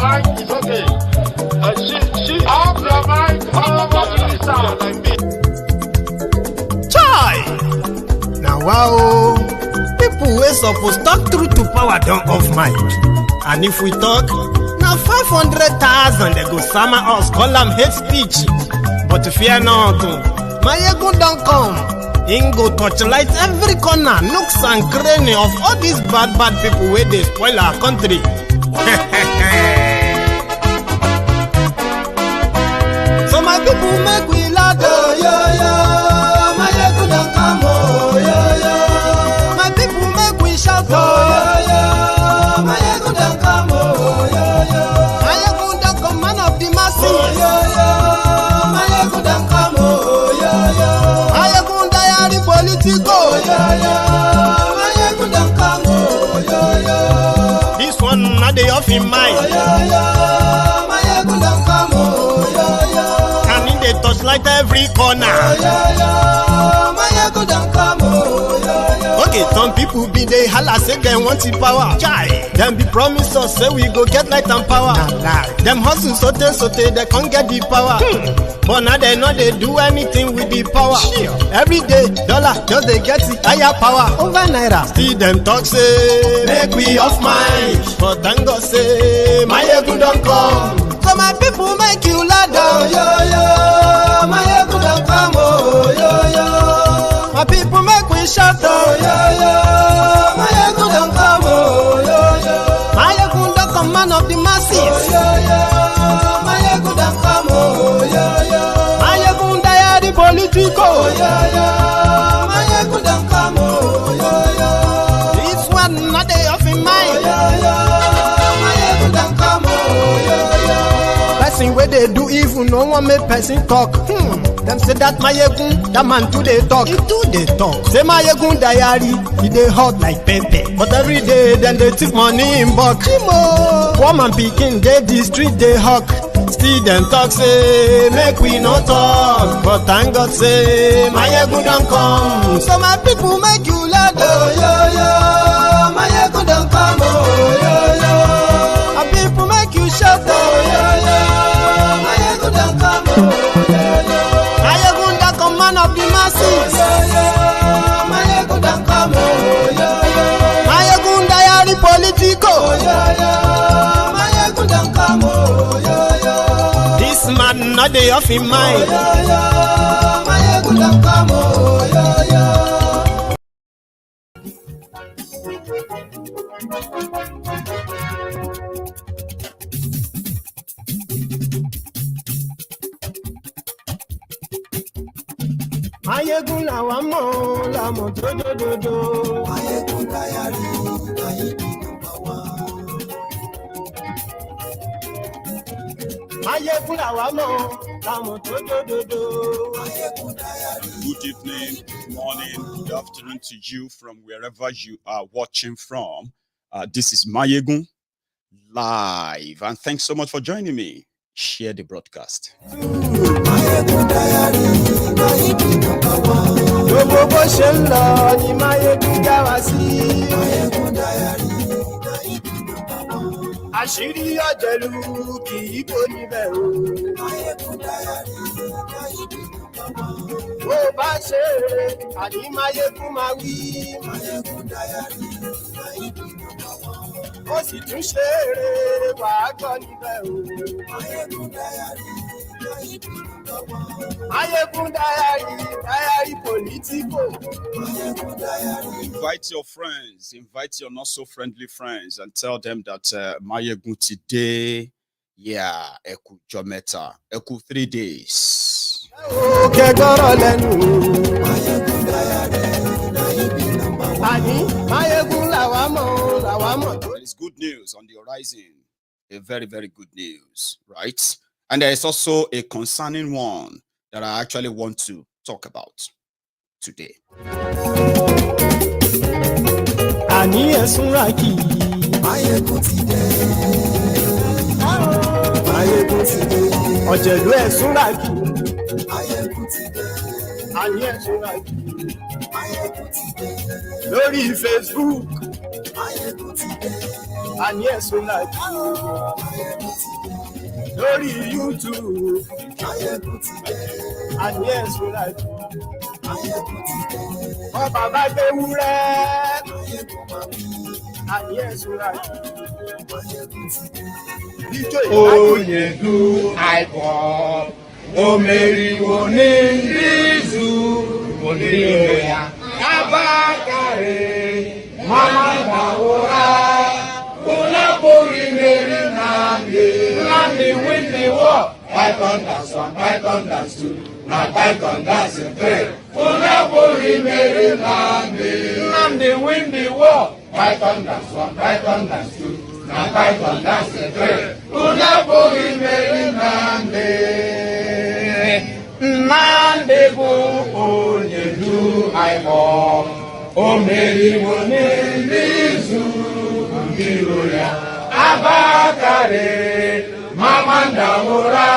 mic is okay. Off your mic. Chai! Now wow, people wey suppose talk truth to power don't off mic. And if we talk, now 500,000 they go summer us, call them hate speech. But fear not, Maiyegun don't come. He go torchlight every corner, nooks and cranny of all these bad people where they spoil our country. So my people make we laugh, oh yo yo. Maiyegun don't come, oh yo yo. My people make we shout, oh yo yo. Maiyegun don't come, oh yo yo. Maiyegun don't come, man of the masses, oh yo yo. Maiyegun don't come, oh yo yo. Maiyegun diary Politico, oh yo yo. Maiyegun don't come, oh yo yo. This one not the off in mind, oh yo yo. Maiyegun don't come, oh yo yo. Can in the touchlight every corner, oh yo yo. Maiyegun don't come, oh yo yo. Okay, some people be they holla say they want the power. Chai, them be promise us say we go get light and power. Them hustle sote they can't get the power. But now they know they do anything with the power. Every day, dollar just they get it higher power over naira. See them talk say make we off mic, but thank God say Maiyegun don't come. So my people make you loud, oh yo yo. Maiyegun don't come, oh yo yo. My people make we shout, oh yo yo. Maiyegun don't come, oh yo yo. Maiyegun don't come, man of the masses, oh yo yo. Maiyegun don't come, oh yo yo. Maiyegun diary Politico, oh yo yo. Maiyegun don't come, oh yo yo. This one not they off in mind, oh yo yo. Maiyegun don't come, oh yo yo. Person where they do evil, no one make person talk. Them say that Maiyegun, that man too they talk. He too they talk. Say Maiyegun diary, he they hot like pepper. But every day then they take money in bulk. Poor man picking, they the street they hawk. Still them talk say make we no talk. But thank God say Maiyegun don't come. So my people make you loud, oh yo yo. Maiyegun don't come, oh yo yo. My people make you shout, oh yo yo. Maiyegun don't come, oh yo yo. Maiyegun don't come, man of the masses, oh yo yo. Maiyegun don't come, oh yo yo. Maiyegun diary Politico, oh yo yo. Maiyegun don't come, oh yo yo. This man not the off in mind, oh yo yo. Maiyegun don't come, oh yo yo. Maiyegun làwa mọ̀ làmọ̀ dódódódó. Maiyegun diary, Maiyegun number one. Maiyegun làwa mọ̀ làmọ̀ dódódódó. Maiyegun diary. Good evening, good morning, good afternoon to you from wherever you are watching from. This is Maiyegun live, and thanks so much for joining me. Share the broadcast. Maiyegun diary, Maiyegun number one. Gbogbo bó ṣe ń lọ ni Maiyegun já wa sí. Maiyegun diary, Maiyegun number one. Àṣírí ọ̀jẹ̀lú kì í bò níbẹ̀ o. Maiyegun diary, Maiyegun number one. Bó bá ṣe eré, àní Maiyegun máa wí. Maiyegun diary, Maiyegun number one. Ó sì tún ṣe eré, wàá gbọ́ níbẹ̀ o. Maiyegun diary, Maiyegun number one. Maiyegun diary Politico. Maiyegun diary. Invite your friends, invite your not so friendly friends, and tell them that Maiyegun today, yeah, Eku Jometa, Eku 3 days. Okay, Maiyegun diary, Maiyegun number one. There is good news on the horizon, a very, very good news, right? And there is also a concerning one that I actually want to talk about today. Lórí Facebook, And yes, we like you. Lórí YouTube. And yes, we like you. Oh, Baba Bewure. And yes, we like you. Onyedu IPOB, Omeriwo n'Indizu, Oniroya, Abakare, Mama Bawora, Unapori Meri Nnamdi, Nnamdi win the war. Python that's one, Python that's two, now Python that's a three. Unapori Meri Nnamdi, Nnamdi win the war. Python that's one, Python that's two. Now Python that's the three. Unapori Meri Nnamdi. Nnamdi bụ Onyedu IPOB. Omeriwo n'Indizu. Oniroya. Abakare. Mama Ndawora.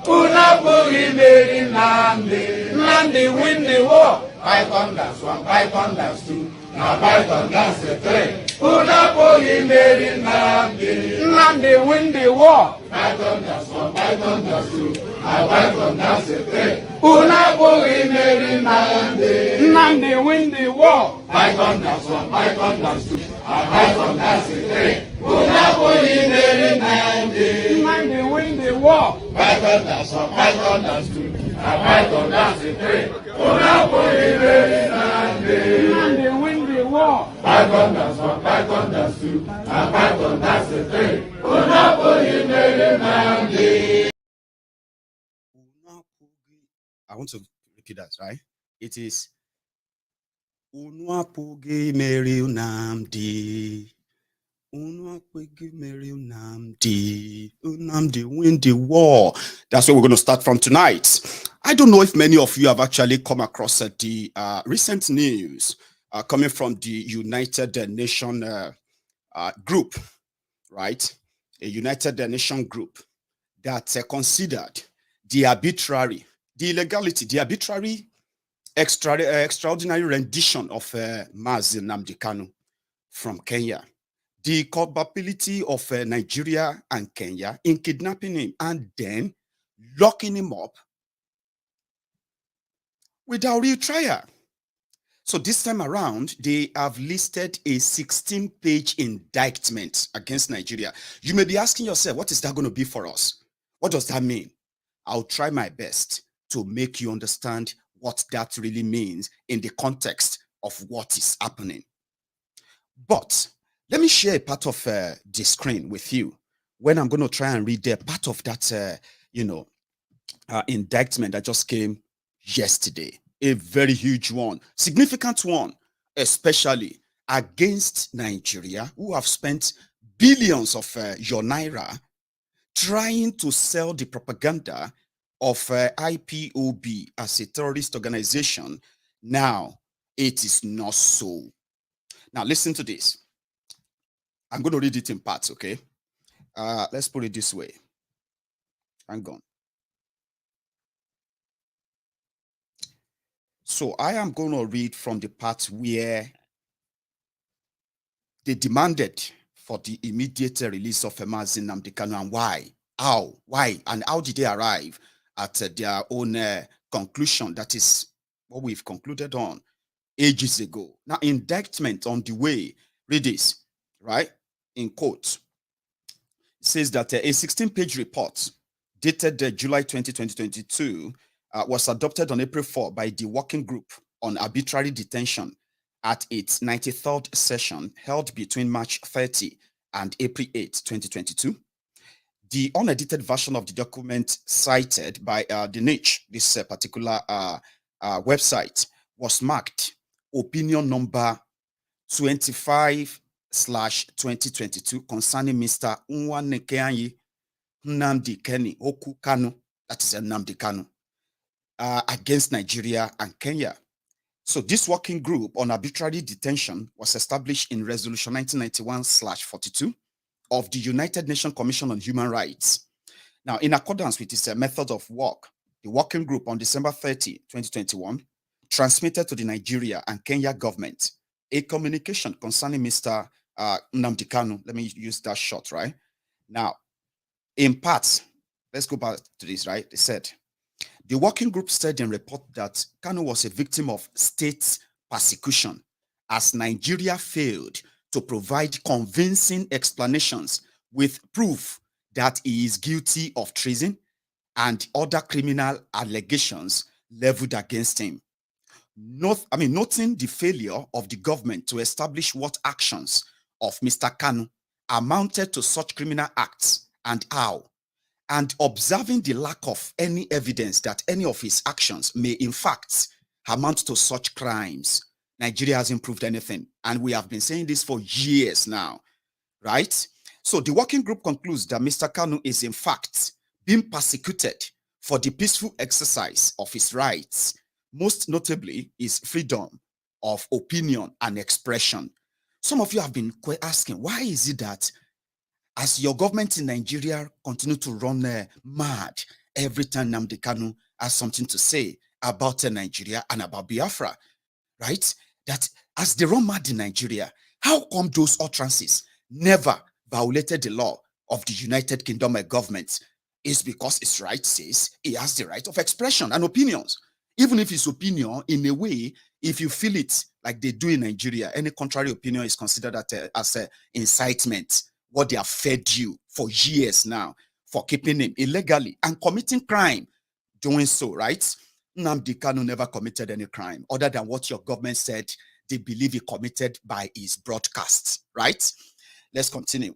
Unapori Meri Nnamdi. Nnamdi win the war. Python that's one, Python that's two. Now Python that's the three. Unapori Meri Nnamdi. Nnamdi win the war. Python that's one, Python that's two. Now Python that's the three. Unapori Meri Nnamdi. Nnamdi win the war. Python that's one, Python that's two. Now Python that's the three. Unapori Meri Nnamdi. Nnamdi win the war. Python that's one, Python that's two. Now Python that's the three. Unapori Meri Nnamdi. Nnamdi win the war. Python that's one, Python that's two. Now Python that's the three. Unapori Meri Nnamdi. I want to repeat that, right? It is Unapori Meri Nnamdi. Unapori Meri Nnamdi. Nnamdi win the war. That's where we're going to start from tonight. I don't know if many of you have actually come across the recent news coming from the United Nation group, right? A United Nation group that considered the arbitrary, the illegality, the arbitrary extraordinary rendition of Mazi Nnamdi Kanu from Kenya, the culpability of Nigeria and Kenya in kidnapping him and then locking him up without real trial. So this time around, they have listed a 16-page indictment against Nigeria. You may be asking yourself, what is that going to be for us? What does that mean? I'll try my best to make you understand what that really means in the context of what is happening. But let me share a part of the screen with you when I'm going to try and read the part of that, indictment that just came yesterday. A very huge one, significant one, especially against Nigeria, who have spent billions of your naira trying to sell the propaganda of IPOB as a terrorist organization. Now, it is not so. Now, listen to this. I'm going to read it in parts, okay? Let's put it this way. Hang on. So I am going to read from the part where they demanded for the immediate release of Mazi Nnamdi Kanu and why, and how did they arrive at their own conclusion. That is what we've concluded on ages ago. Now, indictment on the way. Read this, right? In quote, it says that a 16-page report dated July 20, 2022 was adopted on April 4 by the Working Group on Arbitrary Detention at its 93rd session held between March 30 and April 8, 2022. The unedited version of the document cited by the niche, this particular website, was marked opinion number 25/2022 concerning Mr. Nnamdi Kanu, that is Nnamdi Kanu, against Nigeria and Kenya. So this working group on arbitrary detention was established in Resolution 1991/42 of the United Nations Commission on Human Rights. Now, in accordance with its method of work, the working group on December 30, 2021, transmitted to the Nigeria and Kenya government a communication concerning Mr. Nnamdi Kanu. Let me use that short, right? Now, in part, let's go back to this, right? They said, the working group said in report that Kanu was a victim of state persecution as Nigeria failed to provide convincing explanations with proof that he is guilty of treason and other criminal allegations leveled against him. Noting the failure of the government to establish what actions of Mr. Kanu amounted to such criminal acts and how, and observing the lack of any evidence that any of his actions may in fact amount to such crimes, Nigeria hasn't proved anything. And we have been saying this for years now, right? So the working group concludes that Mr. Kanu is in fact being persecuted for the peaceful exercise of his rights, most notably his freedom of opinion and expression. Some of you have been asking, why is it that as your government in Nigeria continue to run mad every time Nnamdi Kanu has something to say about Nigeria and about Biafra, right? That as they run mad in Nigeria, how come those utterances never violated the law of the United Kingdom government? Is because his right says he has the right of expression and opinions. Even if his opinion, in a way, if you feel it like they do in Nigeria, any contrary opinion is considered as an incitement. What they have fed you for years now for keeping him illegally and committing crime, doing so, right? Nnamdi Kanu never committed any crime other than what your government said they believe he committed by his broadcasts, right? Let's continue.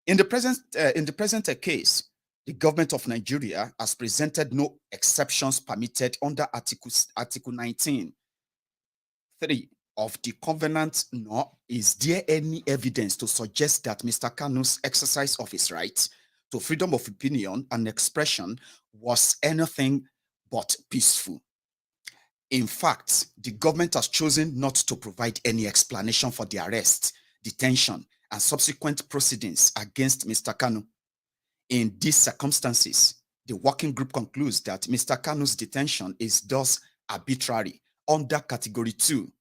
In the present case, the government of Nigeria has presented no exceptions permitted under Article 19(3) of the covenant, nor is there any evidence to suggest that Mr. Kanu's exercise of his rights to freedom of opinion and expression was anything but peaceful. In fact, the government has chosen not to provide any explanation for the arrest, detention, and subsequent proceedings against Mr. Kanu. In these circumstances, the working group concludes that Mr. Kanu's detention is thus arbitrary under Category 2,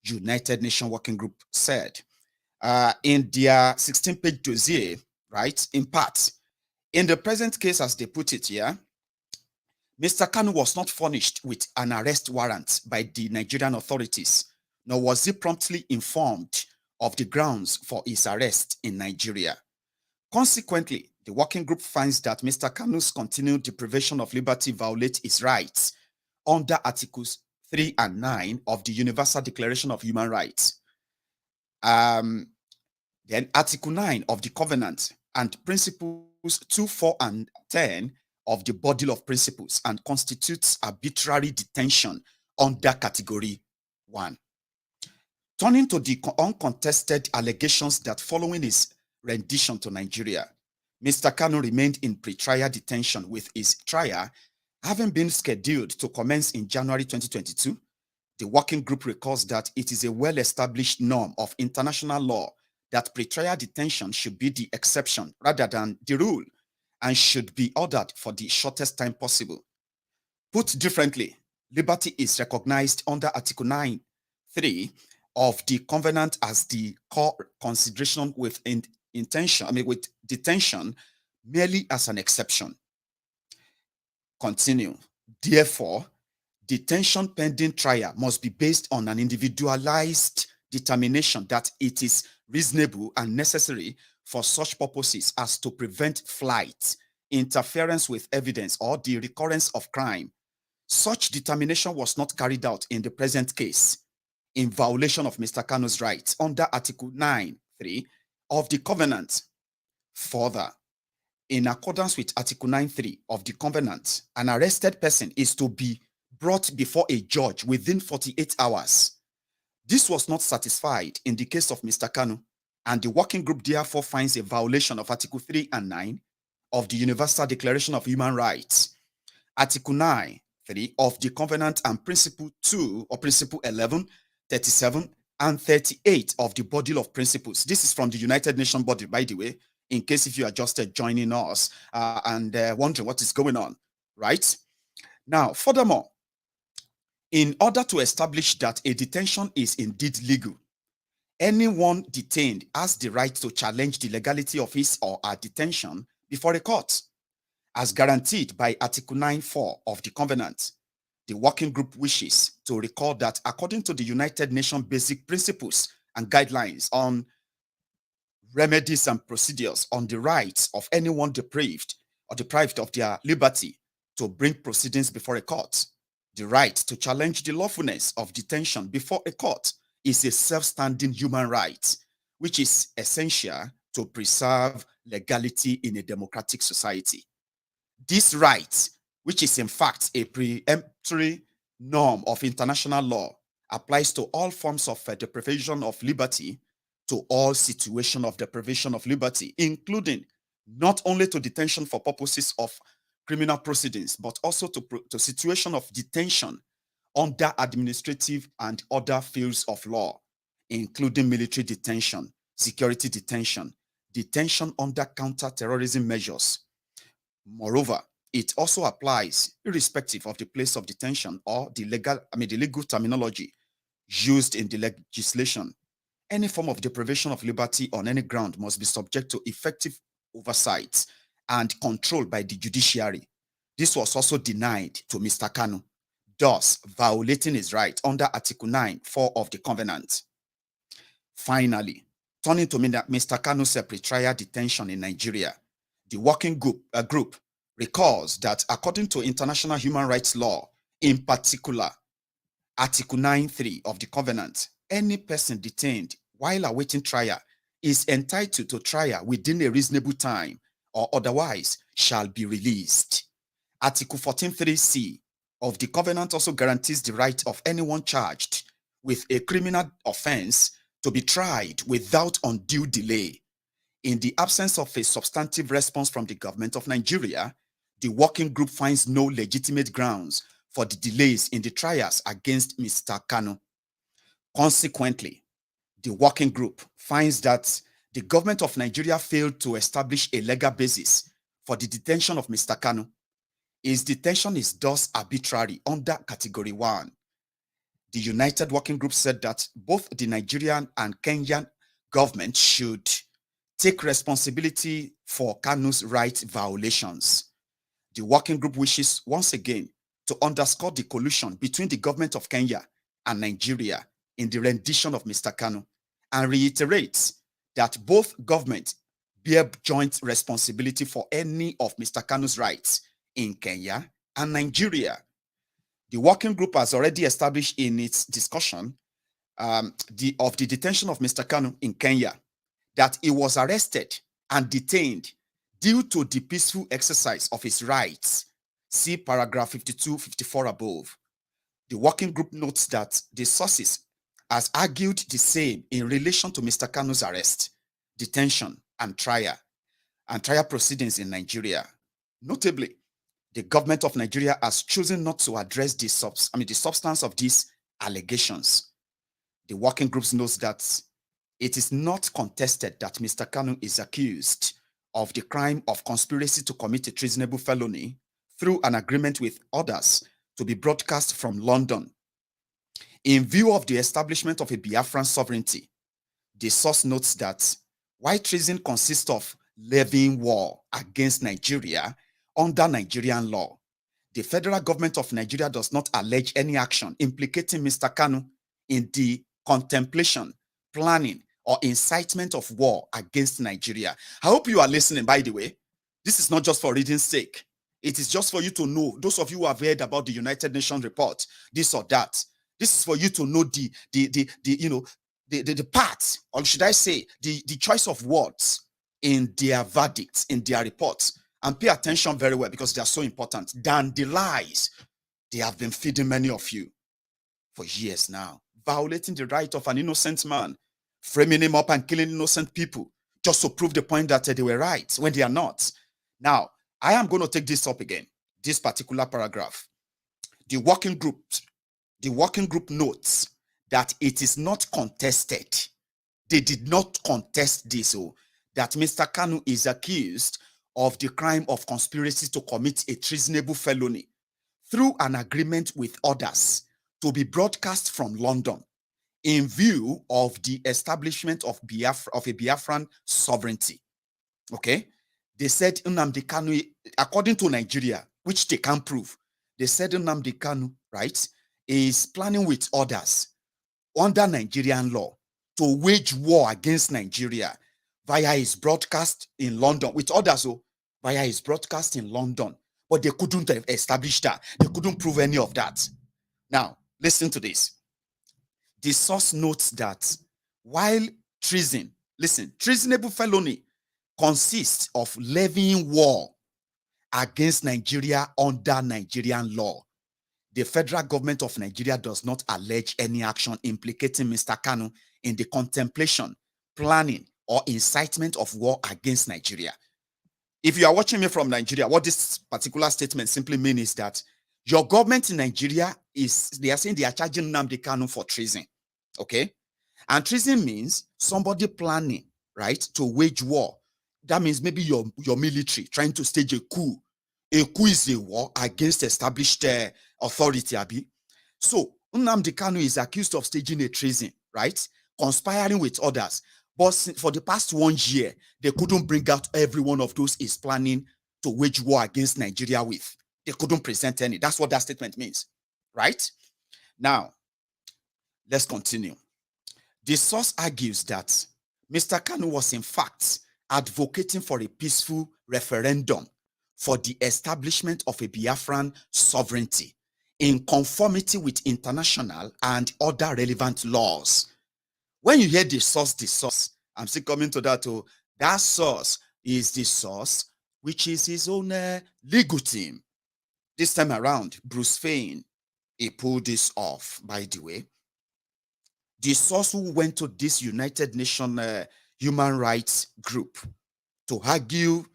United Nations Working Group said. In their 16-page dossier, right, in part, in the present case, as they put it here, Mr. Kanu was not furnished with an arrest warrant by the Nigerian authorities, nor was he promptly informed of the grounds for his arrest in Nigeria. Consequently, the working group finds that Mr. Kanu's continued deprivation of liberty violates his rights under Articles 3 and 9 of the Universal Declaration of Human Rights. Then Article 9 of the Covenant and Principles 2, 4, and 10 of the Body of Principles and constitutes arbitrary detention under Category 1. Turning to the uncontested allegations that following his rendition to Nigeria, Mr. Kanu remained in pre-trial detention with his trial having been scheduled to commence in January 2022. The working group recalls that it is a well-established norm of international law that pre-trial detention should be the exception rather than the rule and should be ordered for the shortest time possible. Put differently, liberty is recognized under Article 9(3) of the Covenant as the core consideration with with detention merely as an exception. Continue. Therefore, detention pending trial must be based on an individualized determination that it is reasonable and necessary for such purposes as to prevent flight, interference with evidence, or the recurrence of crime. Such determination was not carried out in the present case in violation of Mr. Kanu's rights under Article 9(3) of the Covenant. Further, in accordance with Article 9(3) of the Covenant, an arrested person is to be brought before a judge within 48 hours. This was not satisfied in the case of Mr. Kanu, and the working group therefore finds a violation of Article 3 and 9 of the Universal Declaration of Human Rights, Article 9(3) of the Covenant, and Principle 2 or Principle 11, 37, and 38 of the Body of Principles. This is from the United Nations body, by the way, in case if you are just joining us and wondering what is going on, right? Now, furthermore, in order to establish that a detention is indeed legal, anyone detained has the right to challenge the legality of his or her detention before a court, as guaranteed by Article 9.4 of the Covenant. The working group wishes to recall that according to the United Nations Basic Principles and Guidelines on remedies and procedures on the rights of anyone deprived of their liberty to bring proceedings before a court, the right to challenge the lawfulness of detention before a court is a self-standing human right, which is essential to preserve legality in a democratic society. This right, which is in fact a preemptory norm of international law, applies to all forms of deprivation of liberty, to all situations of deprivation of liberty, including not only to detention for purposes of criminal proceedings, but also to situation of detention under administrative and other fields of law, including military detention, security detention, detention under counter-terrorism measures. Moreover, it also applies irrespective of the place of detention or the legal terminology used in the legislation. Any form of deprivation of liberty on any ground must be subject to effective oversight and control by the judiciary. This was also denied to Mr. Kanu, thus violating his right under Article 9.4 of the Covenant. Finally, turning to Mr. Kanu's pretrial detention in Nigeria, the working group recalls that according to international human rights law, in particular, Article 9.3 of the Covenant, any person detained while awaiting trial is entitled to trial within a reasonable time or otherwise shall be released. Article 14.3c of the Covenant also guarantees the right of anyone charged with a criminal offense to be tried without undue delay. In the absence of a substantive response from the government of Nigeria, the working group finds no legitimate grounds for the delays in the trials against Mr. Kanu. Consequently, the working group finds that the government of Nigeria failed to establish a legal basis for the detention of Mr. Kanu. His detention is thus arbitrary under Category 1. The United Working Group said that both the Nigerian and Kenyan government should take responsibility for Kanu's rights violations. The working group wishes once again to underscore the collusion between the government of Kenya and Nigeria in the rendition of Mr. Kanu, and reiterates that both governments bear joint responsibility for any of Mr. Kanu's rights in Kenya and Nigeria. The working group has already established in its discussion of the detention of Mr. Kanu in Kenya that he was arrested and detained due to the peaceful exercise of his rights. See paragraph 52-54 above. The working group notes that the sources has argued the same in relation to Mr. Kanu's arrest, detention, and trial proceedings in Nigeria. Notably, the government of Nigeria has chosen not to address the substance of these allegations. The working group notes that it is not contested that Mr. Kanu is accused of the crime of conspiracy to commit a treasonable felony through an agreement with others to be broadcast from London. In view of the establishment of a Biafran sovereignty, the source notes that while treason consists of levying war against Nigeria under Nigerian law, the federal government of Nigeria does not allege any action implicating Mr. Kanu in the contemplation, planning, or incitement of war against Nigeria. I hope you are listening, by the way. This is not just for reading's sake. It is just for you to know, those of you who have heard about the United Nations report, this or that. This is for you to know the part, or should I say, the choice of words in their verdicts, in their reports. And pay attention very well because they are so important than the lies they have been feeding many of you for years now, violating the right of an innocent man, framing him up and killing innocent people just to prove the point that they were right when they are not. Now, I am going to take this up again, this particular paragraph. The working group notes that it is not contested. They did not contest this, that Mr. Kanu is accused of the crime of conspiracy to commit a treasonable felony through an agreement with others to be broadcast from London. in view of the establishment of Biafra, of a Biafran sovereignty. Okay, they said Nnamdi Kanu, according to Nigeria, which they can't prove, they said Nnamdi Kanu, right, is planning with others under Nigerian law to wage war against Nigeria via his broadcast in London, with others, via his broadcast in London. But they couldn't establish that. They couldn't prove any of that. Now, listen to this. The source notes that while treason, listen, treasonable felony consists of levying war against Nigeria under Nigerian law. The federal government of Nigeria does not allege any action implicating Mr. Kanu in the contemplation, planning, or incitement of war against Nigeria. If you are watching me from Nigeria, what this particular statement simply means is that your government in Nigeria they are saying they are charging Nnamdi Kanu for treason. Okay? And treason means somebody planning, right, to wage war. That means maybe your military trying to stage a coup. A coup is a war against established authority, Abi. So, Nnamdi Kanu is accused of staging a treason, right? Conspiring with others. But for the past 1 year, they couldn't bring out every one of those is planning to wage war against Nigeria with. They couldn't present any. That's what that statement means, right? Now, let's continue. The source argues that Mr. Kanu was in fact advocating for a peaceful referendum for the establishment of a Biafran sovereignty in conformity with international and other relevant laws. When you hear the source, I'm still coming to that. That source is the source, which is his own legal team. This time around, Bruce Fein, he pulled this off, by the way. The source who went to this United Nations human rights group to argue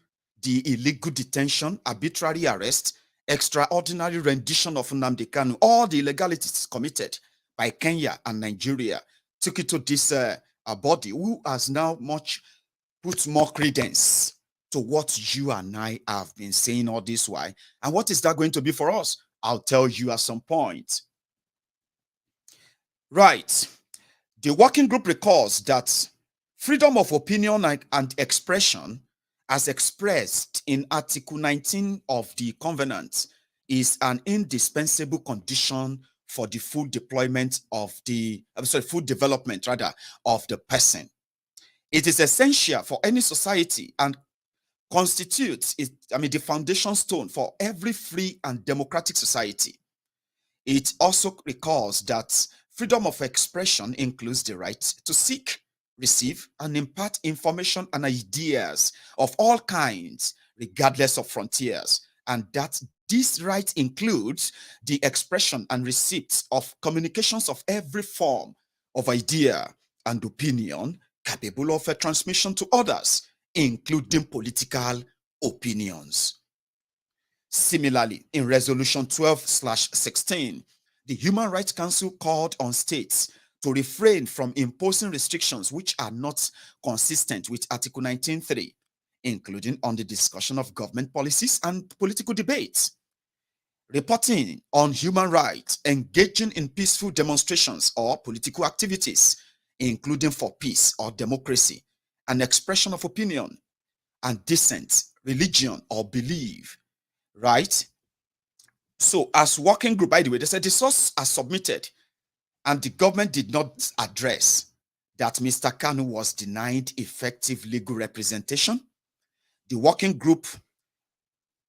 the illegal detention, arbitrary arrest, extraordinary rendition of Nnamdi Kanu, all the illegalities committed by Kenya and Nigeria, took it to this body who has now put more credence to what you and I have been saying all this while. And what is that going to be for us? I'll tell you at some point. Right. The working group recalls that freedom of opinion and expression, as expressed in Article 19 of the Covenant, is an indispensable condition for the full deployment of full development of the person. It is essential for any society and constitutes the foundation stone for every free and democratic society. It also recalls that freedom of expression includes the right to seek, receive, and impart information and ideas of all kinds, regardless of frontiers, and that this right includes the expression and receipt of communications of every form of idea and opinion capable of a transmission to others, including political opinions. Similarly, in Resolution 12/16, the Human Rights Council called on states to refrain from imposing restrictions which are not consistent with Article 19.3, including on the discussion of government policies and political debates. Reporting on human rights, engaging in peaceful demonstrations or political activities, including for peace or democracy, an expression of opinion and dissent, religion or belief, right? So as working group, by the way, they said the source are submitted and the government did not address that Mr. Kanu was denied effective legal representation. The working group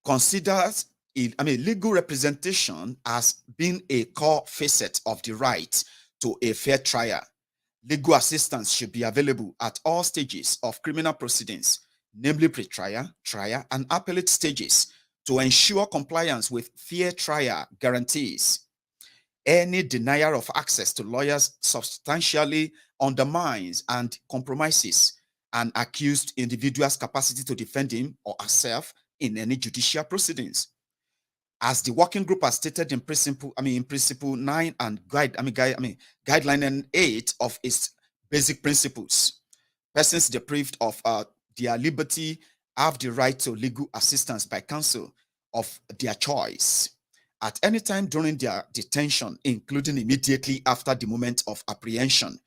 considers legal representation as being a core facet of the right to a fair trial. Legal assistance should be available at all stages of criminal proceedings, namely pre-trial, trial, and appellate stages, to ensure compliance with fair trial guarantees. Any denial of access to lawyers substantially undermines and compromises an accused individual's capacity to defend him or herself in any judicial proceedings. As the working group has stated in principle 9 and guideline 8 of its basic principles, persons deprived of their liberty have the right to legal assistance by counsel of their choice, at any time during their detention, including immediately after the moment of apprehension,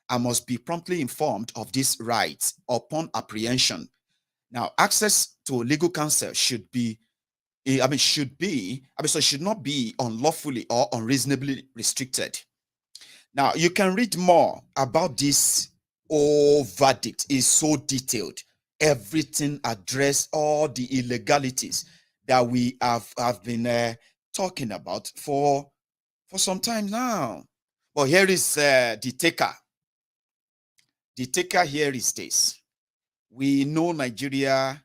I must be promptly informed of these rights upon apprehension. Now, access to legal counsel should not be unlawfully or unreasonably restricted. Now, you can read more about this whole verdict. Is so detailed. Everything addressed, all the illegalities that we have been talking about for some time now. But here is the taker. The taker here is this. We know Nigeria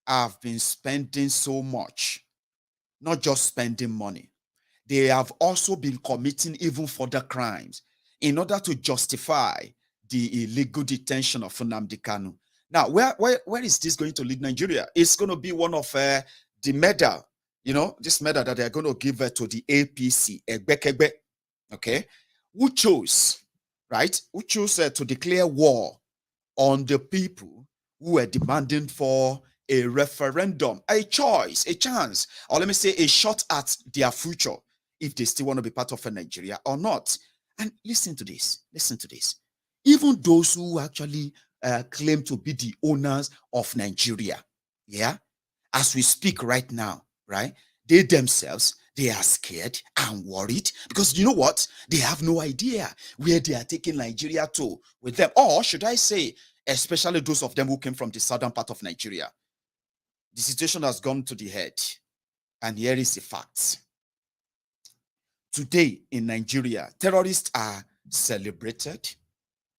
have been spending so much, not just spending money. They have also been committing even further crimes in order to justify the illegal detention of Nnamdi Kanu. Now, where is this going to lead Nigeria? It's going to be one of the medal, this medal that they're going to give to the APC, Egbekegbe, okay? Who chose to declare war on the people who were demanding for a referendum, a choice, a chance, or let me say a shot at their future, if they still want to be part of Nigeria or not. And listen to this. Even those who actually claim to be the owners of Nigeria, as we speak right now, right? They themselves, they are scared and worried because you know what? They have no idea where they are taking Nigeria to with them. Or should I say, especially those of them who came from the southern part of Nigeria. The situation has gone to the head. And here is the facts. Today in Nigeria, terrorists are celebrated.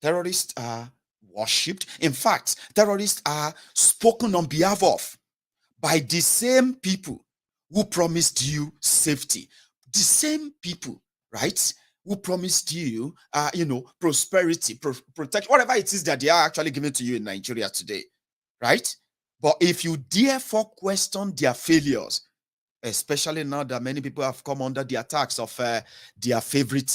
Terrorists are worshipped. In fact, terrorists are spoken on behalf of by the same people who promised you safety. The same people, right, who promised you, prosperity, protection, whatever it is that they are actually giving to you in Nigeria today, right? But if you therefore question their failures, especially now that many people have come under the attacks of their favorite,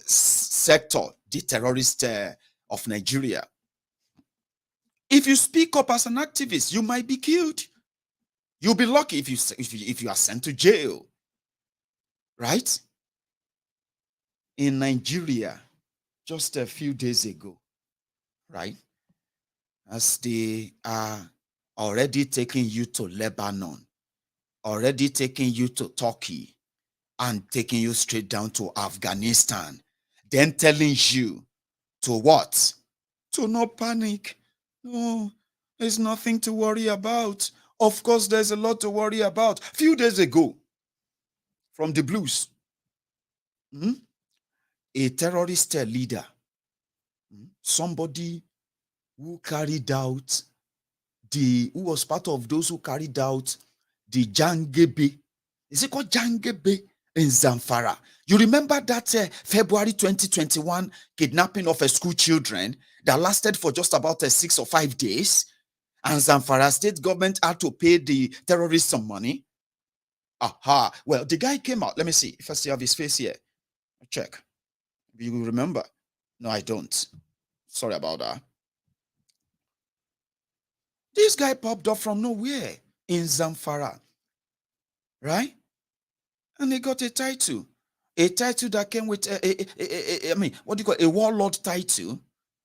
sector, the terrorist of Nigeria. If you speak up as an activist, you might be killed. You'll be lucky if you are sent to jail, right? In Nigeria, just a few days ago, right, as they are already taking you to Lebanon, already taking you to Turkey, and taking you straight down to Afghanistan, then telling you to what? To not panic. No, there's nothing to worry about. Of course, there's a lot to worry about. A few days ago, from the blues, a terrorist leader, somebody who was part of those who carried out the Jangebe. Is it called Jangebe in Zamfara? You remember that February 2021 kidnapping of school children that lasted for just about 6 or 5 days? And Zamfara state government had to pay the terrorists some money. Aha. Well, the guy came out. Let me see if I still have his face here. Check. You will remember. No, I don't. Sorry about that. This guy popped up from nowhere in Zamfara. Right? And he got a title. A title that came with, a warlord title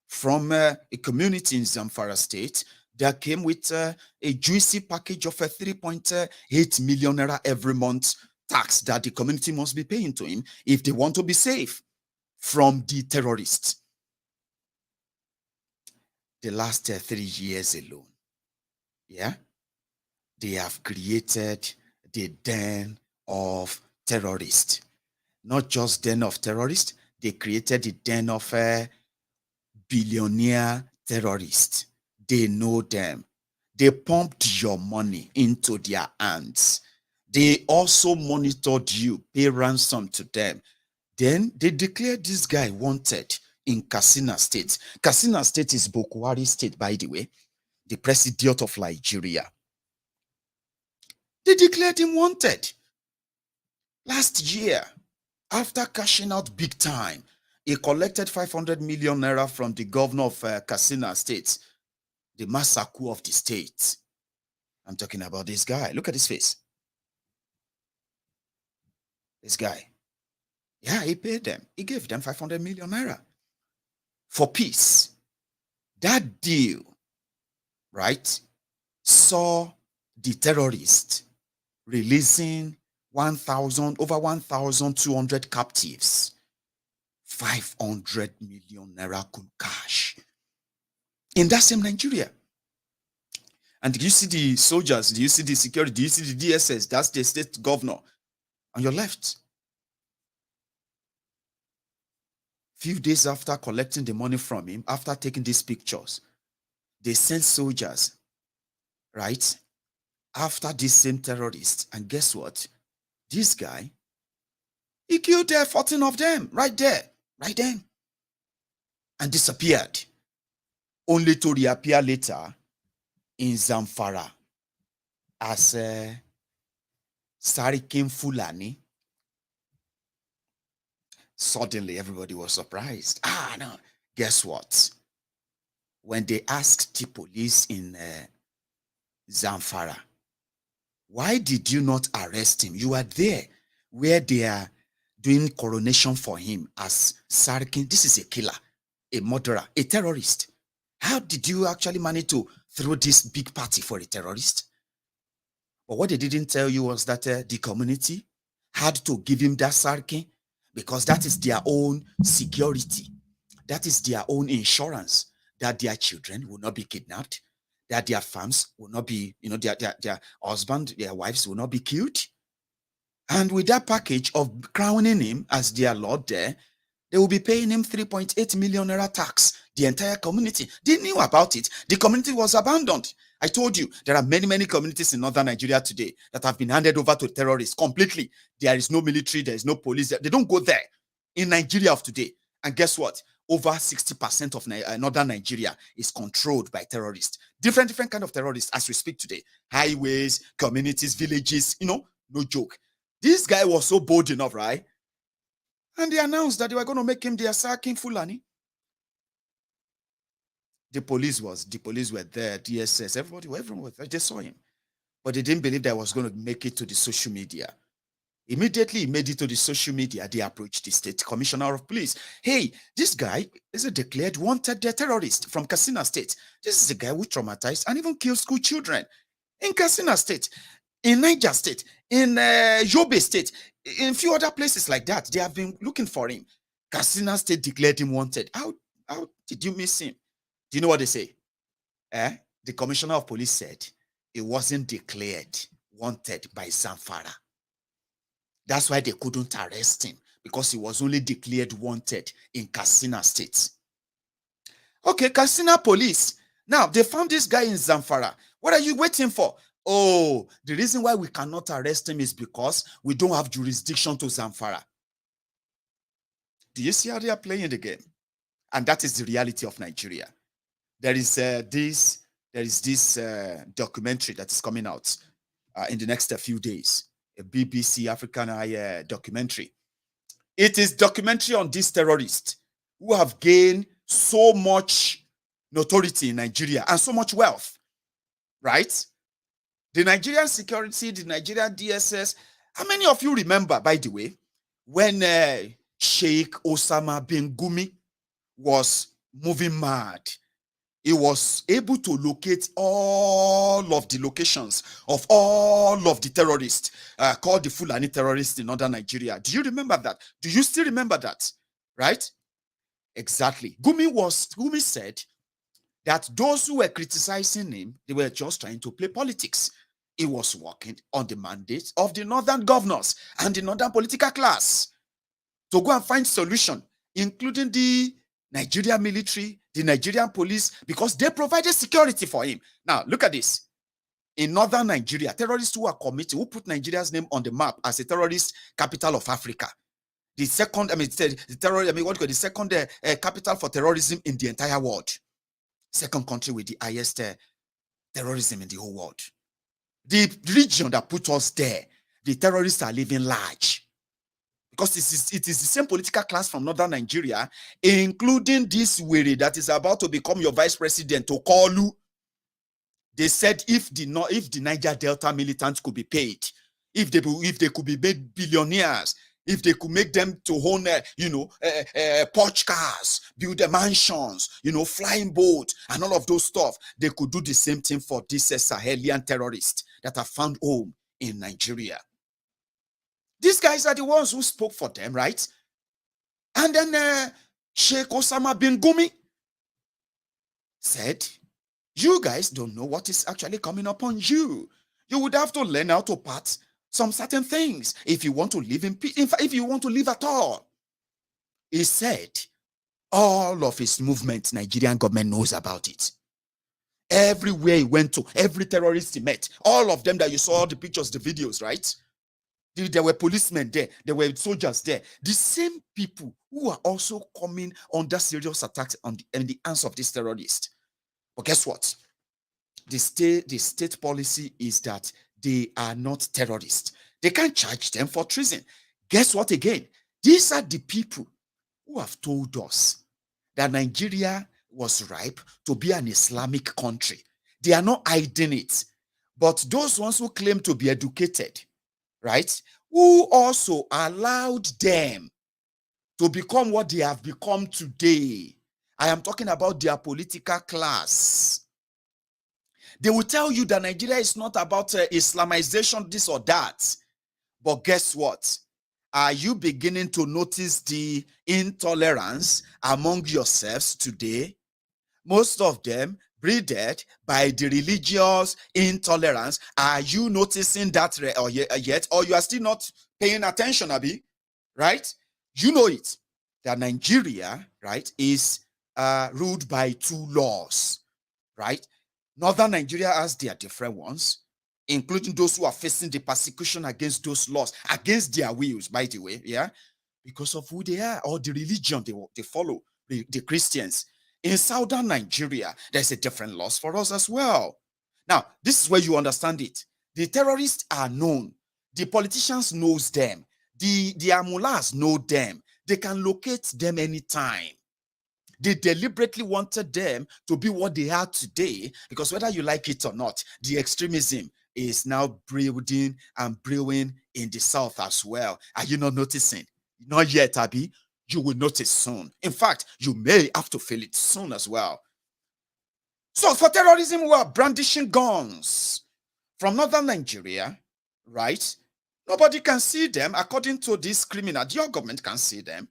from a community in Zamfara state that came with a juicy package of 3.8 million naira every month tax that the community must be paying to him if they want to be safe from the terrorists. The last 3 years alone, they have created the den of terrorists. Not just den of terrorists, they created the den of billionaire terrorists. They know them. They pumped your money into their hands. They also monitored you, pay ransom to them. Then they declared this guy wanted in Katsina State. Katsina State is Bokwari State, by the way, the president of Nigeria. They declared him wanted. Last year, after cashing out big time, he collected 500 million naira from the governor of Katsina State, the massacre of the state. I'm talking about this guy. Look at his face. This guy. Yeah, he paid them. He gave them 500 million naira for peace. That deal, right, saw the terrorists releasing over 1,200 captives, 500 million naira cash in that same Nigeria. And do you see the soldiers? Do you see the security? Do you see the DSS? That's the state governor on your left. Few days after collecting the money from him, after taking these pictures, they sent soldiers, right, after these same terrorists. And guess what? This guy, he killed 14 of them right there, right then, and disappeared, only to reappear later in Zamfara as Sarikin Fulani. Suddenly, everybody was surprised. No. Guess what? When they asked the police in Zamfara, why did you not arrest him? You are there where they are doing coronation for him as Sarikin. This is a killer, a murderer, a terrorist. How did you actually manage to throw this big party for a terrorist? But what they didn't tell you was that the community had to give him that Sarikin, because that is their own security. That is their own insurance that their children will not be kidnapped, that their farms will not be, their husband, their wives will not be killed. And with that package of crowning him as their lord there, they will be paying him 3.8 million naira tax. The entire community, they knew about it. The community was abandoned. I told you, there are many, many communities in northern Nigeria today that have been handed over to terrorists completely. There is no military, there is no police. They don't go there in Nigeria of today. And guess what? Over 60% of northern Nigeria is controlled by terrorists. Different kind of terrorists as we speak today. Highways, communities, villages, no joke. This guy was so bold enough, right? And they announced that they were going to make him their Sarikin Fulani. The police were there, DSS, everyone was there. They saw him. But they didn't believe that I was going to make it to the social media. Immediately, he made it to the social media. They approached the state commissioner of police. Hey, this guy is a declared wanted terrorist from Katsina State. This is a guy who traumatized and even killed school children in Katsina State, in Niger State, in Yobe State, in a few other places like that. They have been looking for him. Katsina State declared him wanted. How did you miss him? Do you know what they say? The commissioner of police said it wasn't declared wanted by Zamfara. That's why they couldn't arrest him, because he was only declared wanted in Katsina State. Okay, Katsina police. Now, they found this guy in Zamfara. What are you waiting for? Oh, the reason why we cannot arrest him is because we don't have jurisdiction to Zamfara. Do you see how they are playing the game? And that is the reality of Nigeria. There is this documentary that is coming out in the next few days, a BBC African Eye documentary. It is documentary on these terrorists who have gained so much notoriety in Nigeria and so much wealth, right? The Nigerian security, the Nigerian DSS. How many of you remember, by the way, when Sheikh Osama bin Gumi was moving mad? He was able to locate all of the locations of all of the terrorists called the Fulani terrorists in northern Nigeria. Do you remember that? Do you still remember that? Right? Exactly. Gumi said that those who were criticizing him, they were just trying to play politics. He was working on the mandate of the northern governors and the northern political class to go and find solution, including the Nigerian military, the Nigerian police, because they provided security for him. Now, look at this. In northern Nigeria, terrorists who put Nigeria's name on the map as a terrorist capital of Africa. The second, the second capital for terrorism in the entire world. Second country with the highest terrorism in the whole world. The region that put us there, the terrorists are living large. Because it is the same political class from northern Nigeria, including this Were that is about to become your vice president, Okolu. They said if the Niger Delta militants could be paid, if they could be made billionaires, If they could make them to own, Porsche cars, build the mansions, flying boats, and all of those stuff, they could do the same thing for these Sahelian terrorists that are found home in Nigeria. These guys are the ones who spoke for them, right? And then Sheikh Osama bin Gumi said, you guys don't know what is actually coming upon you. You would have to learn how to part some certain things if you want to live in peace. In fact, if you want to live at all. He said all of his movements, Nigerian government knows about it. Everywhere he went to, every terrorist he met, all of them that you saw the pictures, the videos, right? There were policemen there, there were soldiers there. The same people who are also coming under serious attacks in the hands of these terrorists. But guess what? The state policy is that they are not terrorists. They can't charge them for treason. Guess what again? These are the people who have told us that Nigeria was ripe to be an Islamic country. They are not hiding it. But those ones who claim to be educated, right, who also allowed them to become what they have become today. I am talking about their political class. They will tell you that Nigeria is not about Islamization, this or that. But guess what? Are you beginning to notice the intolerance among yourselves today? Most of them breeded by the religious intolerance. Are you noticing that yet? Or you are still not paying attention, Abi? Right? You know it. That Nigeria, right, is ruled by two laws, right? Northern Nigeria has their different ones, including those who are facing the persecution against those laws, against their wills, by the way, yeah, because of who they are or the religion they follow, the Christians. In Southern Nigeria, there's a different laws for us as well. Now, this is where you understand it. The terrorists are known. The politicians knows them. The mullahs know them. They can locate them anytime. They deliberately wanted them to be what they are today, because whether you like it or not, the extremism is now brewing and brewing in the south as well. Are you not noticing? Not yet, Abi. You will notice soon. In fact, you may have to feel it soon as well. So for terrorism, we are brandishing guns from northern Nigeria, right? Nobody can see them according to this criminal. Your government can see them.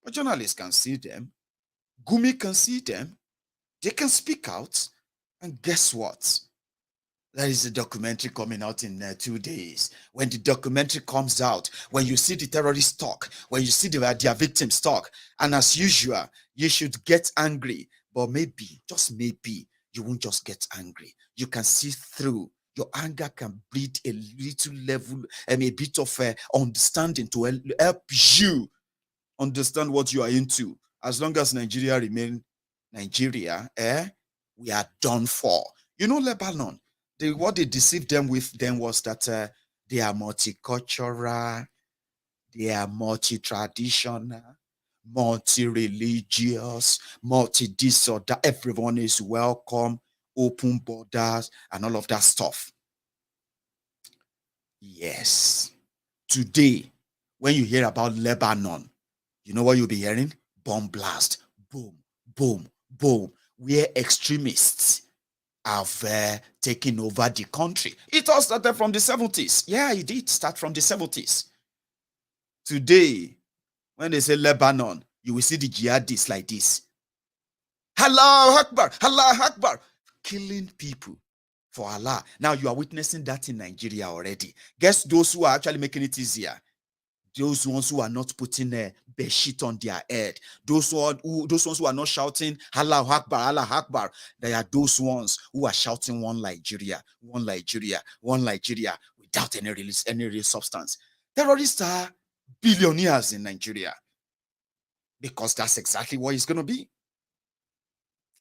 But journalists can see them. Gumi can see them. They can speak out. And guess what? There is a documentary coming out in 2 days. When the documentary comes out, when you see the terrorists talk, when you see their victims talk, and as usual, you should get angry. But maybe, just maybe, you won't just get angry. You can see through. Your anger can breed a little level and a bit of understanding to help you understand what you are into. As long as Nigeria remains Nigeria, we are done for. You know, Lebanon, what they deceived them with then was that they are multicultural, they are multi-traditional, multi-religious, multi-disorder. Everyone is welcome, open borders, and all of that stuff. Yes. Today, when you hear about Lebanon, you know what you'll be hearing? Bomb blast. Boom, boom, boom. Where extremists have taken over the country. It all started from the 70s. Yeah, it did start from the 70s. Today, when they say Lebanon, you will see the jihadists like this. Allah Akbar, Allah Akbar, killing people for Allah. Now you are witnessing that in Nigeria already. Guess those who are actually making it easier? Those ones who are not putting a bedsheet on their head, those ones who are not shouting Allah Akbar, Allah Akbar. They are those ones who are shouting one Nigeria, one Nigeria, one Nigeria without any real substance. Terrorists are billionaires in Nigeria because that's exactly what it's going to be.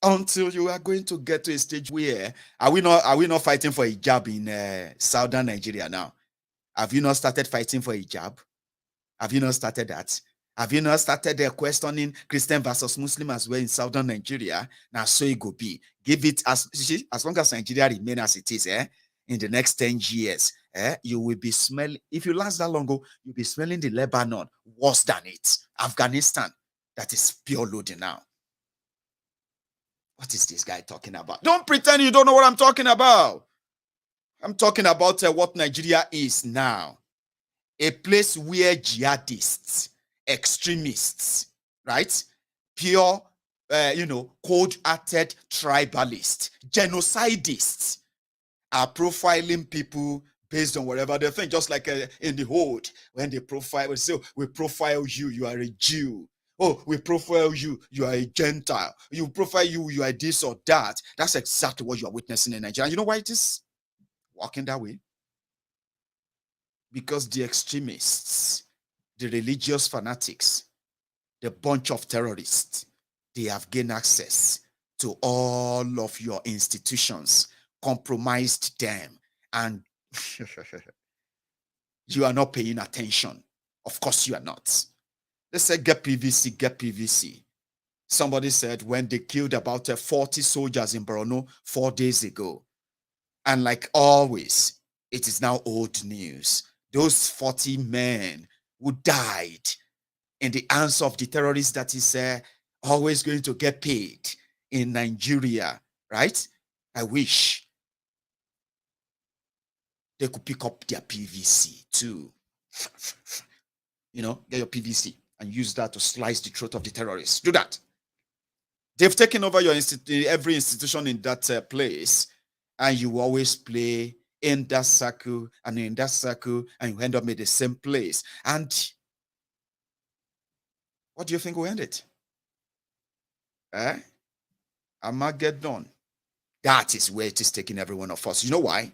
Until you are going to get to a stage where are we not fighting for a hijab in southern Nigeria now? Have you not started fighting for a hijab? Have you not started that? Have you not started questioning Christian versus Muslim as well in southern Nigeria? Now, so it go be. Give it as long as Nigeria remains as it is, in the next 10 years, you will be smelling, if you last that long, you'll be smelling the Lebanon worse than it. Afghanistan, that is pure loading now. What is this guy talking about? Don't pretend you don't know what I'm talking about. I'm talking about what Nigeria is now. A place where jihadists, extremists, right? Pure, cold-hearted tribalists, genocidists are profiling people based on whatever they think. Just like in the Hood, when they profile, we profile you, you are a Jew. Oh, we profile you, you are a Gentile. You profile you, you are this or that. That's exactly what you are witnessing in Nigeria. You know why it is working that way? Because the extremists, the religious fanatics, the bunch of terrorists, they have gained access to all of your institutions, compromised them, and you are not paying attention. Of course you are not. They said, get PVC, get PVC. Somebody said when they killed about 40 soldiers in Borno 4 days ago. And like always, it is now old news. Those 40 men who died in the hands of the terrorists that is always going to get paid in Nigeria, right? I wish they could pick up their PVC too. Get your PVC and use that to slice the throat of the terrorists. Do that. They've taken over your every institution in that place, and you always play in that circle and in that circle, and you end up in the same place. And what do you think will end it? Armageddon. That is where it is taking every one of us. You know why?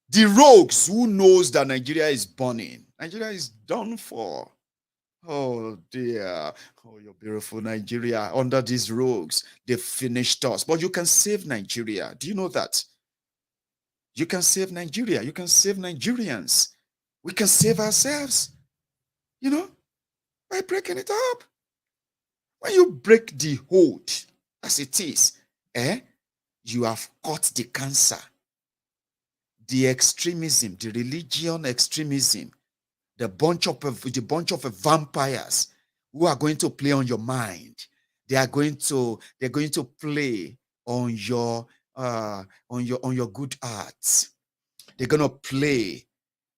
The rogues who knows that Nigeria is burning. Nigeria is done for. Oh dear. Oh, your beautiful Nigeria. Under these rogues, they finished us. But you can save Nigeria. Do you know that? You can save Nigeria. You can save Nigerians. We can save ourselves. By breaking it up. When you break the hold as it is, you have caught the cancer. The extremism, the religion extremism, the bunch of vampires who are going to play on your mind. They're going to play on your good heart. They're going to play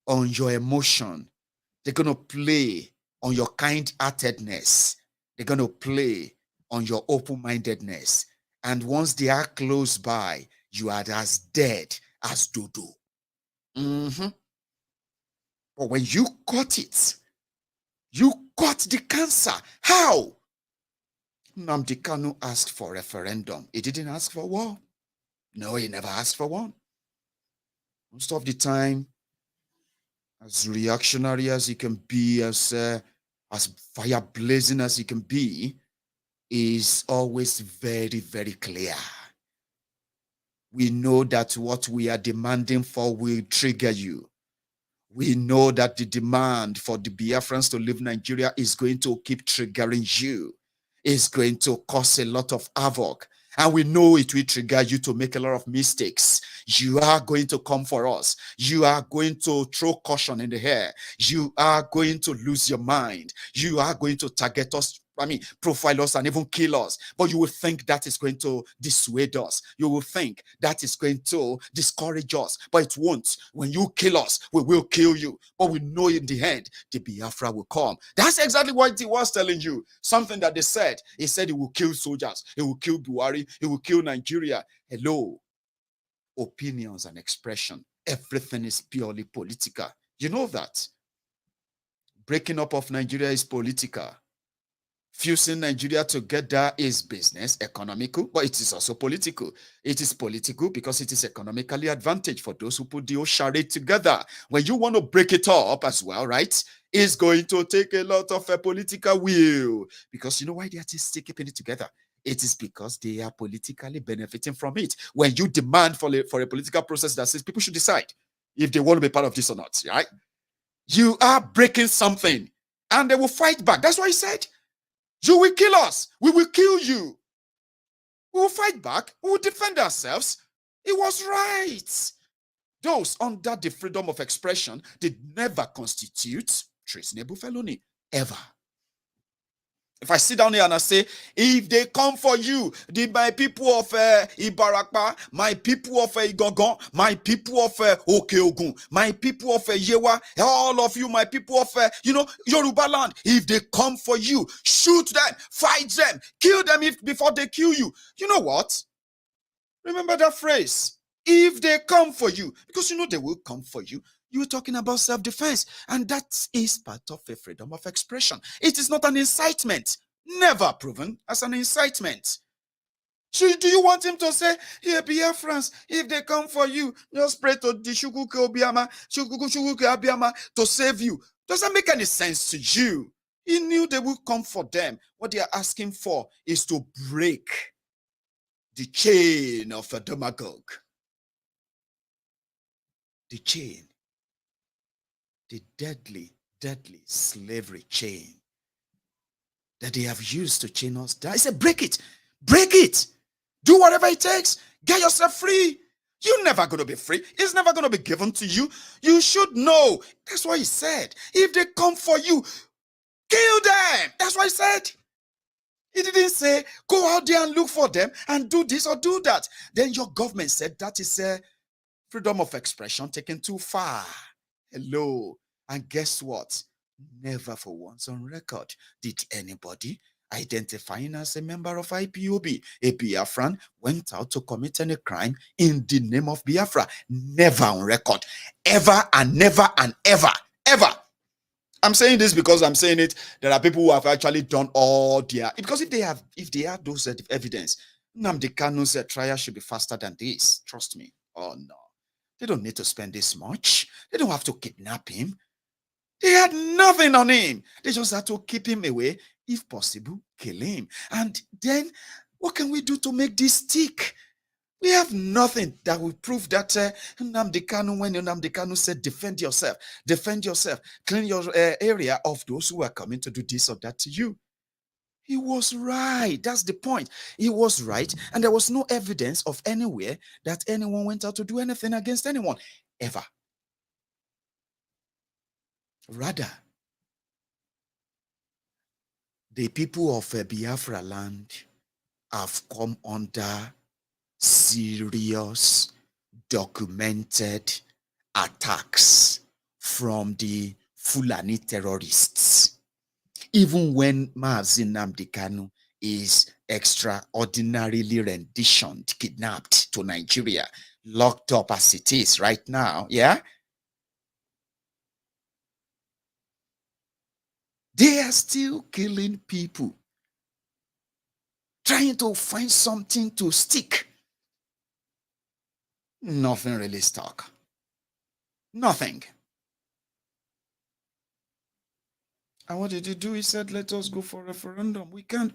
on your emotion. They're going to play on your kind-heartedness. They're going to play on your open-mindedness. And once they are close by, you are as dead as dodo. But when you caught it, you caught the cancer. How? Nnamdi Kanu asked for referendum. He didn't ask for war. No, he never asked for one. Most of the time, as reactionary as he can be, as fire blazing as he can be, is always very, very clear. We know that what we are demanding for will trigger you. We know that the demand for the Biafrans to leave Nigeria is going to keep triggering you. It's going to cause a lot of havoc. And we know it will trigger you to make a lot of mistakes. You are going to come for us. You are going to throw caution in the air. You are going to lose your mind. You are going to target us, profile us and even kill us. But you will think that is going to dissuade us. You will think that is going to discourage us. But it won't. When you kill us, we will kill you. But we know in the end, the Biafra will come. That's exactly what he was telling you. Something that they said. He said he will kill soldiers. He will kill Buhari. He will kill Nigeria. Hello. Opinions and expression. Everything is purely political. You know that. Breaking up of Nigeria is political. Fusing Nigeria together is business, economical, but it is also political. It is political because it is economically advantage for those who put the whole charade together. When you want to break it up as well, right, it's going to take a lot of political will. Because you know why they are still keeping it together? It is because they are politically benefiting from it. When you demand for a political process that says people should decide if they want to be part of this or not, right? You are breaking something and they will fight back. That's why he said, you will kill us. We will kill you. We will fight back. We will defend ourselves. He was right. Those under the freedom of expression did never constitute treasonable felony, ever. If I sit down here and I say, if they come for you, my people of Ibarakpa, my people of Igogon, my people of Okeogun, my people of Yewa, all of you, my people of, Yoruba land, if they come for you, shoot them, fight them, kill them before they kill you. You know what? Remember that phrase. If they come for you, because they will come for you. You're talking about self-defense, and that is part of a freedom of expression. It is not an incitement, never proven as an incitement. So do you want him to say, here, Biafrans, if they come for you, just pray to the Shukuke Abiyama to save you? Doesn't make any sense to you. He knew they would come for them. What they are asking for is to break the chain of a demagogue. The chain. The deadly, deadly slavery chain that they have used to chain us down. I said, break it. Break it. Do whatever it takes. Get yourself free. You're never going to be free. It's never going to be given to you. You should know. That's why he said, if they come for you, kill them. That's what he said. He didn't say, go out there and look for them and do this or do that. Then your government said that is freedom of expression taken too far. Hello. And guess what? Never for once on record did anybody identifying as a member of IPOB, a Biafran, went out to commit any crime in the name of Biafra. Never on record. Ever and never and ever. Ever. I'm saying this because I'm saying it. There are people who have actually done all their... Because if they have those evidence, Nnamdi Kanu's trial should be faster than this. Trust me. Oh, no. They don't need to spend this much. They don't have to kidnap him. They had nothing on him. They just had to keep him away. If possible, kill him. And then, what can we do to make this stick? We have nothing that will prove that Nnamdi Kanu, when Nnamdi Kanu said, defend yourself, clean your area of those who are coming to do this or that to you. He was right. That's the point. He was right. And there was no evidence of anywhere that anyone went out to do anything against anyone, ever. Rather, the people of Biafra land have come under serious, documented attacks from the Fulani terrorists. Even when Mazi Nnamdi Kanu is extraordinarily renditioned, kidnapped to Nigeria, locked up as it is right now, yeah? They are still killing people, trying to find something to stick. Nothing really stuck. Nothing. And what did he do? He said, let us go for a referendum. We can't,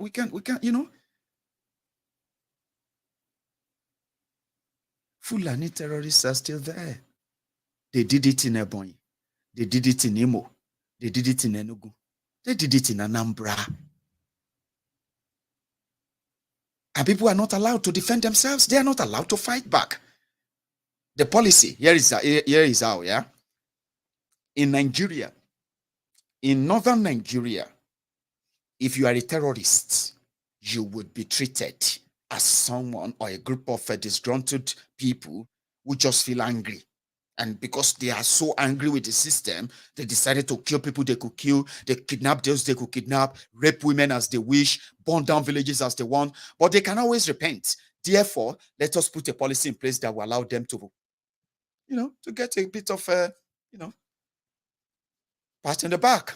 Fulani terrorists are still there. They did it in Ebonyi. They did it in Imo. They did it in Enugu. They did it in Anambra. And people are not allowed to defend themselves. They are not allowed to fight back. The policy, here is how, yeah? In Nigeria, in northern Nigeria, if you are a terrorist, you would be treated as someone or a group of disgruntled people who just feel angry. And because they are so angry with the system, they decided to kill people they could kill, they kidnap those they could kidnap, rape women as they wish, burn down villages as they want, but they can always repent. Therefore, let us put a policy in place that will allow them to, to get a bit of, pat in the back.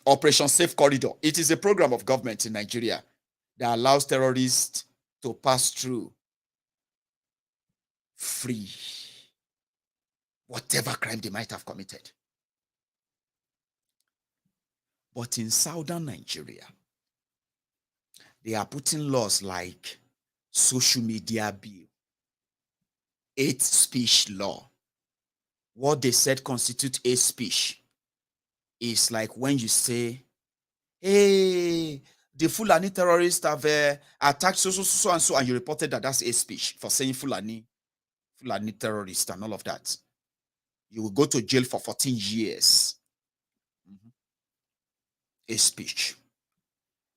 Operation Safe Corridor. It is a program of government in Nigeria that allows terrorists to pass through free, whatever crime they might have committed. But in southern Nigeria, they are putting laws like social media bill, hate speech law. What they said constitutes hate speech is like when you say, hey, the Fulani terrorists have attacked so and so, and you reported that that's hate speech for saying Fulani Fulani terrorist and all of that. You will go to jail for 14 years. A speech.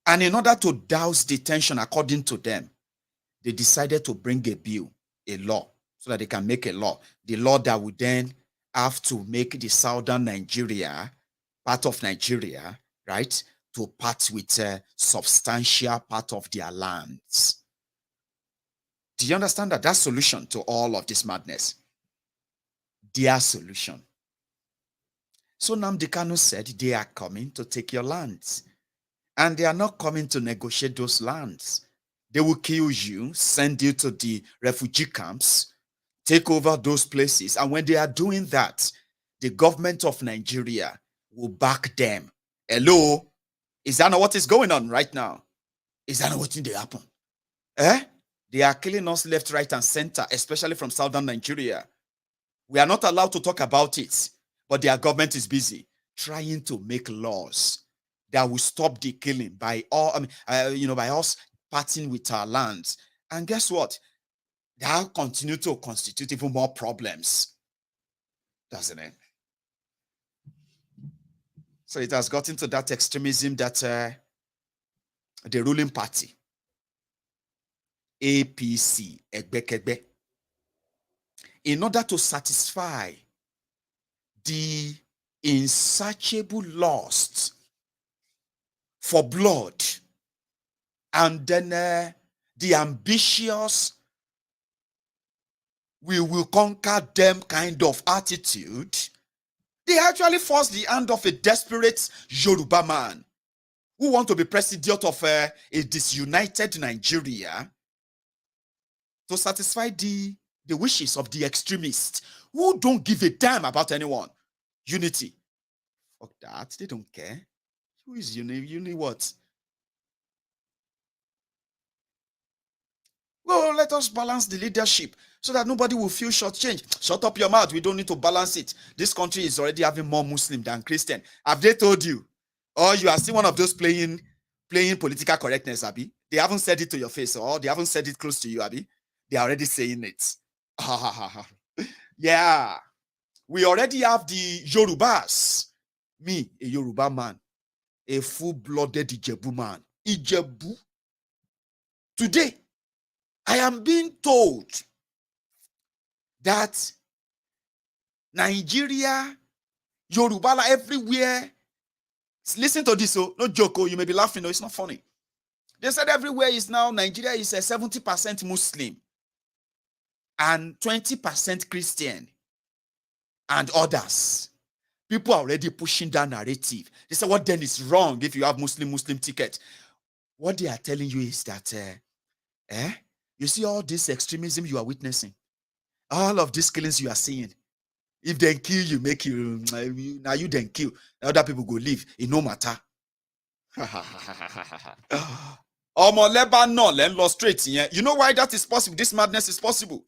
And in order to douse detention, according to them, they decided to bring a bill, a law, so that they can make a law. The law that would then have to make the southern Nigeria, part of Nigeria, right, to part with a substantial part of their lands. Do you understand that? That's solution to all of this madness. Their solution. So Nnamdi Kanu said they are coming to take your lands. And they are not coming to negotiate those lands. They will kill you, send you to the refugee camps, take over those places. And when they are doing that, the government of Nigeria will back them. Hello? Is that not what is going on right now? Is that not what they happen? They are killing us left, right, and center, especially from southern Nigeria. We are not allowed to talk about it, but their government is busy trying to make laws that will stop the killing by all, by us parting with our lands. And guess what? That will continue to constitute even more problems, doesn't it? So it has gotten to that extremism that the ruling party, APC, Egbekegbe, in order to satisfy the insatiable lust for blood, and then the ambitious we will conquer them kind of attitude, they actually forced the hand of a desperate Yoruba man who want to be president of a disunited Nigeria to satisfy the wishes of the extremists who don't give a damn about anyone. Unity. Fuck that. They don't care. Who is uni what? Well, let us balance the leadership so that nobody will feel shortchanged. Shut up your mouth. We don't need to balance it. This country is already having more Muslim than Christian. Have they told you? Or you are still one of those playing political correctness, Abi? They haven't said it to your face, or they haven't said it close to you, Abi? They are already saying it. Yeah. We already have the Yorubas. Me, a Yoruba man. A full-blooded Ijebu man. Ijebu. Today, I am being told that Nigeria, Yoruba, everywhere. Listen to this, so no joke, you may be laughing, no, it's not funny. They said everywhere is now, Nigeria is a 70% Muslim and 20% Christian and others. People are already pushing that narrative. They say, what then is wrong if you have Muslim ticket? What they are telling you is that, you see all this extremism you are witnessing, all of these killings you are seeing. If they kill you, make you, now you then kill. Other people go live. It no matter. Lebanon, let lost straight. You know why that is possible? This madness is possible.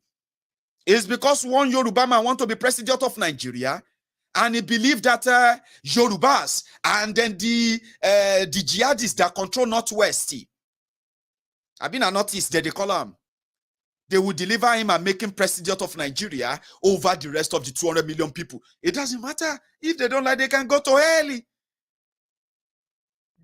It's because one Yoruba man want to be president of Nigeria, and he believed that Yorubas and then the jihadists that control Northwest, I've been a Northeast, they call them. They will deliver him and make him president of Nigeria over the rest of the 200 million people. It doesn't matter. If they don't like, they can go to hell.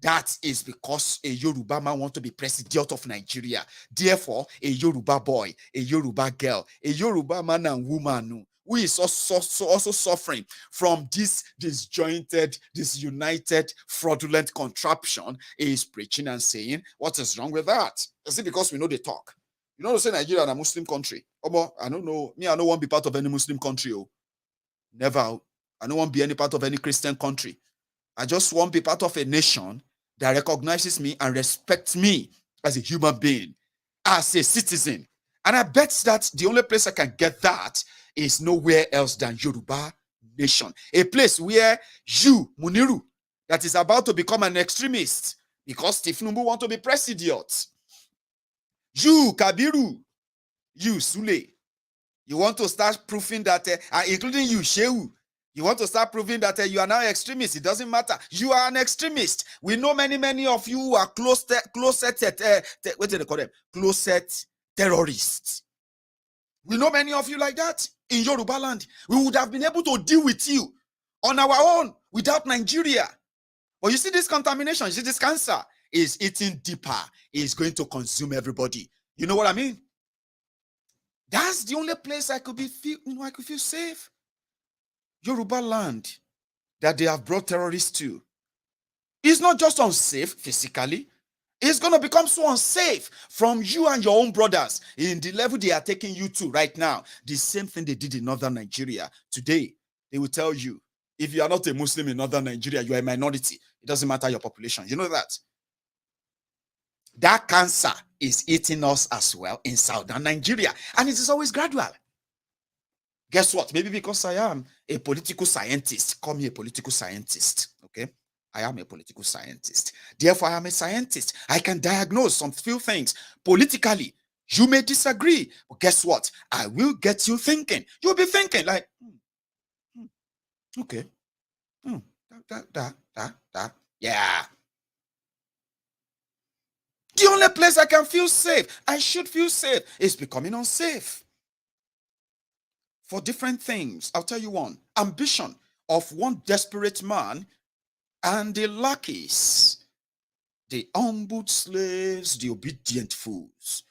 That is because a Yoruba man wants to be president of Nigeria. Therefore, a Yoruba boy, a Yoruba girl, a Yoruba man and woman who is also suffering from this disjointed, disunited, fraudulent contraption is preaching and saying, what is wrong with that? Is it because we know they talk? You know, they say Nigeria is a Muslim country. I don't know. Me, I don't want to be part of any Muslim country. Never. I don't want to be any part of any Christian country. I just want to be part of a nation that recognizes me and respects me as a human being, as a citizen. And I bet that the only place I can get that is nowhere else than Yoruba nation. A place where you, Muniru, that is about to become an extremist because Tifnumbu want to be president. You, Kabiru, you, Sule, you want to start proving that, including you, Shehu, you want to start proving that you are now extremist. It doesn't matter. You are an extremist. We know many of you who are closet terrorists. We know many of you like that in Yoruba land. We would have been able to deal with you on our own without Nigeria. But you see this contamination, you see this cancer is eating deeper, is going to consume everybody. You know what I mean? That's the only place I could I could feel safe. Yoruba land that they have brought terrorists to. It's not just unsafe physically. It's going to become so unsafe from you and your own brothers in the level they are taking you to right now. The same thing they did in northern Nigeria. Today, they will tell you, if you are not a Muslim in northern Nigeria, you are a minority. It doesn't matter your population. You know that? That cancer is eating us as well in southern Nigeria. And it is always gradual. Guess what? Maybe because I am a political scientist. Call me a political scientist. Okay? I am a political scientist. Therefore, I am a scientist. I can diagnose some few things politically. You may disagree, but guess what? I will get you thinking. You'll be thinking like, okay, yeah. The only place I can feel safe, I should feel safe, is becoming unsafe. For different things, I'll tell you one. Ambition of one desperate man and the lackeys, the humbled slaves, the obedient fools,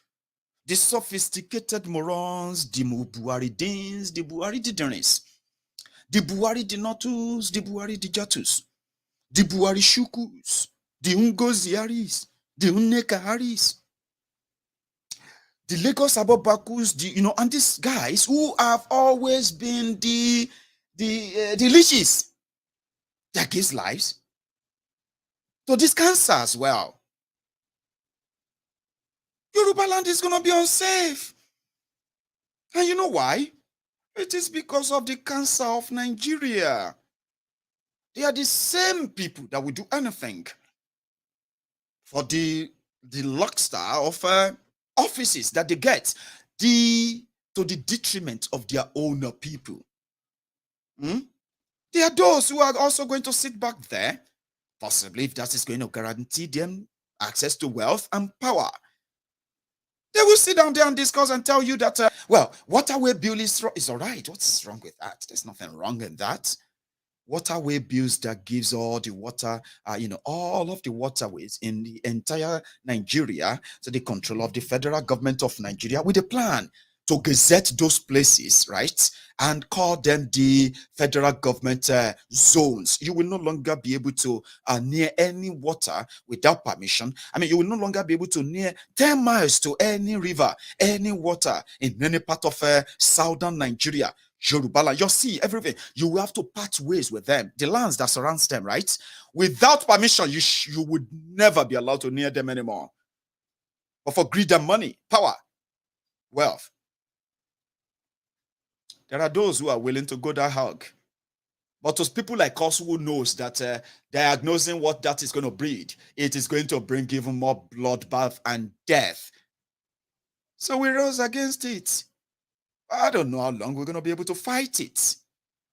the sophisticated morons, the Buharidins, the Buharididanis, the Buharidinotus, the Buharidijatus, the Buharishukus, the Ungoziaris, the Unnekaharis, the Lagos Abobakus, and these guys who have always been the leeches that gives lives to this cancer as well. Yoruba land is going to be unsafe. And you know why? It is because of the cancer of Nigeria. They are the same people that will do anything for the luckstar of offices that they get to the detriment of their own people. There are those who are also going to sit back there, possibly if that is going to guarantee them access to wealth and power. They will sit down there and discuss and tell you that, waterway bill is all right. What's wrong with that? There's nothing wrong in that. Waterway bills that gives all the water, all of the waterways in the entire Nigeria to the control of the federal government of Nigeria with a plan to gazette those places, right? And call them the federal government zones. You will no longer be able to near any water without permission. I mean, you will no longer be able to near 10 miles to any river, any water in any part of southern Nigeria. Yoruba land, you see everything. You will have to part ways with them, the lands that surrounds them, right? Without permission, you would never be allowed to near them anymore. But for greed and money, power, wealth, there are those who are willing to go that hog. But those people like us who knows that diagnosing what that is going to breed, it is going to bring even more bloodbath and death. So we rose against it. I don't know how long we're going to be able to fight it,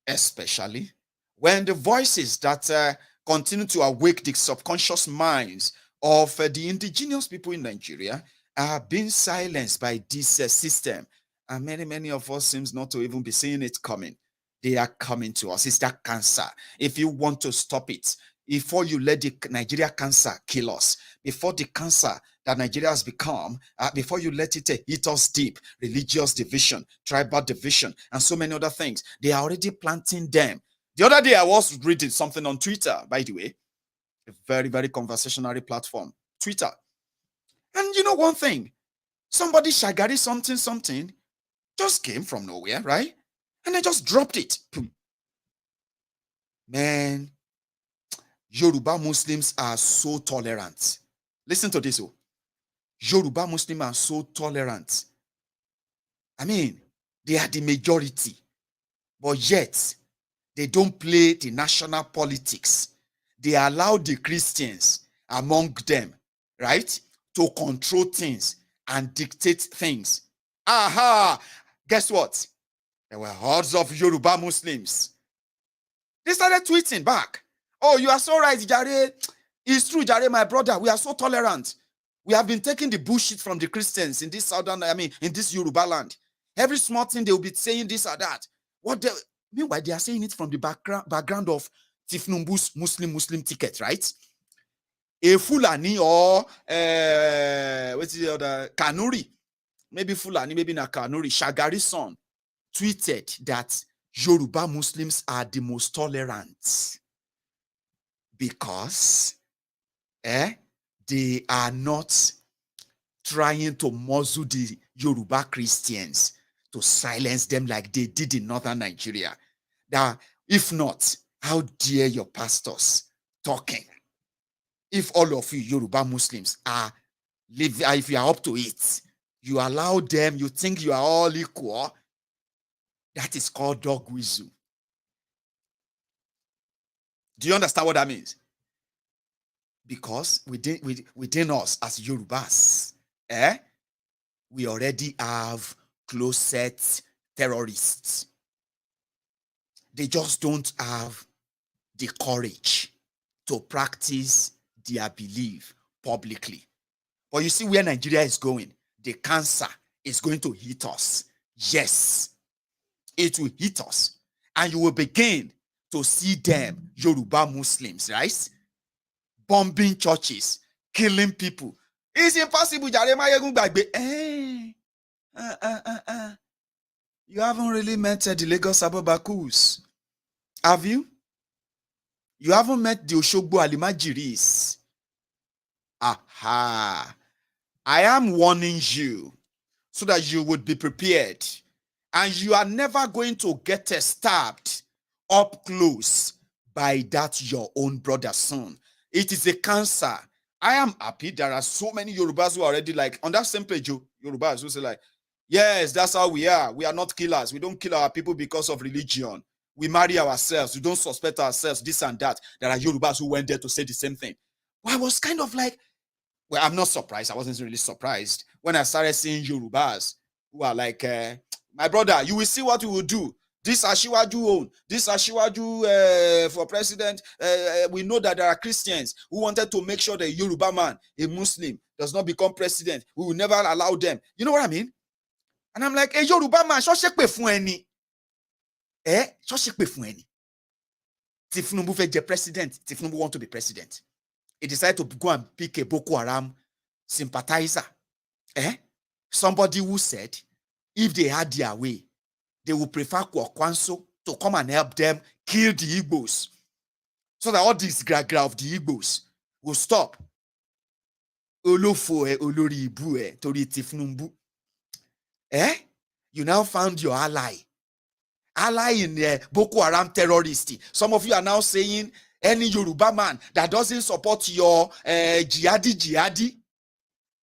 especially when the voices that continue to awake the subconscious minds of the indigenous people in Nigeria are being silenced by this system. And many of us seems not to even be seeing it coming. They are coming to us. It's that cancer. If you want to stop it, before you let the Nigeria cancer kill us, before the cancer that Nigeria has become, before you let it hit us deep, religious division, tribal division, and so many other things, they are already planting them. The other day I was reading something on Twitter, by the way, a very, very conversational platform, Twitter. And you know one thing, somebody shagari something, just came from nowhere, right? And I just dropped it. Man, Yoruba Muslims are so tolerant. Listen to this. Yoruba Muslims are so tolerant. I mean, they are the majority, but yet they don't play the national politics. They allow the Christians among them, right, to control things and dictate things. Aha! Guess what? There were hordes of Yoruba Muslims. They started tweeting back. Oh, you are so right, Jare. It's true, Jare, my brother. We are so tolerant. We have been taking the bullshit from the Christians in this in this Yoruba land. Every small thing they will be saying this or that. Meanwhile, they are saying it from the background of Tifnumbu's Muslim ticket, right? A Fulani or what's the other Kanuri, maybe Fulani, maybe not Kanuri, Shagari's son tweeted that Yoruba Muslims are the most tolerant because they are not trying to muzzle the Yoruba Christians to silence them like they did in northern Nigeria. That if not, how dare your pastors talking? If all of you Yoruba Muslims are if you are up to it, you allow them, you think you are all equal, that is called dog whistle. Do you understand what that means? Because within us as Yorubas, we already have closet terrorists. They just don't have the courage to practice their belief publicly. But you see where Nigeria is going, the cancer is going to hit us. Yes, it will hit us. And you will begin to see them, Yoruba Muslims, right? Bombing churches, killing people. It's impossible. You haven't really met the Lagos Ababakus, have you? You haven't met the Oshogbo Alimajiris. Aha. I am warning you so that you would be prepared. And you are never going to get stabbed up close by that your own brother's son. It is a cancer. I am happy there are so many Yorubas who are already like, on that same page, Yorubas who say like, yes, that's how we are. We are not killers. We don't kill our people because of religion. We marry ourselves. We don't suspect ourselves, this and that. There are Yorubas who went there to say the same thing. Well, I was kind of like, well, I'm not surprised. I wasn't really surprised when I started seeing Yorubas who are like, my brother, you will see what we will do. This Ashiwaju own, this Ashiwaju for president. We know that there are Christians who wanted to make sure that a Yoruba man, a Muslim, does not become president. We will never allow them. You know what I mean? And I'm like, a Yoruba man, Tifnumbu fẹ́ president. Tifnumbu want to be president. He decided to go and pick a Boko Haram sympathizer. Somebody who said, if they had their way, they would prefer counsel to come and help them kill the Igbos, so that all this gragra of the Igbos will stop. Olofo olori ibu tori Tifnumbu. You now found your ally in Boko Haram terrorist. Some of you are now saying any Yoruba man that doesn't support your jihadi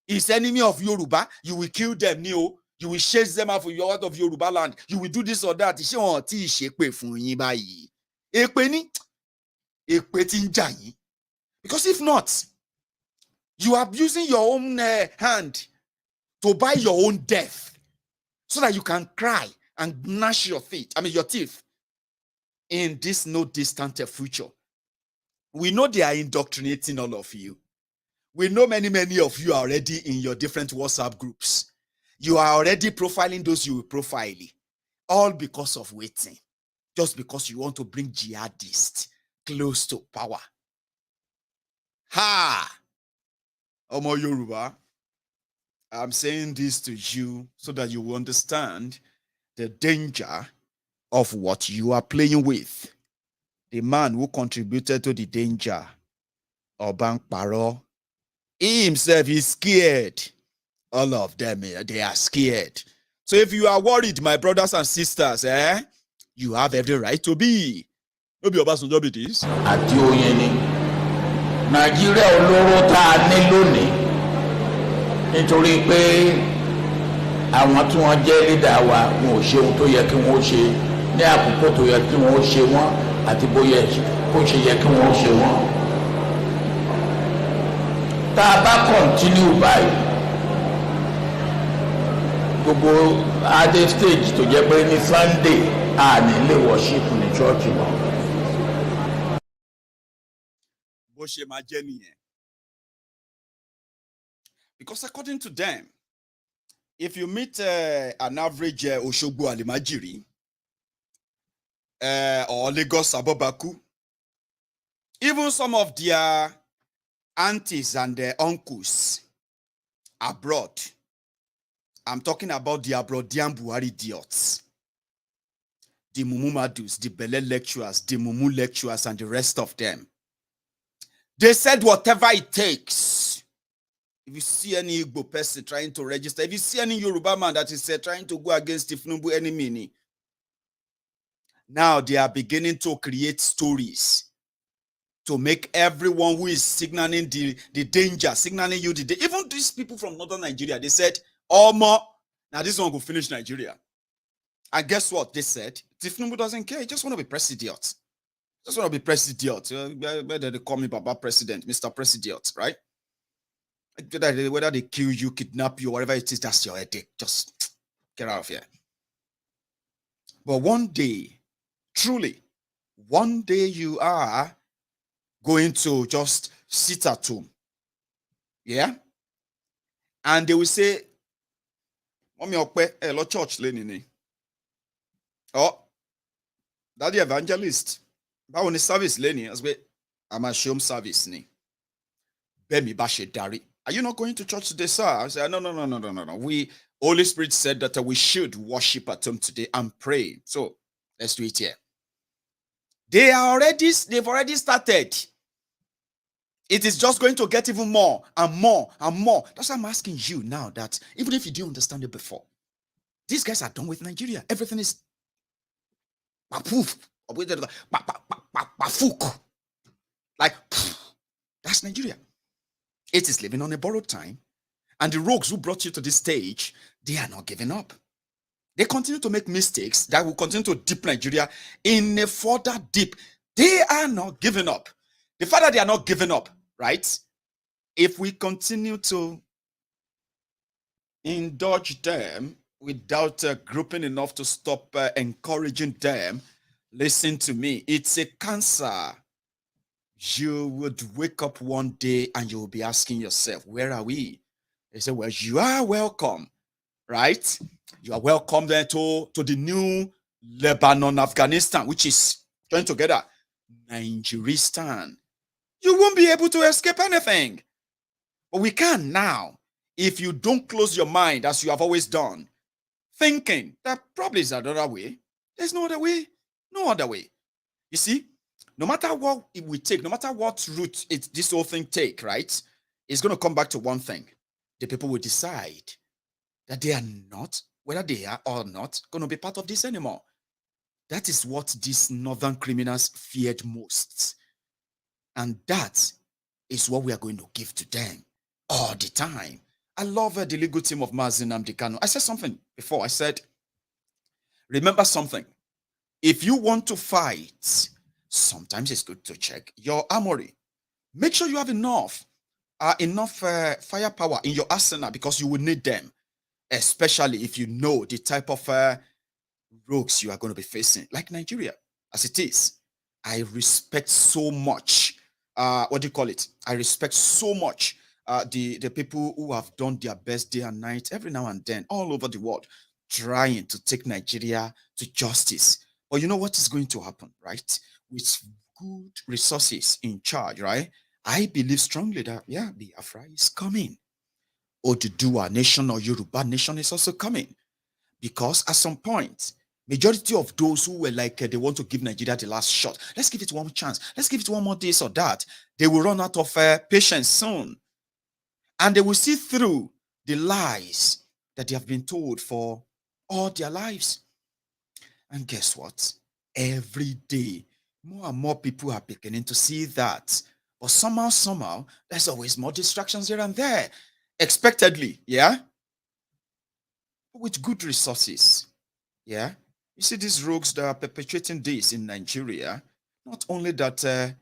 is enemy of Yoruba. You will kill them, Neo. You will chase them out of Yoruba land. You will do this or that. Because if not, you are using your own hand to buy your own death so that you can cry and gnash your teeth in this no distant future. We know they are indoctrinating all of you. We know many of you are already in your different WhatsApp groups. You are already profiling those you will profile. All because of waiting. Just because you want to bring jihadists close to power. Ha! Omo Yoruba, I'm saying this to you so that you will understand the danger of what you are playing with. The man who contributed to the danger, Oban Paro, he himself is scared. All of them, they are scared. So if you are worried, my brothers and sisters, you have every right to be. No be Obasanjo be this. Àti oyin ni Nàìjíríà olóró tá a ní lónìí nítorí pé àwọn tí wọ́n jẹ́ leader wa wọn ò ṣe ohun tó yẹ kí wọ́n ṣe ní àkókò tó yẹ kí wọ́n ṣe wọ́n àti bóyá kó ṣe yẹ kí wọ́n ṣe wọ́n. Tá a bá continue báyìí gbogbo adé stage tó jẹ́ pé ní Sunday a ní lè worship ní church mọ́. Bó ṣe máa jẹ́ nìyẹn. Because according to them, if you meet an average Oshogbo Alimajiri or Lagos Abobaku, even some of their aunties and their uncles abroad, I'm talking about the Abroadian Buhari idiots, the Mumumadus, the Bele lecturers, the Mumu lecturers, and the rest of them. They said whatever it takes. If you see any Igbo person trying to register, if you see any Yoruba man that is trying to go against Ifnumbu enemy, now they are beginning to create stories to make everyone who is signaling the danger, signaling you the danger. Even these people from northern Nigeria, they said, oh, more, now this one will finish Nigeria. And guess what they said? Tifnumbu doesn't care. He just want to be president. Just want to be president. Whether they call me Baba President, Mr. President, right? Whether they kill you, kidnap you, whatever it is, that's your headache. Just get out of here. But one day, truly, one day you are going to just sit at home. Yeah? And they will say, Mommy Okpe, hello church, Lenini. Oh, Daddy Evangelist. Báwo ni service Lenny? As we, I'm a showm service ni. Bemi Bashe Dari. Are you not going to church today, sir? I said, no. We, Holy Spirit said that we should worship at home today and pray. So let's do it here. They've already started. It is just going to get even more and more and more. That's why I'm asking you now that even if you didn't understand it before, these guys are done with Nigeria. Everything is poof. Like, that's Nigeria. It is living on a borrowed time. And the rogues who brought you to this stage, they are not giving up. They continue to make mistakes that will continue to dip Nigeria in a further dip. They are not giving up. The fact that they are not giving up, right? If we continue to indulge them without grouping enough to stop encouraging them, listen to me, it's a cancer. You would wake up one day and you will be asking yourself, where are we? They say, well, you are welcome, right? You are welcome there to the new Lebanon, Afghanistan, which is joined together, Nigeristan. You won't be able to escape anything. But we can now, if you don't close your mind as you have always done, thinking that probably is another way. There's no other way. No other way. You see, no matter what it will take, no matter what route this whole thing take, right? It's going to come back to one thing. The people will decide that they are not, whether they are or not, going to be part of this anymore. That is what these northern criminals feared most. And that is what we are going to give to them all the time. I love the legal team of Mazi Nnamdi Kanu. I said something before. I said, remember something. If you want to fight, sometimes it's good to check your armory. Make sure you have enough firepower in your arsenal because you will need them, especially if you know the type of rogues you are going to be facing, like Nigeria, as it is. I respect so much, I respect so much the people who have done their best day and night, every now and then, all over the world, trying to take Nigeria to justice. But you know what is going to happen, right? With good resources in charge, right? I believe strongly that, yeah, Biafra is coming. Oduduwa nation or Yoruba nation is also coming. Because at some point, majority of those who were like, they want to give Nigeria the last shot. Let's give it one chance. Let's give it one more this or that. They will run out of patience soon. And they will see through the lies that they have been told for all their lives. And guess what? Every day, more and more people are beginning to see that. But somehow, there's always more distractions here and there. Expectedly, yeah? With good resources, yeah? You see these rogues that are perpetrating this in Nigeria, not only that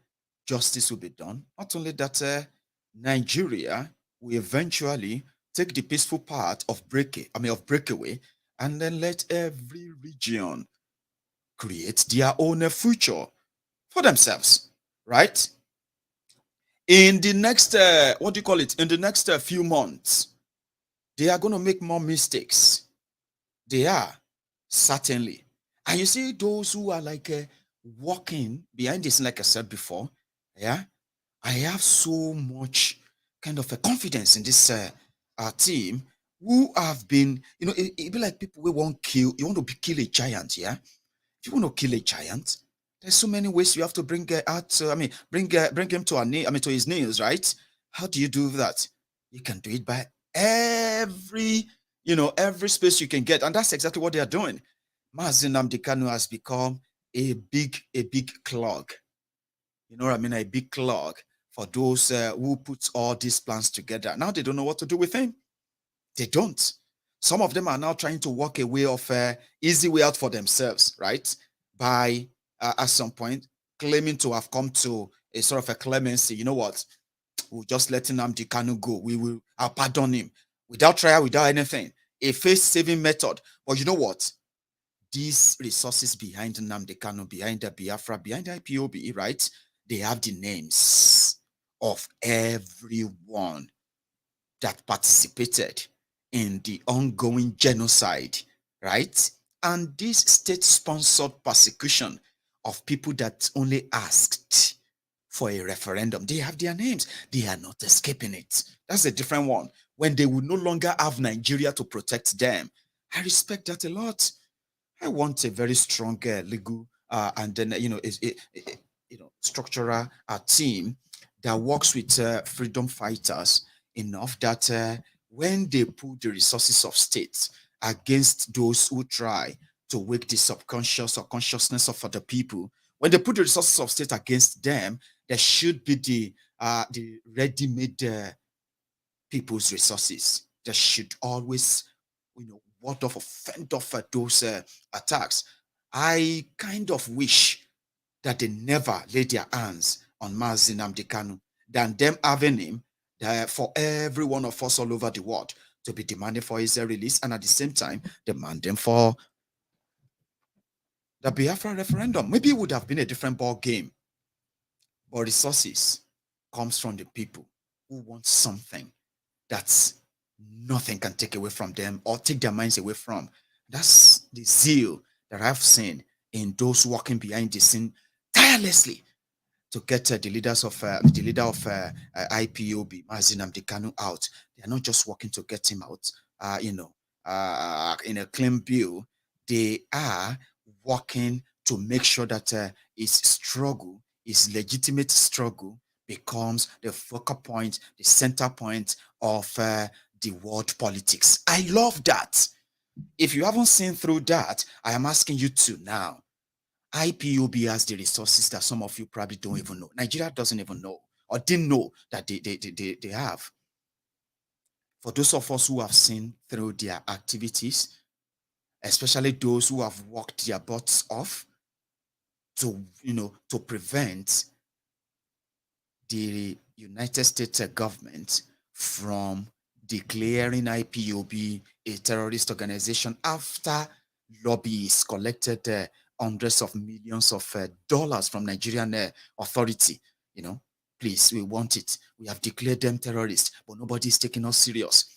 justice will be done, not only that Nigeria will eventually take the peaceful path of breakaway, and then let every region create their own future for themselves, right? In the next, in the next few months, They are going to make more mistakes. They are, certainly. And you see those who are like walking behind this, like I said before, yeah, I have so much kind of a confidence in this team who have been, it be like people who want to kill a giant, yeah? If you want to kill a giant, there's so many ways you have to bring bring him to to his knees, right? How do you do that? You can do it by every space you can get, and that's exactly what they are doing. Mazi Nnamdi Kanu has become a big clog. You know what I mean? A big clog for those who put all these plans together. Now they don't know what to do with him. They don't. Some of them are now trying to walk a way of easy way out for themselves, right? By at some point claiming to have come to a sort of a clemency. You know what? We'll just let Nnamdi Kanu go. I'll pardon him without trial, without anything. A face-saving method. But you know what? These resources behind Nnamdi Kanu, behind the Biafra, behind the IPOB, right? They have the names of everyone that participated in the ongoing genocide, right? And this state-sponsored persecution of people that only asked for a referendum, they have their names. They are not escaping it. That's a different one. When they will no longer have Nigeria to protect them. I respect that a lot. I want a very strong legal and then structural team that works with freedom fighters enough that when they put the resources of states against those who try to wake the subconscious or consciousness of other people, when they put the resources of state against them, there should be the ready-made people's resources. There should always, ward off or fend off those attacks. I kind of wish that they never lay their hands on Mazi Nnamdi Kanu than them having him for every one of us all over the world to be demanding for his release and at the same time demanding for the Biafra referendum. Maybe it would have been a different ball game. But resources comes from the people who want something that's nothing can take away from them or take their minds away from. That's the zeal that I've seen in those working behind the scene tirelessly to get the leader of IPOB, Mazi Nnamdi Kanu, out. They are not just working to get him out, in a clean bill. They are working to make sure that his struggle, his legitimate struggle, becomes the focal point, the center point of the world politics. I love that. If you haven't seen through that, I am asking you to now. IPOB has the resources that some of you probably don't even know. Nigeria doesn't even know or didn't know that they have. For those of us who have seen through their activities, especially those who have worked their butts off to prevent the United States government from declaring IPOB a terrorist organization after lobbyists collected hundreds of millions of dollars from Nigerian authority. Please, we want it. We have declared them terrorists, but nobody is taking us serious.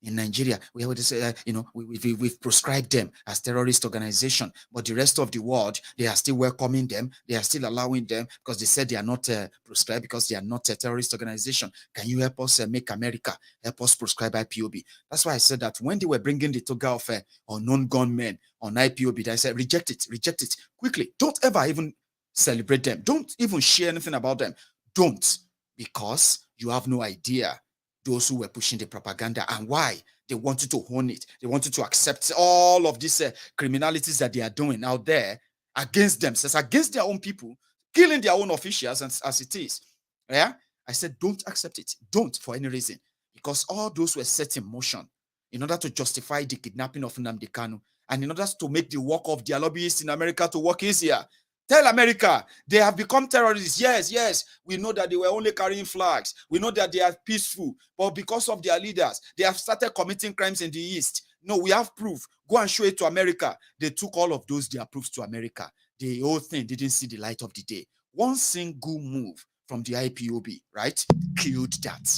In Nigeria, we have to say, we've prescribed them as terrorist organization, but the rest of the world, they are still welcoming them. They are still allowing them because they said they are not prescribed because they are not a terrorist organization. Can you help us make America help us prescribe IPOB? That's why I said that when they were bringing the toga of unknown gunmen on IPOB, they said, reject it quickly. Don't ever even celebrate them. Don't even share anything about them. Don't, because you have no idea those who were pushing the propaganda and why they wanted to own it. They wanted to accept all of these criminalities that they are doing out there against themselves, against their own people, killing their own officials as it is. Yeah, I said, don't accept it. Don't for any reason, because all those were set in motion in order to justify the kidnapping of Nnamdi Kanu and in order to make the work of their lobbyists in America to work easier. Tell America they have become terrorists. Yes, we know that they were only carrying flags. We know that they are peaceful, but because of their leaders, they have started committing crimes in the East. No, we have proof. Go and show it to America. They took all of those, their proofs to America. The whole thing didn't see the light of the day. One single move from the IPOB, right, killed that.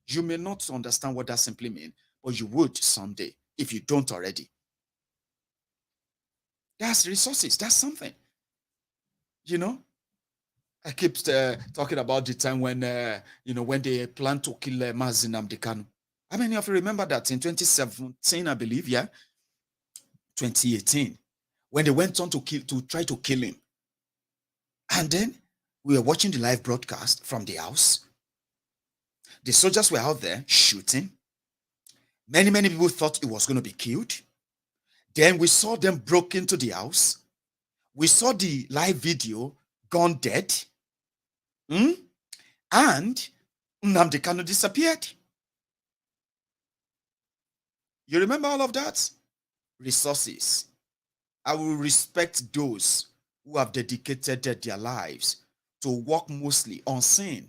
You may not understand what that simply means, but you would someday if you don't already. That's resources. That's something. You know, I keep talking about the time when, when they planned to kill Mazi Nnamdi Kanu. How many of you remember that in 2017, I believe, 2018, when they went on to try to kill him. And then we were watching the live broadcast from the house. The soldiers were out there shooting. Many people thought he was going to be killed. Then we saw them broke into the house. We saw the live video, gone dead. And Nnamdi Kanu disappeared. You remember all of that? Resources. I will respect those who have dedicated their lives to work mostly unseen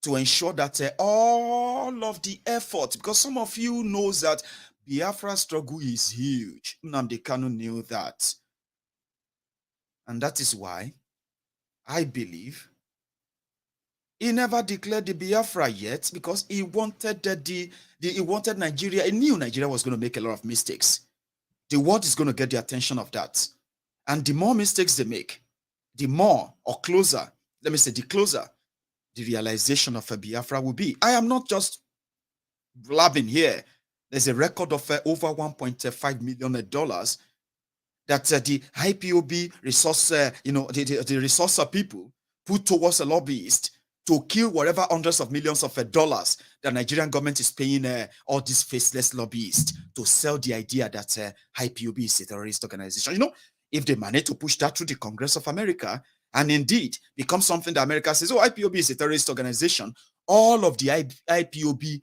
to ensure that all of the effort, because some of you knows that Biafra struggle is huge. Nnamdi Kanu knew that. And that is why I believe he never declared the Biafra yet, because he wanted he wanted Nigeria. He knew Nigeria was going to make a lot of mistakes. The world is going to get the attention of that. And the more mistakes they make, the more or closer, let me say the closer, the realization of a Biafra will be. I am not just blabbing here. There's a record of over $1.5 million that the IPOB resource, the resource people put towards a lobbyist to kill whatever hundreds of millions of dollars the Nigerian government is paying all these faceless lobbyists to sell the idea that IPOB is a terrorist organization. You know, if they manage to push that through the Congress of America and indeed become something that America says, oh, IPOB is a terrorist organization, all of the IPOB,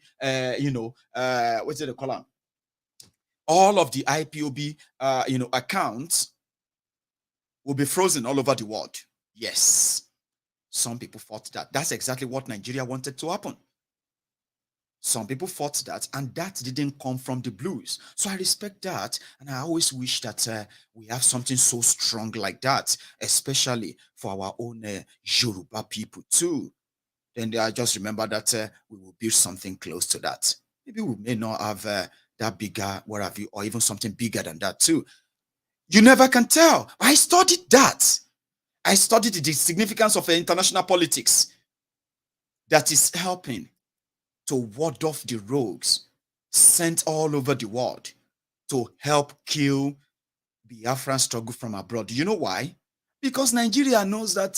what do they call them? All of the IPOB, accounts will be frozen all over the world. Yes. Some people thought that. That's exactly what Nigeria wanted to happen. Some people thought that, and that didn't come from the blues. So I respect that, and I always wish that we have something so strong like that, especially for our own Yoruba people too. Then I just remember that we will build something close to that. Maybe we may not have that bigger, what have you, or even something bigger than that too. You never can tell. I studied that. I studied the significance of international politics that is helping to ward off the rogues sent all over the world to help kill Biafran struggle from abroad. Do you know why? Because Nigeria knows that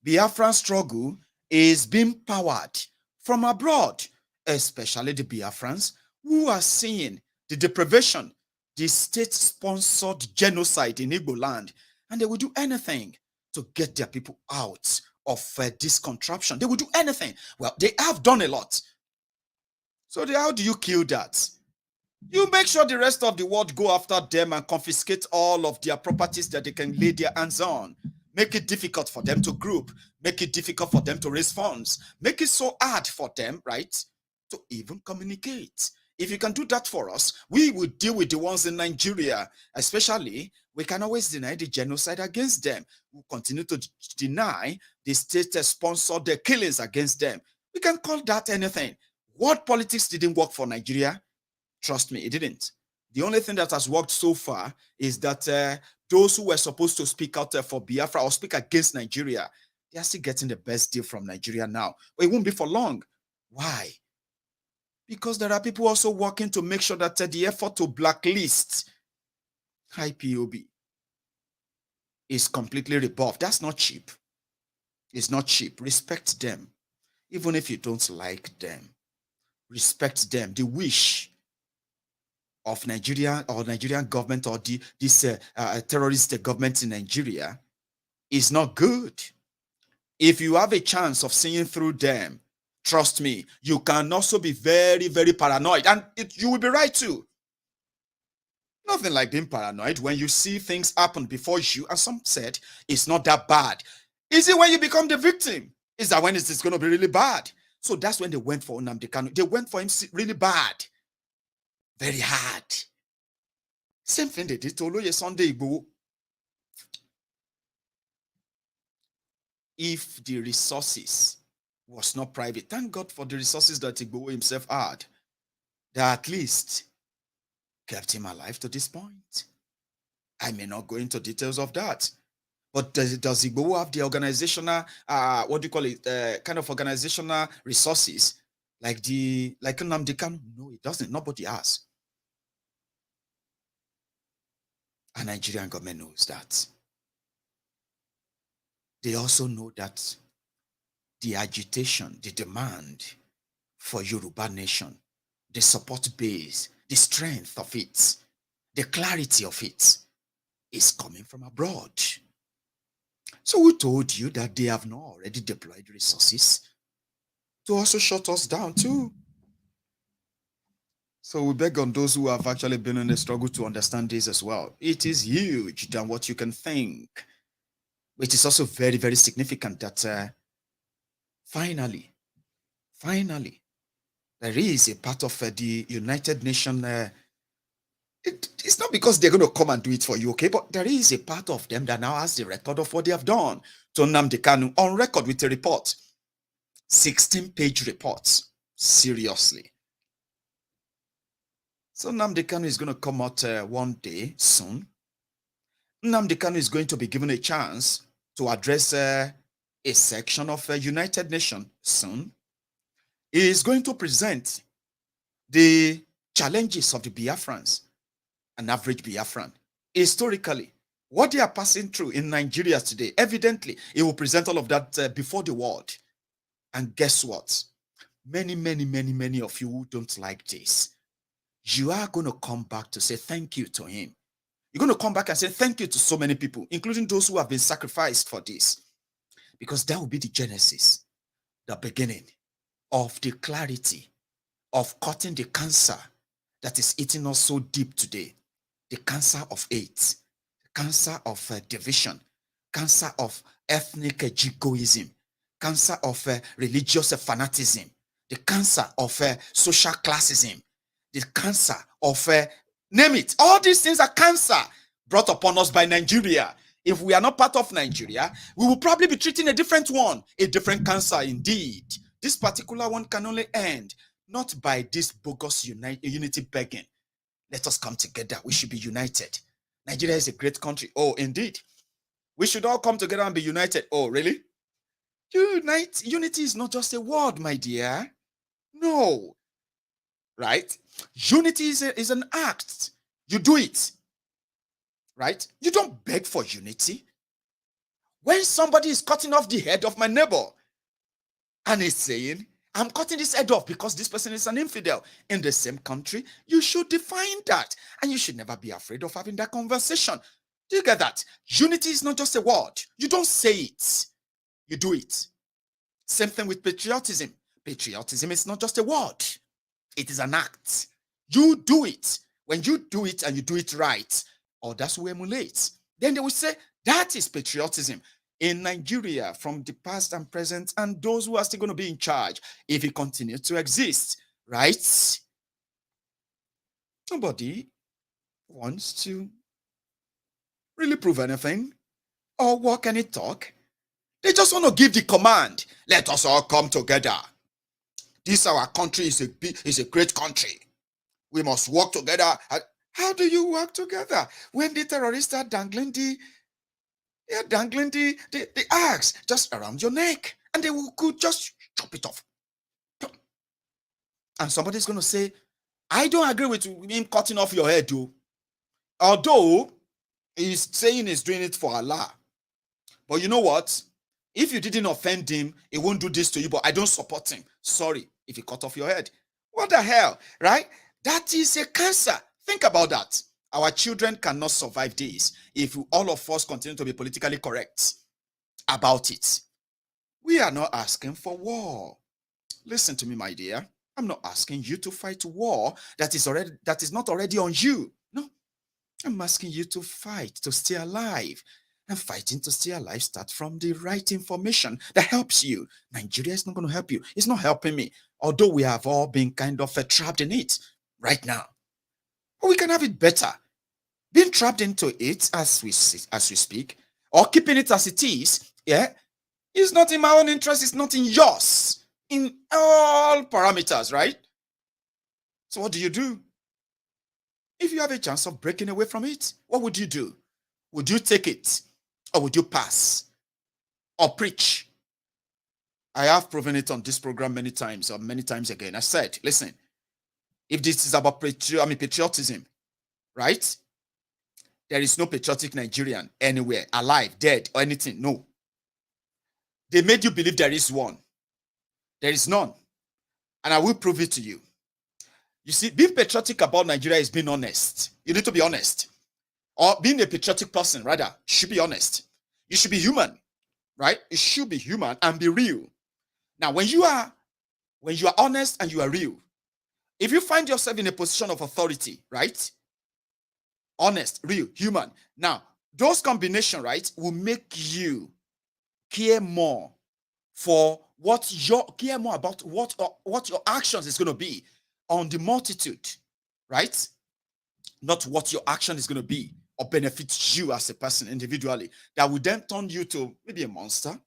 Biafran struggle is being powered from abroad, especially the Biafrans who are seeing the deprivation, the state-sponsored genocide in Igbo land, and they will do anything to get their people out of this contraption. They will do anything. Well, they have done a lot. So how do you kill that? You make sure the rest of the world go after them and confiscate all of their properties that they can lay their hands on. Make it difficult for them to group. Make it difficult for them to raise funds. Make it so hard for them, right, to even communicate. If you can do that for us, we will deal with the ones in Nigeria. Especially, we can always deny the genocide against them. We'll continue to deny the state-sponsored killings against them. We can call that anything. What politics didn't work for Nigeria? Trust me, it didn't. The only thing that has worked so far is that those who were supposed to speak out for Biafra or speak against Nigeria, they are still getting the best deal from Nigeria now. But it won't be for long. Why? Because there are people also working to make sure that the effort to blacklist IPOB is completely rebuffed. That's not cheap. It's not cheap. Respect them. Even if you don't like them, respect them. The wish of Nigeria or Nigerian government or this terrorist government in Nigeria is not good. If you have a chance of seeing through them, trust me, you can also be very, very paranoid. And you will be right too. Nothing like being paranoid when you see things happen before you, and some said it's not that bad. Is it when you become the victim? Is that when it's going to be really bad? So that's when they went for Nnamdi Kanu. They went for him really bad. Very hard. Same thing they did to Oloye Sunday Igboho. If the resources was not private, thank God for the resources that Igboho himself had. that at least kept him alive to this point. I may not go into details of that. But does Igbo have the organizational, what do you call it, kind of organizational resources like Nnamdi Kanu? No, it doesn't. Nobody has. And Nigerian government knows that. They also know that the agitation, the demand for Yoruba nation, the support base, the strength of it, the clarity of it is coming from abroad. So who told you that they have not already deployed resources to also shut us down too? So we beg on those who have actually been in the struggle to understand this as well. It is huge than what you can think. It is also very, very significant that finally, there is a part of the United Nations. It's not because they're going to come and do it for you, okay? But there is a part of them that now has the record of what they have done to Nnamdi Kanu on record with a report. 16-page report. Seriously. So Nnamdi Kanu is going to come out one day soon. Nnamdi Kanu is going to be given a chance to address a section of United Nations soon. He is going to present the challenges of the Biafrans, an average Biafran. Historically, what they are passing through in Nigeria today, evidently, he will present all of that before the world. And guess what? Many of you who don't like this, you are going to come back to say thank you to him. You're going to come back and say thank you to so many people, including those who have been sacrificed for this. Because that will be the genesis, the beginning of the clarity of cutting the cancer that is eating us so deep today. The cancer of hate, cancer of division, cancer of ethnic jingoism, cancer of religious fanaticism, the cancer of social classism, the cancer of, name it. All these things are cancer brought upon us by Nigeria. If we are not part of Nigeria, we will probably be treating a different one, a different cancer indeed. This particular one can only end not by this bogus unity begging. Let us come together. We should be united. Nigeria is a great country. Oh, indeed. We should all come together and be united. Oh, really? Unity is not just a word, my dear. No. Right? Unity is an act. You do it. Right? You don't beg for unity. When somebody is cutting off the head of my neighbor and is saying, I'm cutting this head off because this person is an infidel in the same country, you should define that. And you should never be afraid of having that conversation. Do you get that? Unity is not just a word. You don't say it. You do it. Same thing with patriotism. Patriotism is not just a word. It is an act. You do it. When you do it and you do it right, others will emulate. Then they will say, that is patriotism. In Nigeria, from the past and present, and those who are still going to be in charge, if it continues to exist, right? Nobody wants to really prove anything or walk any talk. They just want to give the command. Let us all come together. This our country is a great country. We must work together. How do you work together when the terrorists are dangling the axe just around your neck, and they could just chop it off? And somebody's going to say, I don't agree with him cutting off your head, though. Although he's saying he's doing it for Allah. But you know what? If you didn't offend him, he won't do this to you, but I don't support him. Sorry if he cut off your head. What the hell, right? That is a cancer. Think about that. Our children cannot survive this if all of us continue to be politically correct about it. We are not asking for war. Listen to me, my dear. I'm not asking you to fight war that is not already on you. No. I'm asking you to fight to stay alive. And fighting to stay alive starts from the right information that helps you. Nigeria is not going to help you. It's not helping me. Although we have all been kind of trapped in it right now. But we can have it better. Being trapped into it as we speak, or keeping it as it is, yeah, is not in my own interest. It's not in yours. In all parameters, right? So what do you do? If you have a chance of breaking away from it, what would you do? Would you take it? Or would you pass? Or preach? I have proven it on this program many times, or many times again. I said, listen, if this is about patriotism, right? There is no patriotic Nigerian anywhere, alive, dead, or anything. No. They made you believe there is one. There is none. And I will prove it to you. You see, being patriotic about Nigeria is being honest. You need to be honest. Or being a patriotic person, rather, you should be honest. You should be human, right? You should be human and be real. Now, when you are honest and you are real, if you find yourself in a position of authority, right? Honest, real, human. Now, those combinations, right, will make you care more for care more about what your actions is going to be on the multitude, right? Not what your action is going to be or benefit you as a person individually. That will then turn you to maybe a monster,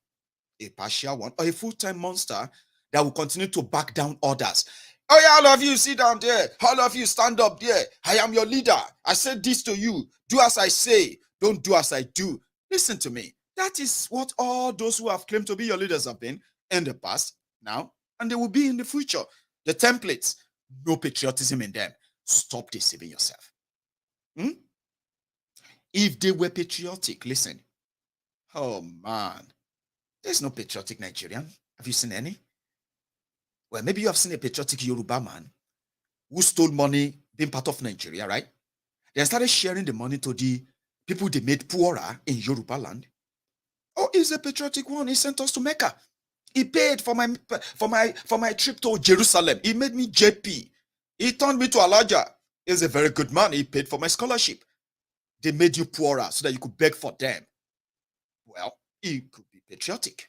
a partial one, or a full-time monster that will continue to back down others. Oh yeah, all of you sit down there. All of you stand up there. I am your leader. I said this to you. Do as I say. Don't do as I do. Listen to me. That is what all those who have claimed to be your leaders have been in the past, now, and they will be in the future. The templates, no patriotism in them. Stop deceiving yourself. If they were patriotic, listen. Oh man, there's no patriotic Nigerian. Have you seen any? Well, maybe you have seen a patriotic Yoruba man who stole money being part of Nigeria, right? Then started sharing the money to the people they made poorer in Yoruba land. Oh, he's a patriotic one. He sent us to Mecca. He paid for my trip to Jerusalem. He made me JP. He turned me to Elijah. He's a very good man. He paid for my scholarship. They made you poorer so that you could beg for them. Well, he could be patriotic.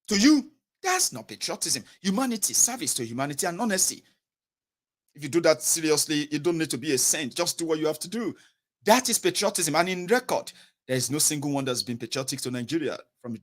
To you, that's not patriotism. Humanity, service to humanity and honesty. If you do that seriously, you don't need to be a saint. Just do what you have to do. That is patriotism. And in record, there is no single one that's been patriotic to Nigeria from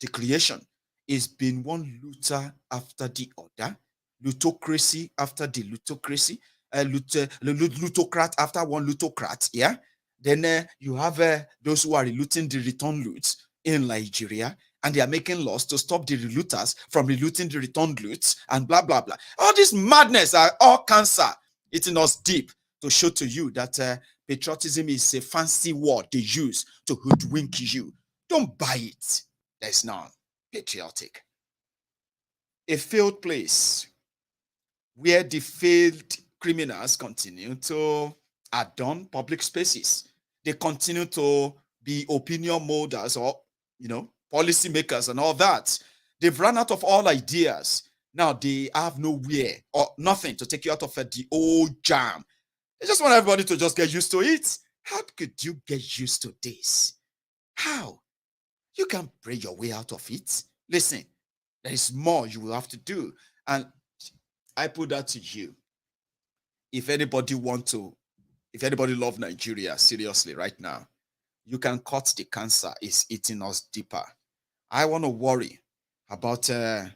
the creation. It's been one looter after the other, plutocracy after the plutocracy, plutocrat after one plutocrat, yeah? Then you have those who are relooting the return loots in Nigeria, and they are making laws to stop the relooters from relooting the return loots and blah, blah, blah. All this madness are all cancer eating us deep to show to you that patriotism is a fancy word they use to hoodwink you. Don't buy it. There's none. Patriotic. A failed place where the failed criminals continue to adorn public spaces. They continue to be opinion molders or, policy makers and all that. They've run out of all ideas. Now they have nowhere or nothing to take you out of the old jam. They just want everybody to just get used to it. How could you get used to this? How? You can't pray your way out of it. Listen, there is more you will have to do. And I put that to you. If anybody love Nigeria seriously right now, you can cut the cancer. It's eating us deeper. I want to worry about the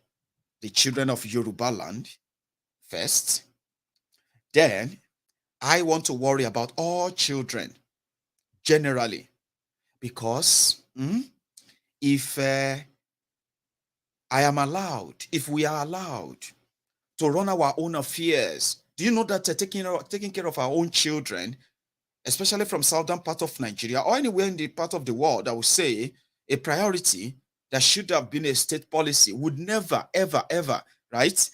children of Yoruba land first. Then I want to worry about all children generally, because if if we are allowed to run our own affairs, do you know that taking care of our own children, especially from southern part of Nigeria or anywhere in the part of the world, I would say a priority that should have been a state policy, would never, ever, ever, right?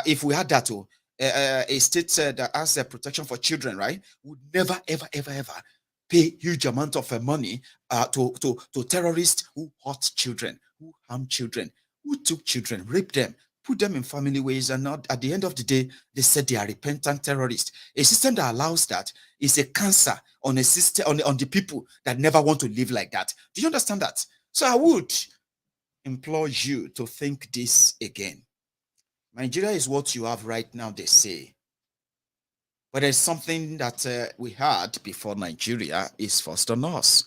If we had that, a state that has a protection for children, right, would never, ever, ever, ever pay huge amount of money to terrorists who hurt children, who harm children, who took children, raped them, put them in family ways, and not at the end of the day, they said they are repentant terrorists. A system that allows that is a cancer on a system on the people that never want to live like that. Do you understand that? So I would implore you to think this again. Nigeria is what you have right now, they say. But there's something that we had before Nigeria is first on us.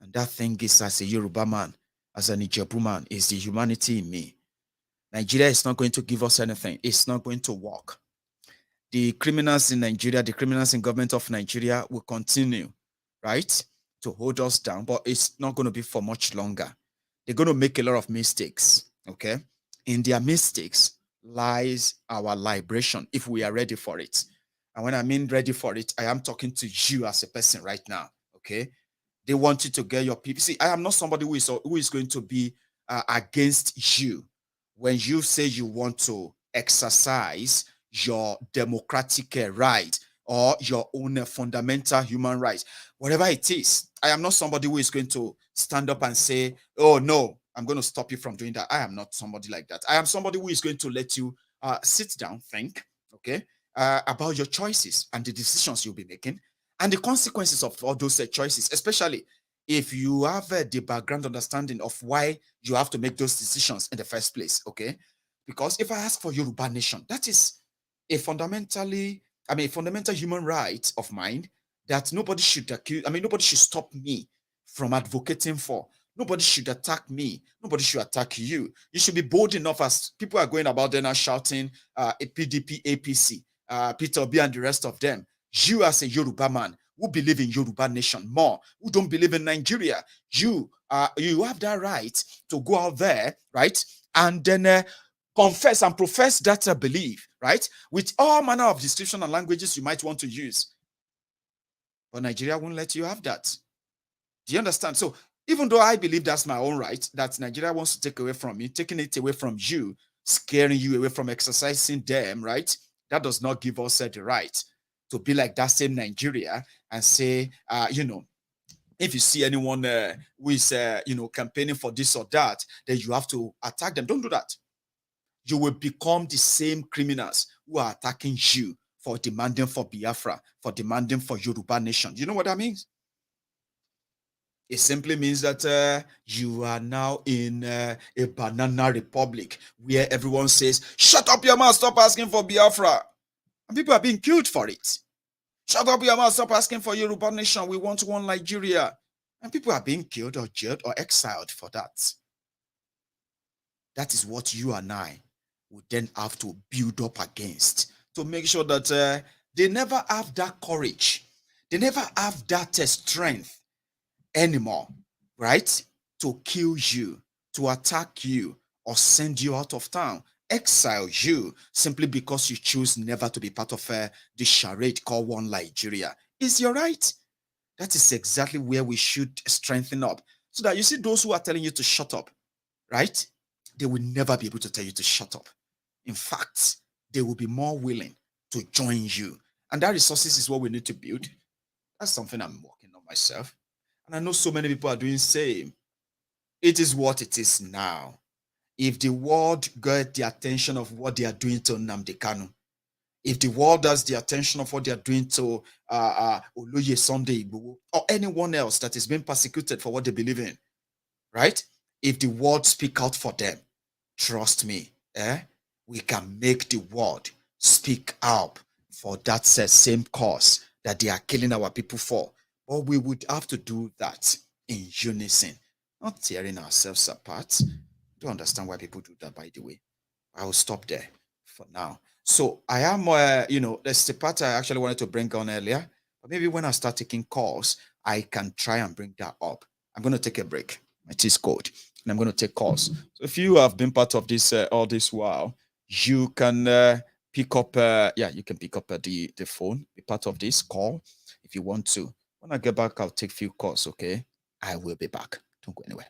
And that thing is, as a Yoruba man, as an Ijebu man, is the humanity in me. Nigeria is not going to give us anything. It's not going to work. the criminals in Nigeria, the criminals in government of Nigeria will continue, right, to hold us down, but it's not going to be for much longer. They're going to make a lot of mistakes, okay? In their mistakes lies our liberation, if we are ready for it. And when I mean ready for it, I am talking to you as a person right now, okay? They want you to get your people. See, I am not somebody who is going to be against you when you say you want to exercise your democratic right or your own fundamental human rights, whatever it is. I am not somebody who is going to stand up and say, oh no, I'm going to stop you from doing that. I am not somebody like that. I am somebody who is going to let you sit down, think, okay, about your choices and the decisions you'll be making and the consequences of all those choices, especially if you have the background understanding of why you have to make those decisions in the first place, okay? Because if I ask for Yoruba nation, that is a fundamental human right of mine that nobody should accuse, nobody should stop me from advocating for. Nobody should attack me. Nobody should attack you. You should be bold enough, as people are going about there now shouting PDP, APC, Peter Obi and the rest of them. You as a Yoruba man who believe in Yoruba nation more, who don't believe in Nigeria, you have that right to go out there, right, and then confess and profess that belief, right, with all manner of description and languages you might want to use. But Nigeria won't let you have that. Do you understand? So even though I believe that's my own right, that Nigeria wants to take away from me, taking it away from you, scaring you away from exercising them, right, that does not give us the right to be like that same Nigeria and say, if you see anyone who is, campaigning for this or that, then you have to attack them. Don't do that. You will become the same criminals who are attacking you for demanding for Biafra, for demanding for Yoruba nation. You know what that means? It simply means that you are now in a banana republic where everyone says, shut up your mouth, stop asking for Biafra. And people are being killed for it. Shut up your mouth, stop asking for Yoruba nation. We want one Nigeria. And people are being killed or jailed or exiled for that. That is what you and I would then have to build up against to make sure that they never have that courage. They never have that strength anymore, right? To kill you, to attack you, or send you out of town, exile you simply because you choose never to be part of the charade called one Nigeria. Is your right? That is exactly where we should strengthen up. So that you see those who are telling you to shut up, right? They will never be able to tell you to shut up. In fact, they will be more willing to join you. And that resources is what we need to build. That's something I'm working on myself. And I know so many people are doing the same. It is what it is now. If the world got the attention of what they are doing to Nnamdi Kanu, if the world has the attention of what they are doing to Oloye Sunday Igboho, or anyone else that is being persecuted for what they believe in, right? If the world speak out for them, trust me, we can make the world speak out for that same cause that they are killing our people for. But we would have to do that in unison, not tearing ourselves apart. I don't understand why people do that, by the way. I will stop there for now. So I am, that's the part I actually wanted to bring on earlier. But maybe when I start taking calls, I can try and bring that up. I'm going to take a break. My tea is cold. And I'm going to take calls. So if you have been part of this all this while, you can pick up, you can pick up the phone, be part of this call if you want to. When I get back, I'll take a few calls, okay? I will be back. Don't go anywhere.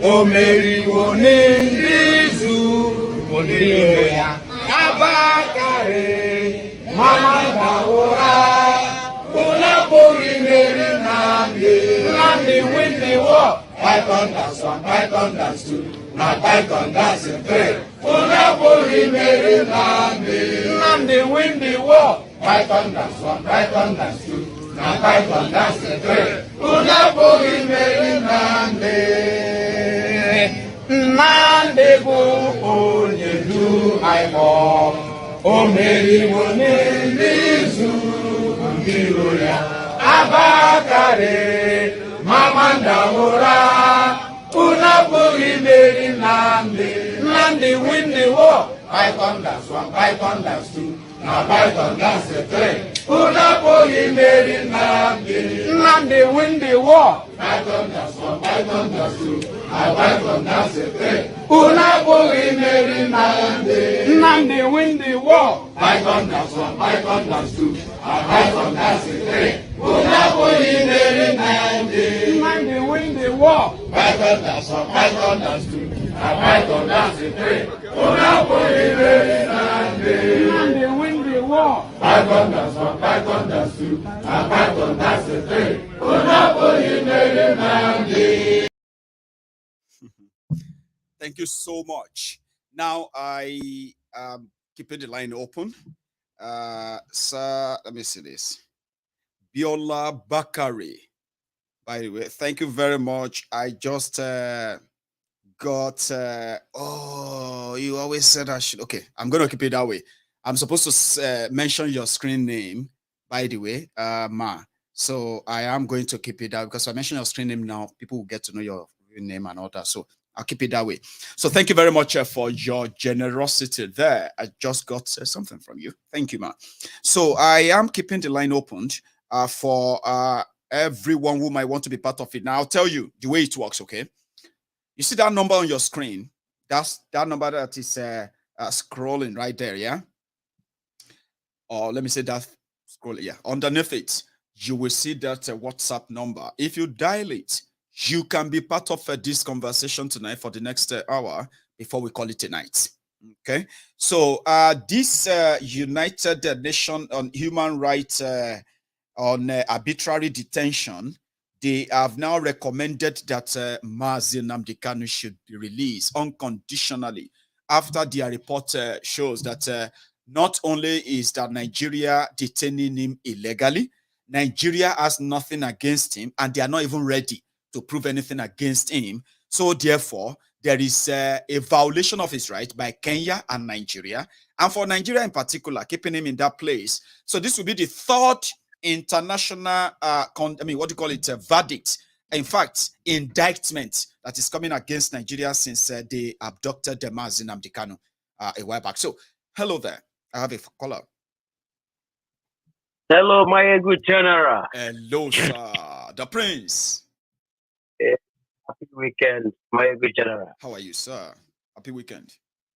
omeriwo n'Izu onire ya abakare mama dawora unapuri meri Nnamdi win the war by thunders one by thunders two not by thunders three unapuri meri Nnamdi win the war by thunders one by thunders two not by thunders three unapuri meri Nnamdi bụ onye du IPOB o meriwo n'Izu mbiro ya abakare mama ndawora unapụghị imeri Nnamdi win the war by thunders one by thunders two na by thunders three unapụghị imeri Nnamdi win the war by thunders one by thunders two na by thunders three unapụghị imeri Nnamdi win the war by thunders one by thunders two na by thunders three unapụghị imeri Nnamdi win the war by thunders one by thunders two na by thunders three unapụghị imeri Nnamdi win the war by thunders one by thunders two na by thunders three unapụghị imeri Nnamdi. Thank you so much. Now I am keeping the line open. Sir, let me see this. Biola Bakari. By the way, thank you very much. I just got oh, you always said I should. Okay, I'm gonna keep it that way. I'm supposed to mention your screen name, by the way, Ma. So I am going to keep it that because I mention your screen name now, people will get to know your real name and all that. So I'll keep it that way. So thank you very much for your generosity there. I just got something from you. Thank you, man. So I am keeping the line opened for everyone who might want to be part of it. Now, I'll tell you the way it works, okay? You see that number on your screen? That's that number that is scrolling right there, yeah? Or let me say that scroll, yeah. Underneath it, you will see that WhatsApp number. If you dial it, you can be part of this conversation tonight for the next hour before we call it a night. Okay, so this United Nations on Human Rights on Arbitrary Detention, they have now recommended that Mazi Nnamdi Kanu should be released unconditionally after their report shows that not only is that Nigeria detaining him illegally, Nigeria has nothing against him and they are not even ready to prove anything against him. So therefore, there is a violation of his right by Kenya and Nigeria, and for Nigeria in particular, keeping him in that place. So this will be the third international, verdict, in fact, indictment that is coming against Nigeria since they abducted the Mazi Nnamdi Kanu a while back. So, hello there. I have a caller. Hello, Maiyegun General. Hello, sir. The Prince. Happy weekend, Maiyegun General. How are you, sir? Happy weekend.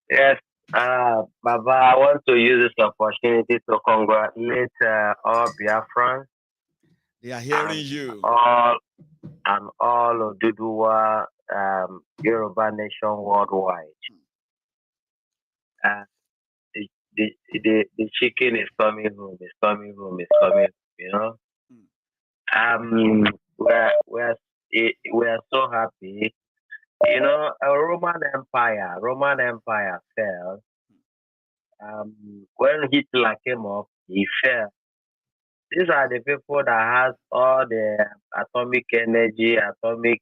Yes, Baba, I want to use this opportunity to congratulate all Biafrans. They are hearing you. All of Duduwa, Yoruba Nation worldwide. The chicken is coming home. It's coming home. It's coming. You know. We're so happy. You know, a Roman Empire fell. When Hitler came up, he fell. These are the people that has all the atomic energy, atomic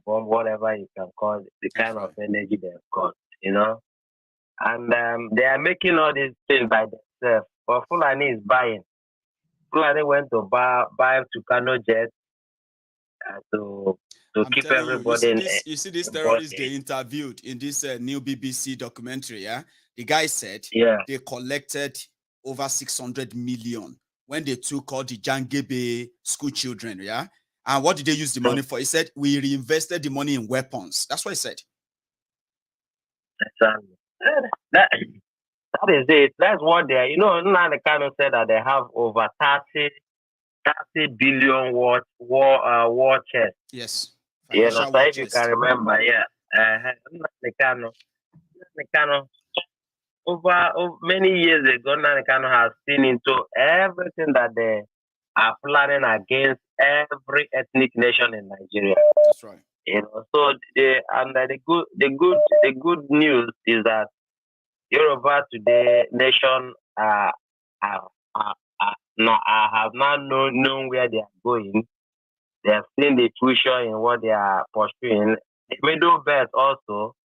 bomb, whatever you can call it, the kind of energy they've got, you know. And they are making all these things by themselves. But Fulani is buying. Fulani went to buy Tucano jet to keep everybody. You see this terrorists they interviewed in this new BBC documentary, yeah? The guy said they collected over 600 million when they took all the Jangebe school children, yeah? And what did they use the money for? He said, we reinvested the money in weapons. That's what he said. That is it. That's what they are. You know, Nnamdi Kanu said that they have over 30 billion war chest. Yes. You know, so if you can remember, Nnamdi Kanu, over many years ago, Nnamdi Kanu has seen into everything that they are planning against every ethnic nation in Nigeria. That's right. You know, so the good news is that Yoruba today nation have now known where they are going. They have seen the future in what they are pursuing. The middle belt also,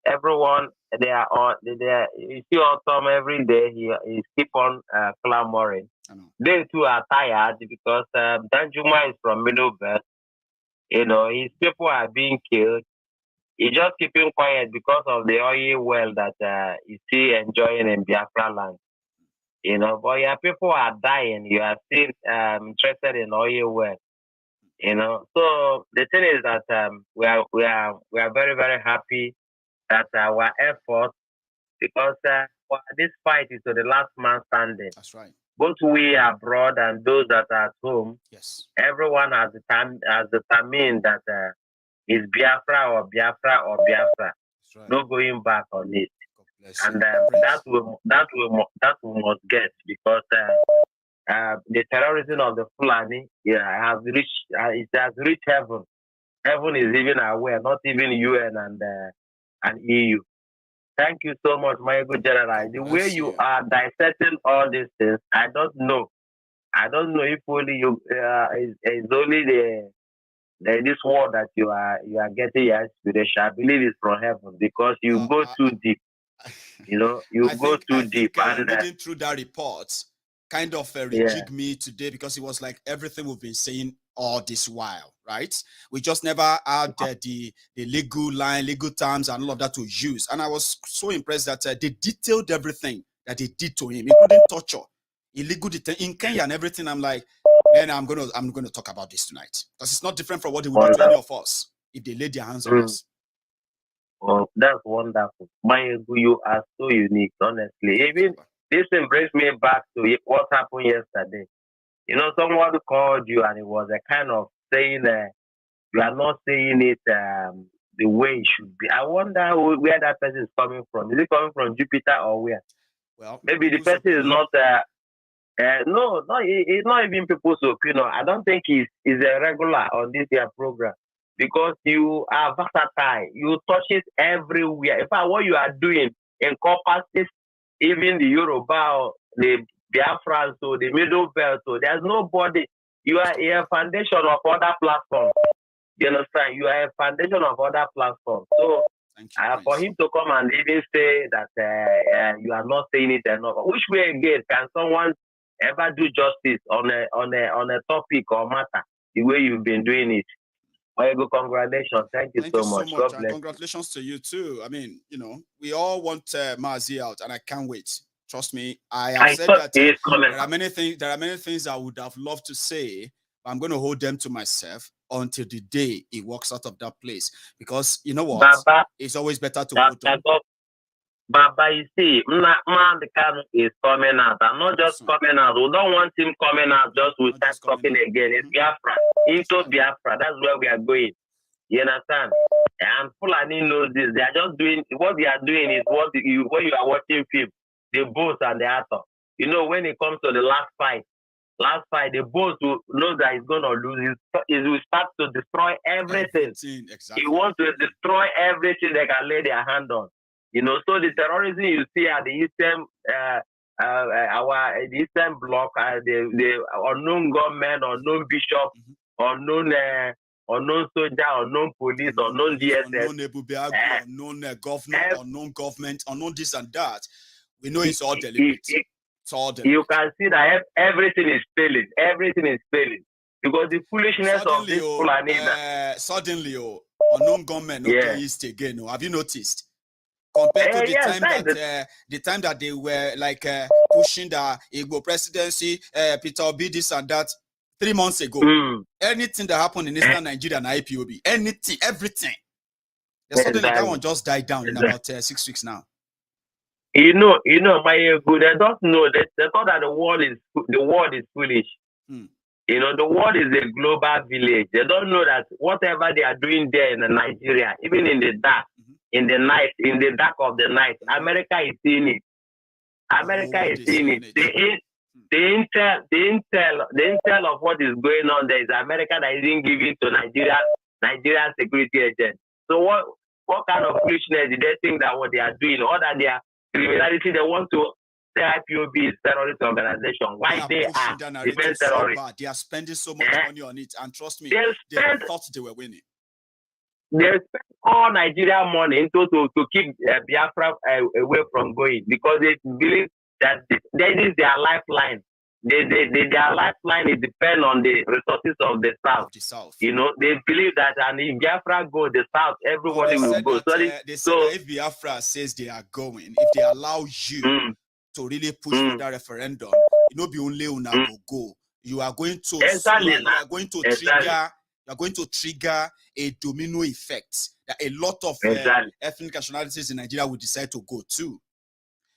everyone they are on. You see Autumn every day. He keep on clamoring. They too are tired because Danjuma is from middle belt. You know, his people are being killed. He just keeping quiet because of the oil well that you see enjoying in Biafra land. You know, but your people are dying. You are still interested in oil well. You know, so the thing is that we are very, very happy that our effort, because this fight is to the last man standing. That's right. Both we abroad and those that are at home. Yes. Everyone has determined that is Biafra or Biafra or Biafra. Right. No going back on it. And that we must get, because the terrorism of the Fulani has reached it has reached heaven. Heaven is even aware, not even UN and EU. Thank you so much, my good general. The way you are dissecting all these things, I don't know if only you is only this word that you are getting your inspiration. I believe it's from heaven, because you go too deep. You know, you go too deep. And reading through that report kind of rejigged me today, because it was like everything we've been saying all this while, right? We just never had the legal line, legal terms, and all of that to use. And I was so impressed that they detailed everything that they did to him, including torture, illegal detention in Kenya and everything. I'm like, man, I'm gonna talk about this tonight, because it's not different from what they would do to any of us if they lay their hands on us. Oh, that's wonderful. Maiyegun, you are so unique, honestly. Even this thing brings me back to what happened yesterday. You know, someone called you and it was a kind of saying you are not saying it the way it should be. I wonder where that person is coming from. Is it coming from Jupiter or where? Well, maybe the person is not no, it's not even people's opinion. I don't think he's a regular on this year program, because you are versatile. You touch it everywhere. In fact, what you are doing encompasses even the Yoruba, the Biafran, so the Middle Belt. So there's nobody. You are a foundation of other platforms. You understand? You are a foundation of other platforms. So for him to come and even say that you are not saying it enough, which way again can someone ever do justice on a topic or matter the way you've been doing it? Maiyegun, congratulations. Thank you so much. God bless. Congratulations to you too. I mean, you know, we all want Mazi out, and I can't wait. Trust me, I have said that there are many things I would have loved to say, but I'm going to hold them to myself until the day he walks out of that place. Because you know what? Baba, it's always better to hold on. Baba, you see, Nnamdi Kanu is coming out. I'm not just coming out. We don't want him coming out just to start talking again. It's Biafra. Into Biafra. That's where we are going. You understand? And Fulani knows this. They are just doing what they are doing is what you are watching film, the boss and the actor. You know, when it comes to the last fight, the boss will know that he's gonna lose. He will start to destroy everything. Exactly. He wants to destroy everything they can lay their hand on. You know, so the terrorism you see at the Eastern the Eastern Bloc, the unknown government, unknown bishop, unknown soldier, unknown police, unknown DSS, unknown governor, unknown government, unknown this and that. We know it's all deliberate. It's all deliberate. You can see that everything is failing. Everything is failing because the foolishness of this Fulani. Suddenly, unknown government, okay, East again. Have you noticed? Compared to the time that they were like pushing the Igbo presidency, Peter Obi, this and that, 3 months ago. Anything that happened in Eastern Nigeria and IPOB, anything, everything. Suddenly that one just died down in about 6 weeks now. You know, Maiyegun, they don't know. They thought that the world is foolish. You know, the world is a global village. They don't know that whatever they are doing there in Nigeria, even in the dark, in the night, in the dark of the night, America is seeing it. America is seeing it. The intel of what is going on there is America that isn't giving to Nigerian security agents. So what kind of foolishness did they think that what they are doing, or that they are criminality, they want to say IPOB is terrorist organization? Why they are defense terrorists? They are spending so much money on it, and trust me, they thought they were winning. They spend all Nigerian money to keep Biafra away from going, because they believe that that is their lifeline. Their lifeline is depend on the resources of the South. You know, they believe that, and if Biafra go, the South, everybody will go. They said that if Biafra says they are going, if they allow you to really push for that referendum, it will be only una go. You are going to trigger a domino effect that a lot of ethnic nationalities in Nigeria will decide to go too.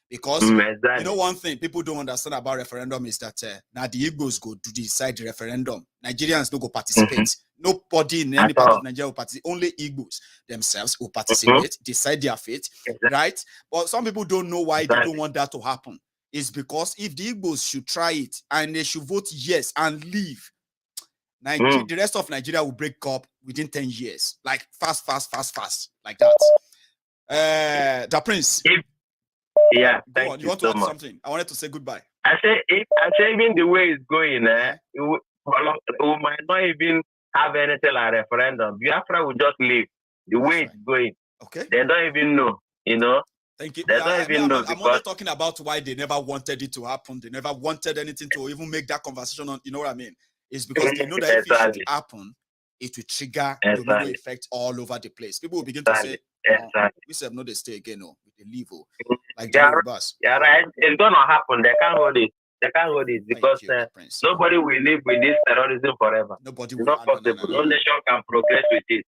Because you know, one thing people don't understand about referendum is that now the Igbos go to decide the referendum. Nigerians don't go participate. Nobody in any part of Nigeria will participate. Only Igbos themselves will participate, decide their fate, right? But some people don't know why they don't want that to happen. It's because if the Igbos should try it and they should vote yes and leave, the rest of Nigeria will break up within 10 years. Like fast, like that. The Prince. Yeah, go on. You want to add something? I wanted to say goodbye. I say even the way it's going, we might not even have anything like referendum. Biafra will just leave the way it's going. Okay. They don't even know, you know. Thank you. They don't even know. I'm only talking about why they never wanted it to happen. They never wanted anything to even make that conversation on, you know what I mean? It's because they know that if it should happen, it will trigger domino effect all over the place. People will begin to say, we said no, they stay again, no, they leave. Like the bus. Yeah, right. It's gonna happen. They can't hold it. They can't hold it because nobody will live with this terrorism forever. Nobody will. It's not possible. No nation can progress with it.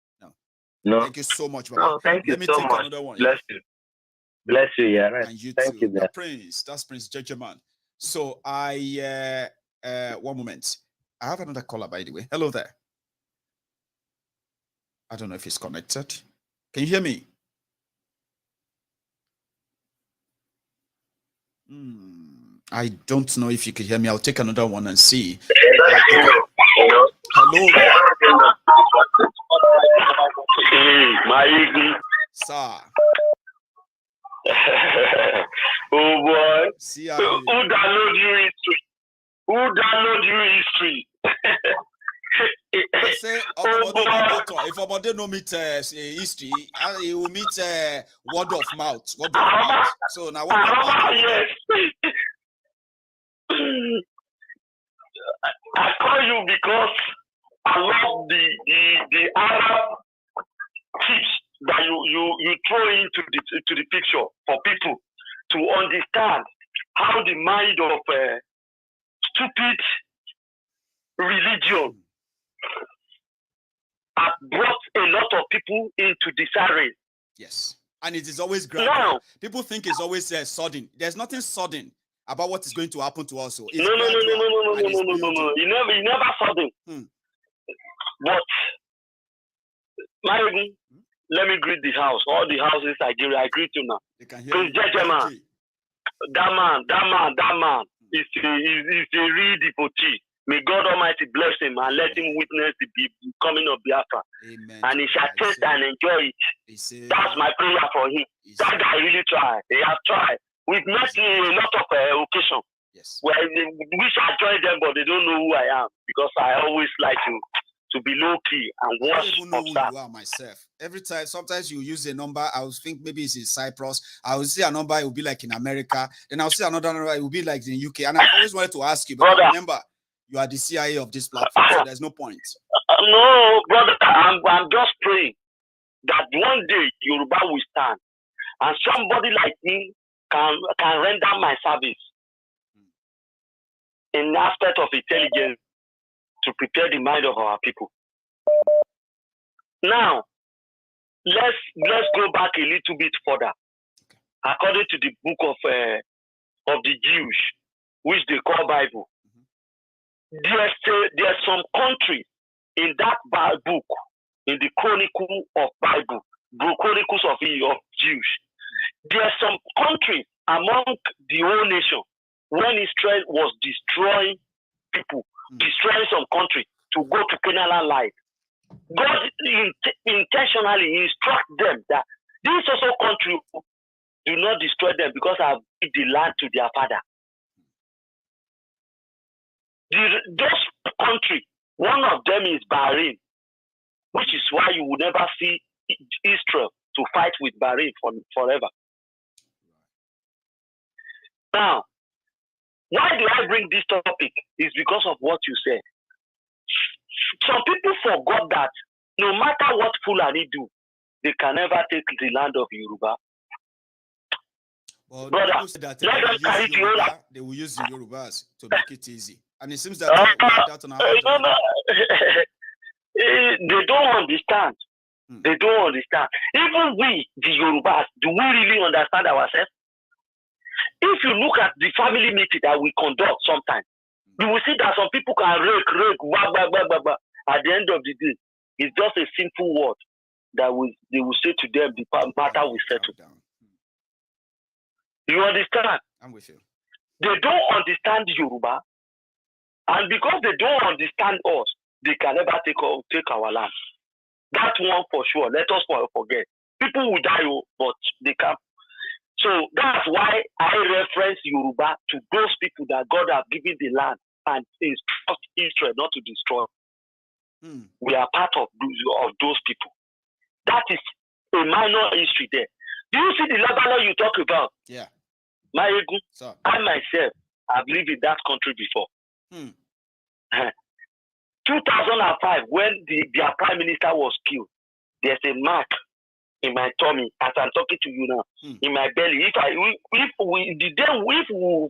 No. Thank you so much, Baba. No, thank you so much. Bless you. Bless you. Yeah, right. And you thank too. You, That's Prince Judgeman. So I 1 moment. I have another caller, by the way. Hello there. I don't know if he's connected. Can you hear me? I don't know if you can hear me. I'll take another one and see. Hello. Maiyegun. Sir. Oh boy. See Who download your history? Who download your history? I say, if somebody no meet history, he will meet word of mouth. So now what about yes. I call you because I love the Arab tips that you throw into the picture for people to understand how the mind of stupid religion has brought a lot of people into disarray. Yes, and it is always gradual. Now, people think it's always sudden. There's nothing sudden about what is going to happen to us. No. You never sudden. But Maiyegun, let me greet the house. All the houses I greet you now. Prince Judgeman, that man is a real devotee. May God Almighty bless him and let him witness the coming of Biafra. Amen. And he shall taste and enjoy it. That's my prayer for him. That guy really tried. They have tried. We've met in a lot of occasions. Yes. Where we shall join them, but they don't know who I am because I always like to be low key and watch. I don't even know who you are myself. Every time, sometimes you use a number, I will think maybe it's in Cyprus. I will see a number, it will be like in America. Then I'll see another number, it will be like in the UK. And I always wanted to ask you, but brother, remember, you are the CIA of this platform, so there's no point. No, brother, I'm just praying that one day Yoruba will stand and somebody like me can render my service in the aspect of intelligence to prepare the mind of our people. Now, let's go back a little bit further. According to the book of the Jews, which they call Bible, there's some countries in that book, in the Chronicle of Bible, Chronicles of Jews. There's some countries among the whole nation when Israel was destroying people, destroying some country to go to Canaan life. God intentionally instruct them that this also country do not destroy them because I have given the land to their father. Those countries, one of them is Bahrain, which is why you will never see Israel to fight with Bahrain forever. Now, why do I bring this topic? Is because of what you said. Some people forgot that no matter what Fulani do, they can never take the land of Yoruba. Well, brother, that they will use the Yorubas to make it easy. And it seems that that on our they don't understand. They don't understand. Even we, the Yorubas, do we really understand ourselves? If you look at the family meeting that we conduct sometimes, you will see that some people can rake, blah, blah, blah, blah, blah. At the end of the day, it's just a simple word that they will say to them, the matter will settle. You understand? I'm with you. They don't understand Yoruba, and because they don't understand us, they can never take our land. That one for sure. Let us forget. People will die, but they can't. So that's why I reference Yoruba to those people that God has given the land and instruct Israel not to destroy. We are part of those people. That is a minor history there. Do you see the Lebanon you talk about? Yeah. Maiyegun, so, I myself have lived in that country before. 2005, when their prime minister was killed, there's a mark in my tummy as I'm talking to you now, in my belly. If we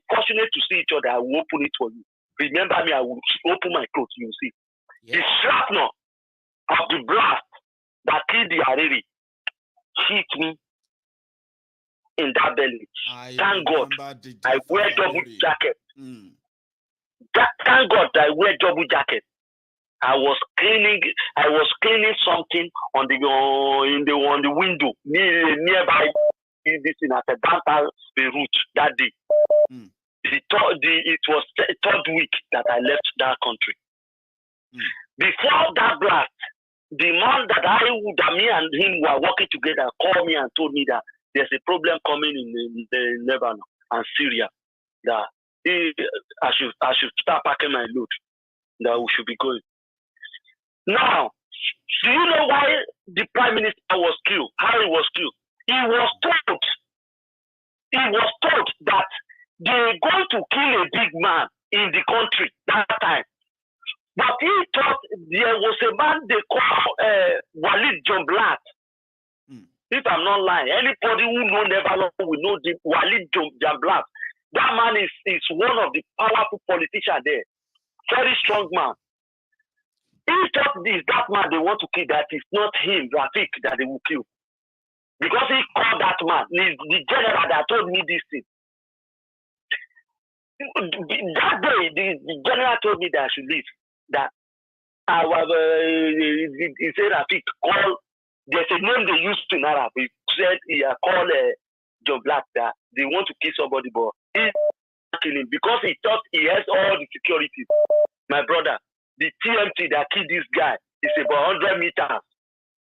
fortunate to see each other, I will open it for you. Remember me, I will open my clothes, you see. Yeah. The shrapnel of the blast that killed the Hariri hit me in that belly. Thank God I wear double jacket. Thank God I wear double jacket. I was cleaning something on the window nearby this in at the downtown Beirut that day. It was third week that I left that country. Before that blast, the man that me and him were working together called me and told me that there's a problem coming in Lebanon and Syria. That I should start packing my load. That we should be going. Now, do you know why the prime minister was killed? How he was killed? He was told that they're going to kill a big man in the country that time. But he thought there was a man they call Walid Jumblat. If I'm not lying, anybody who knows Lebanon will know the Walid Jumblat. That man is one of the powerful politicians there. Very strong man. He thought that man they want to kill, that is not him, Rafik, that they will kill. Because he called that man, the general that told me this thing. That day, the general told me that I should leave. That he said, Rafik, call, there's a name they used in Arab. He said, he called John Black that they want to kill somebody, but he's not killing because he thought he has all the security. My brother, the TMT that killed this guy is about 100 meters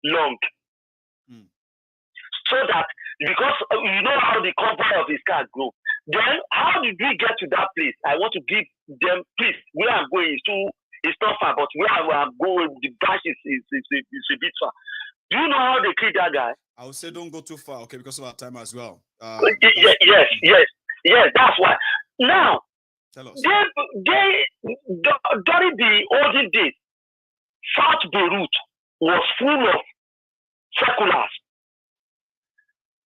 long. So that, because you know how the cover of his car grow. Then, how did we get to that place? I want to give them, please, where I'm going it's not far, but where I'm going, the dash is a bit far. Do you know how they killed that guy? I would say don't go too far, okay, because of our time as well. Yes, that's why. Now, tell us. During the olden days, South Beirut was full of seculars.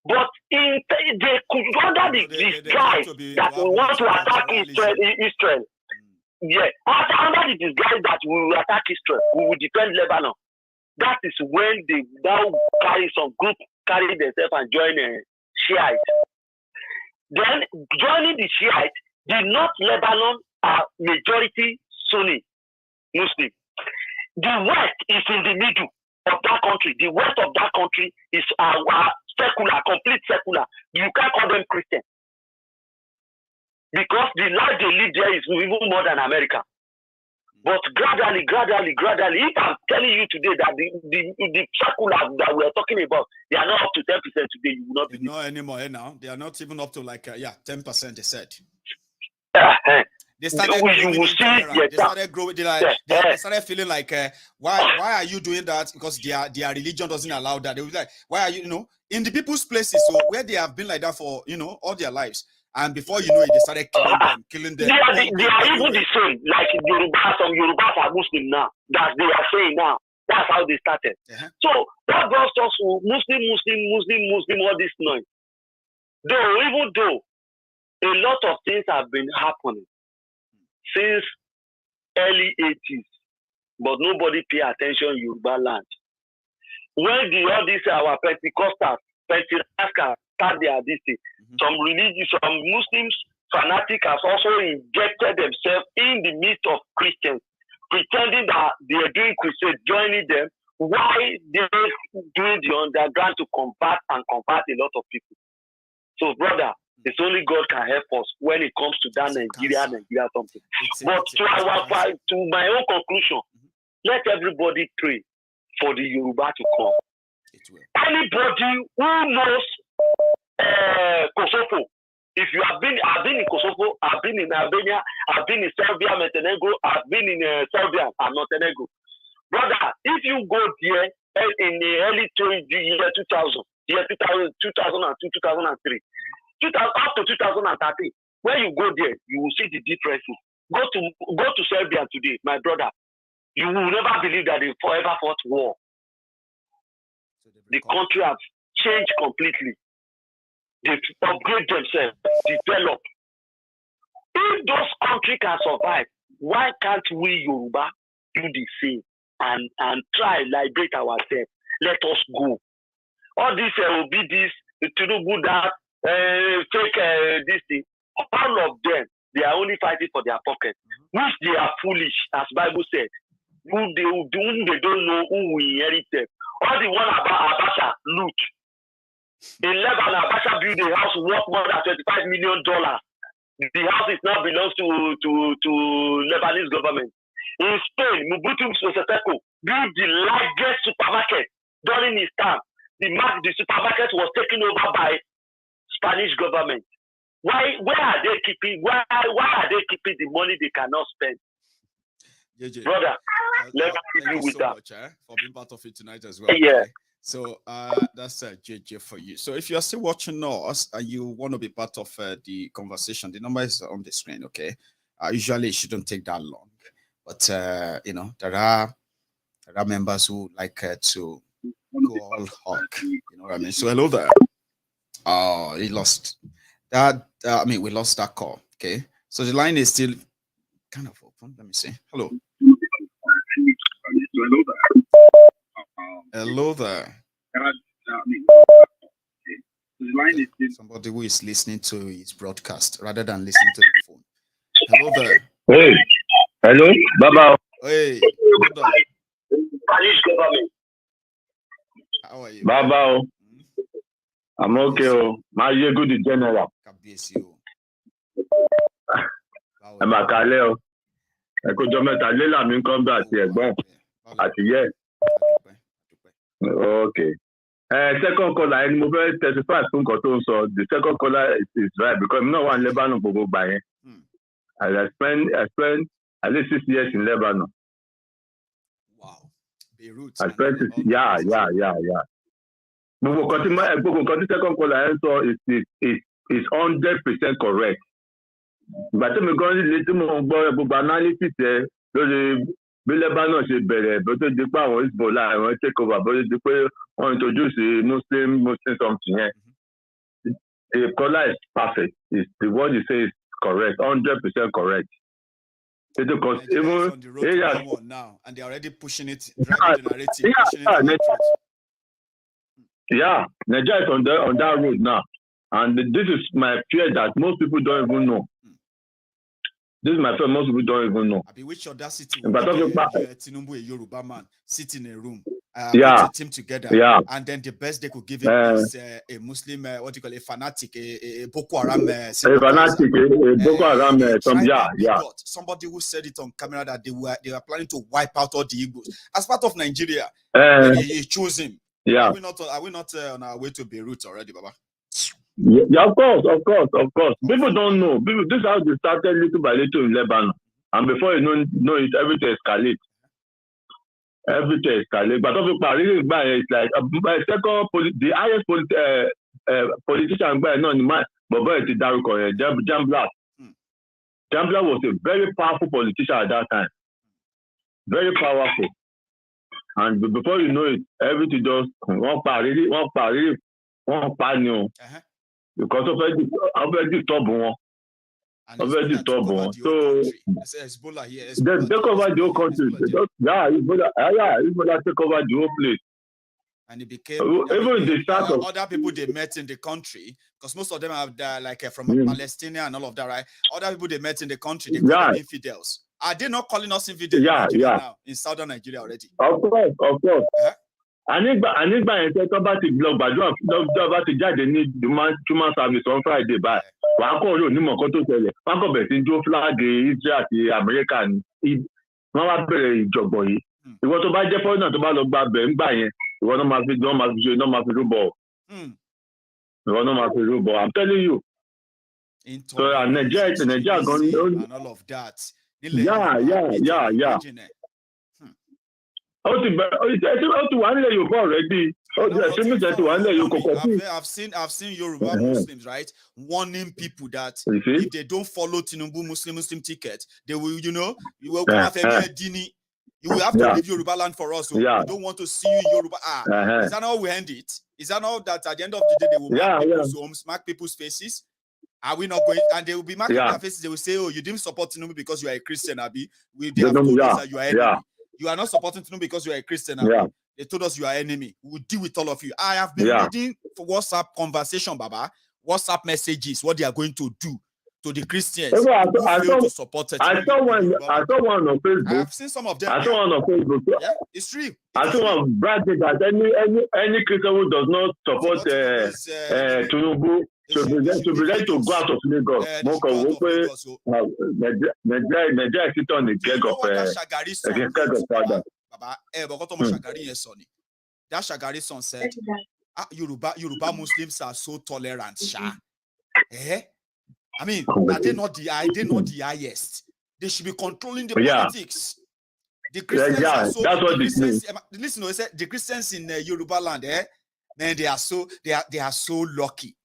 But they could under the disguise that we want to attack Israel. Yeah, under the disguise that we will attack Israel, we will defend Lebanon. That is when they now carry themselves and join Shiite. Then joining the Shiite, the North Lebanon are majority Sunni. Muslim. The West is in the middle of that country. The West of that country is secular, complete secular. You can't call them Christian. Because the life they live there is even more than America. But gradually, if I'm telling you today that the secular that we are talking about, they are not up to 10% today, you will not be. Not anymore now. They are not even up to 10%, they said. They started growing. They started feeling like, why are you doing that? Because their religion doesn't allow that. They were like, why are you, in the people's places, so where they have been like that for, all their lives. And before you know it, they started killing them. They are even the same. Like some Yorubas are Muslim now. That they are saying now. That's how they started. So that brought us to Muslim, all this noise. Even though a lot of things have been happening since early 80s, but nobody pay attention in Yoruba land. When all these our Pentecostals start their this thing, some Muslims fanatics have also injected themselves in the midst of Christians, pretending that they are doing crusade, joining them, while they're doing the underground to combat a lot of people. So, brother, it's only God can help us when it comes to that Nigeria something. But to my own conclusion, let everybody pray for the Yoruba to come. Anybody who knows Kosovo, if you have been, I've been in Kosovo, I've been in Albania, I've been in Serbia, Montenegro, I've been in Serbia and Montenegro. Brother, if you go there in the early year 2000, 2002, 2003, up to 2013, when you go there, you will see the differences. Go to Serbia today, my brother. You will never believe that they forever fought war. The country has changed completely. They upgrade themselves, develop. If those countries can survive, why can't we Yoruba do the same and try liberate ourselves? Let us go. All this will be this, to do good that, fake this thing. All of them, they are only fighting for their pocket, which they are foolish, as Bible said. They don't know who will inherit them. All the one about Abacha, loot. In Lebanon, Abacha built a house worth more than $25 million. The house is now belongs to Lebanese government. In Spain, Mobutu Sese Seko built the largest supermarket during his time. The supermarket was taken over by Spanish government. Why are they keeping the money they cannot spend? JJ, brother, let's thank you with so that. much for being part of it tonight as well. Yeah. Okay? So that's JJ for you. So if you're still watching us and you want to be part of the conversation, the number is on the screen. Okay. Usually it shouldn't take that long, but there are members who like to go all hog. You know what I mean? So hello there. Oh, he lost that. We lost that call. Okay. So the line is still kind of open. Let me see. Hello. Hello there. Somebody who is listening to his broadcast rather than listening to the phone. Hello there. Hey. Hello. Baba. Hey. How are you? Baba. I'm okay. Maiyegun the general. I'm a Kaleo. I could do it. I let me come back here. At the okay. Second caller, I'm over 35 so the second caller is right because no one Lebanon will go by. I spent at least 6 years in Lebanon. Wow. Beirut. I spent yeah. But the second caller so is 100% correct. But I'm going to let them analysis there. Lebanon ṣe bẹ̀rẹ̀ bó tó di pé àwọn Hezbollah àwọn take over bó tó di pé wọ́n introduce Muslim something yẹn. The caller is perfect. The word you say is correct, 100% correct. Because even on the road to now, and they're already pushing it, driving the narrative, pushing it. Yeah, Nigeria is on that road now, and this is my fear that most people don't even know. This is my friend. Most people don't even know. I be which other city? But Tinubu, a Yoruba man, sit in a room. Put a team together, and then the best they could give him is a Muslim, what you call a fanatic, a Boko Haram, a Boko Haram, somebody who said it on camera that they were planning to wipe out all the Igbos as part of Nigeria. He chose him. Are we not on our way to Beirut already, Baba? Yeah, of course. People don't know. This is how they started little by little in Lebanon, and before you know it, everything escalates. But of it's like the highest politician by none man, but Jambla. Jambla was a very powerful politician at that time. Very powerful. And before you know it, everything just one panel. Because of the top So they take over the whole country. Hezbollah take over the whole place. And it became even the start of other people they met in the country, because most of them are like from Palestine and all of that, right? Other people they met in the country, they call them infidels. Are they not calling us infidels now in southern Nigeria already? Of course. Anigba yẹn tẹ́ tó bá ti lọ gbàdúrà tó bá ti jáde ní human service on Friday báyìí wàá kọ́ orí onímọ̀ kan tó tẹ̀lé wọ́n kọ́ bẹ̀rẹ̀ sí dúró flag Israel àti America ni wọ́n wá bẹ̀rẹ̀ ìjọ̀gbọ̀n yìí ìwọ tó bá jẹ́ fọ́nà tó bá lọ gba bẹ̀ ńgbà yẹn ìwọ náà máa fi rúbọ I'm telling you. So Nigeria gone and all of that. Yeah. I've seen Yoruba Muslims, right, warning people that if they don't follow Tinubu Muslim ticket, they will, you will have to leave Yoruba land for us. So we don't want to see you in Yoruba. Is that how we end it? Is that how that at the end of the day they will mark people's homes, mark people's faces? Are we not going? And they will be marking their faces. They will say, "Oh, you didn't support Tinubu because you are a Christian, Abi. They have told us that you are enemy. You are not supporting Tinubu because you are a Christian. They told us you are enemy. We will deal with all of you." I have been reading for WhatsApp conversation, Baba, WhatsApp messages, what they are going to do to the Christians who fail to support it. I saw one on Facebook. I have seen some of them. I saw one on Facebook. Yeah, it's true. I saw one bragging that any Christian who does not support Tinubu should be ready to go out of Lagos. Nigeria sit on the keg of father. That Shagari son said, Yoruba Muslims are so tolerant, Sha. I mean, are they not the highest? They should be controlling the politics. The Christians are so. That's what this means. Listen, he said the Christians in Yoruba land, man, they are so lucky.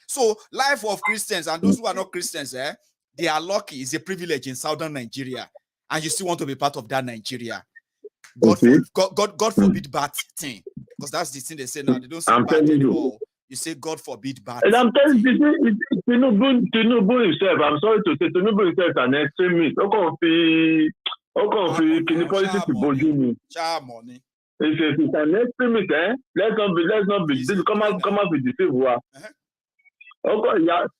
So life of Christians and those who are not Christians, they are lucky. It's a privilege in southern Nigeria, and you still want to be part of that Nigeria. God forbid bad thing, because that's the thing they say now. They don't say bad anymore. You say God forbid bad. And I'm telling you, Tinubu himself. I'm sorry to say, Tinubu himself is an extremist. How come can politics boju me? Money. It's an extremist, Let's not be. Come out with the civil war. Okay,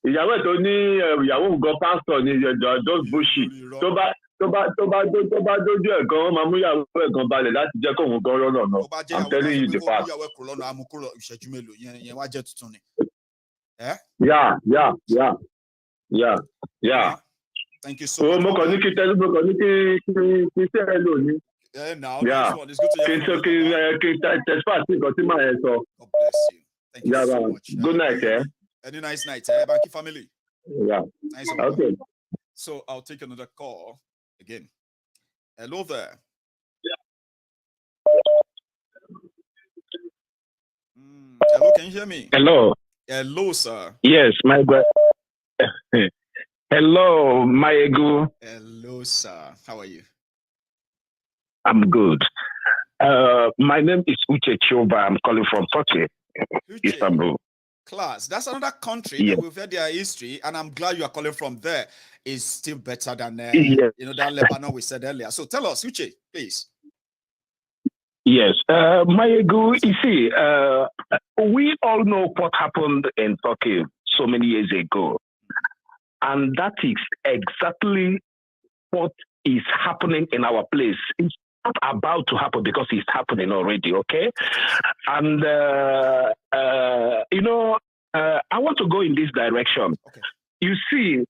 ìyàwó tó ní ìyàwó nǹkan pastor ní just bullshit. Tó bá dójú ẹ̀ gan, máa mú ìyàwó ẹ̀ gan balẹ̀ láti jẹ́ kó òun gan rọ́nà náà. I'm telling you the fact. Yeah. Thank you so much. Mo kàn ní kí ṣe ẹ lò ní. Now, it's good to hear from you. God bless you. Thank you so much. Good night, Any nice night, Banky family. Yeah. Nice. Okay. So I'll take another call again. Hello there. Hello, can you hear me? Hello, sir. Yes, my brother. Hello, Maiyegun. Hello, sir. How are you? I'm good. My name is Uche Choba. I'm calling from Turkey, Istanbul. Class. That's another country that we've heard their history, and I'm glad you are calling from there. Is still better than that Lebanon we said earlier. So tell us, Uche, please. Yes, Maiyegun. You see, we all know what happened in Turkey so many years ago, and that is exactly what is happening in our place. It's not about to happen because it's happening already, okay? And, I want to go in this direction. Okay. You see,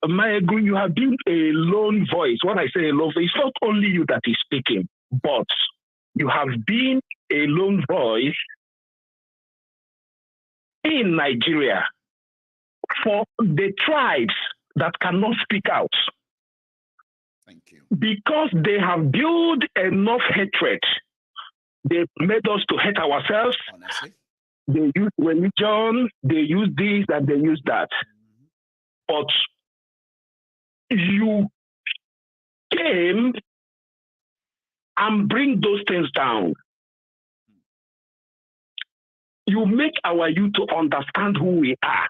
Maiyegun, you have been a lone voice. When I say a lone voice, it's not only you that is speaking, but you have been a lone voice in Nigeria for the tribes that cannot speak out. Thank you. Because they have built enough hatred. They made us to hate ourselves. Honestly. They use religion, they use this and they use that. But you came and bring those things down. You make our youth to understand who we are.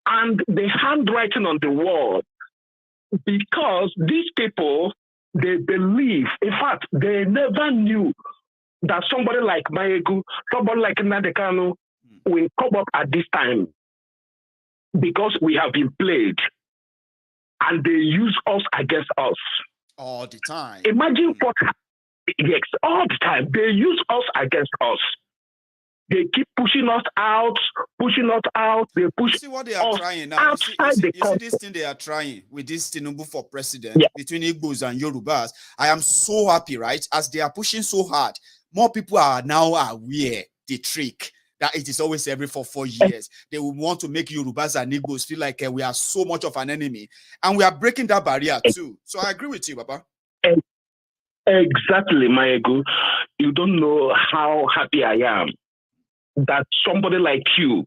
And the handwriting on the wall, because these people, they believe, in fact, they never knew that somebody like Maiyegun, somebody like Nnamdi Kanu will come up at this time because we have been played and they use us against us. All the time. Imagine what, yes, all the time. They use us against us. They keep pushing us out. They push. You see what they are trying now. You see this thing they are trying with this Tinubu for president between Igbos and Yorubas. I am so happy, right? As they are pushing so hard, more people are now aware the trick that it is always every 4 years. They will want to make Yorubas and Igbos feel like we are so much of an enemy, and we are breaking that barrier too. So I agree with you, Baba. Exactly, Maiyegun. You don't know how happy I am that somebody like you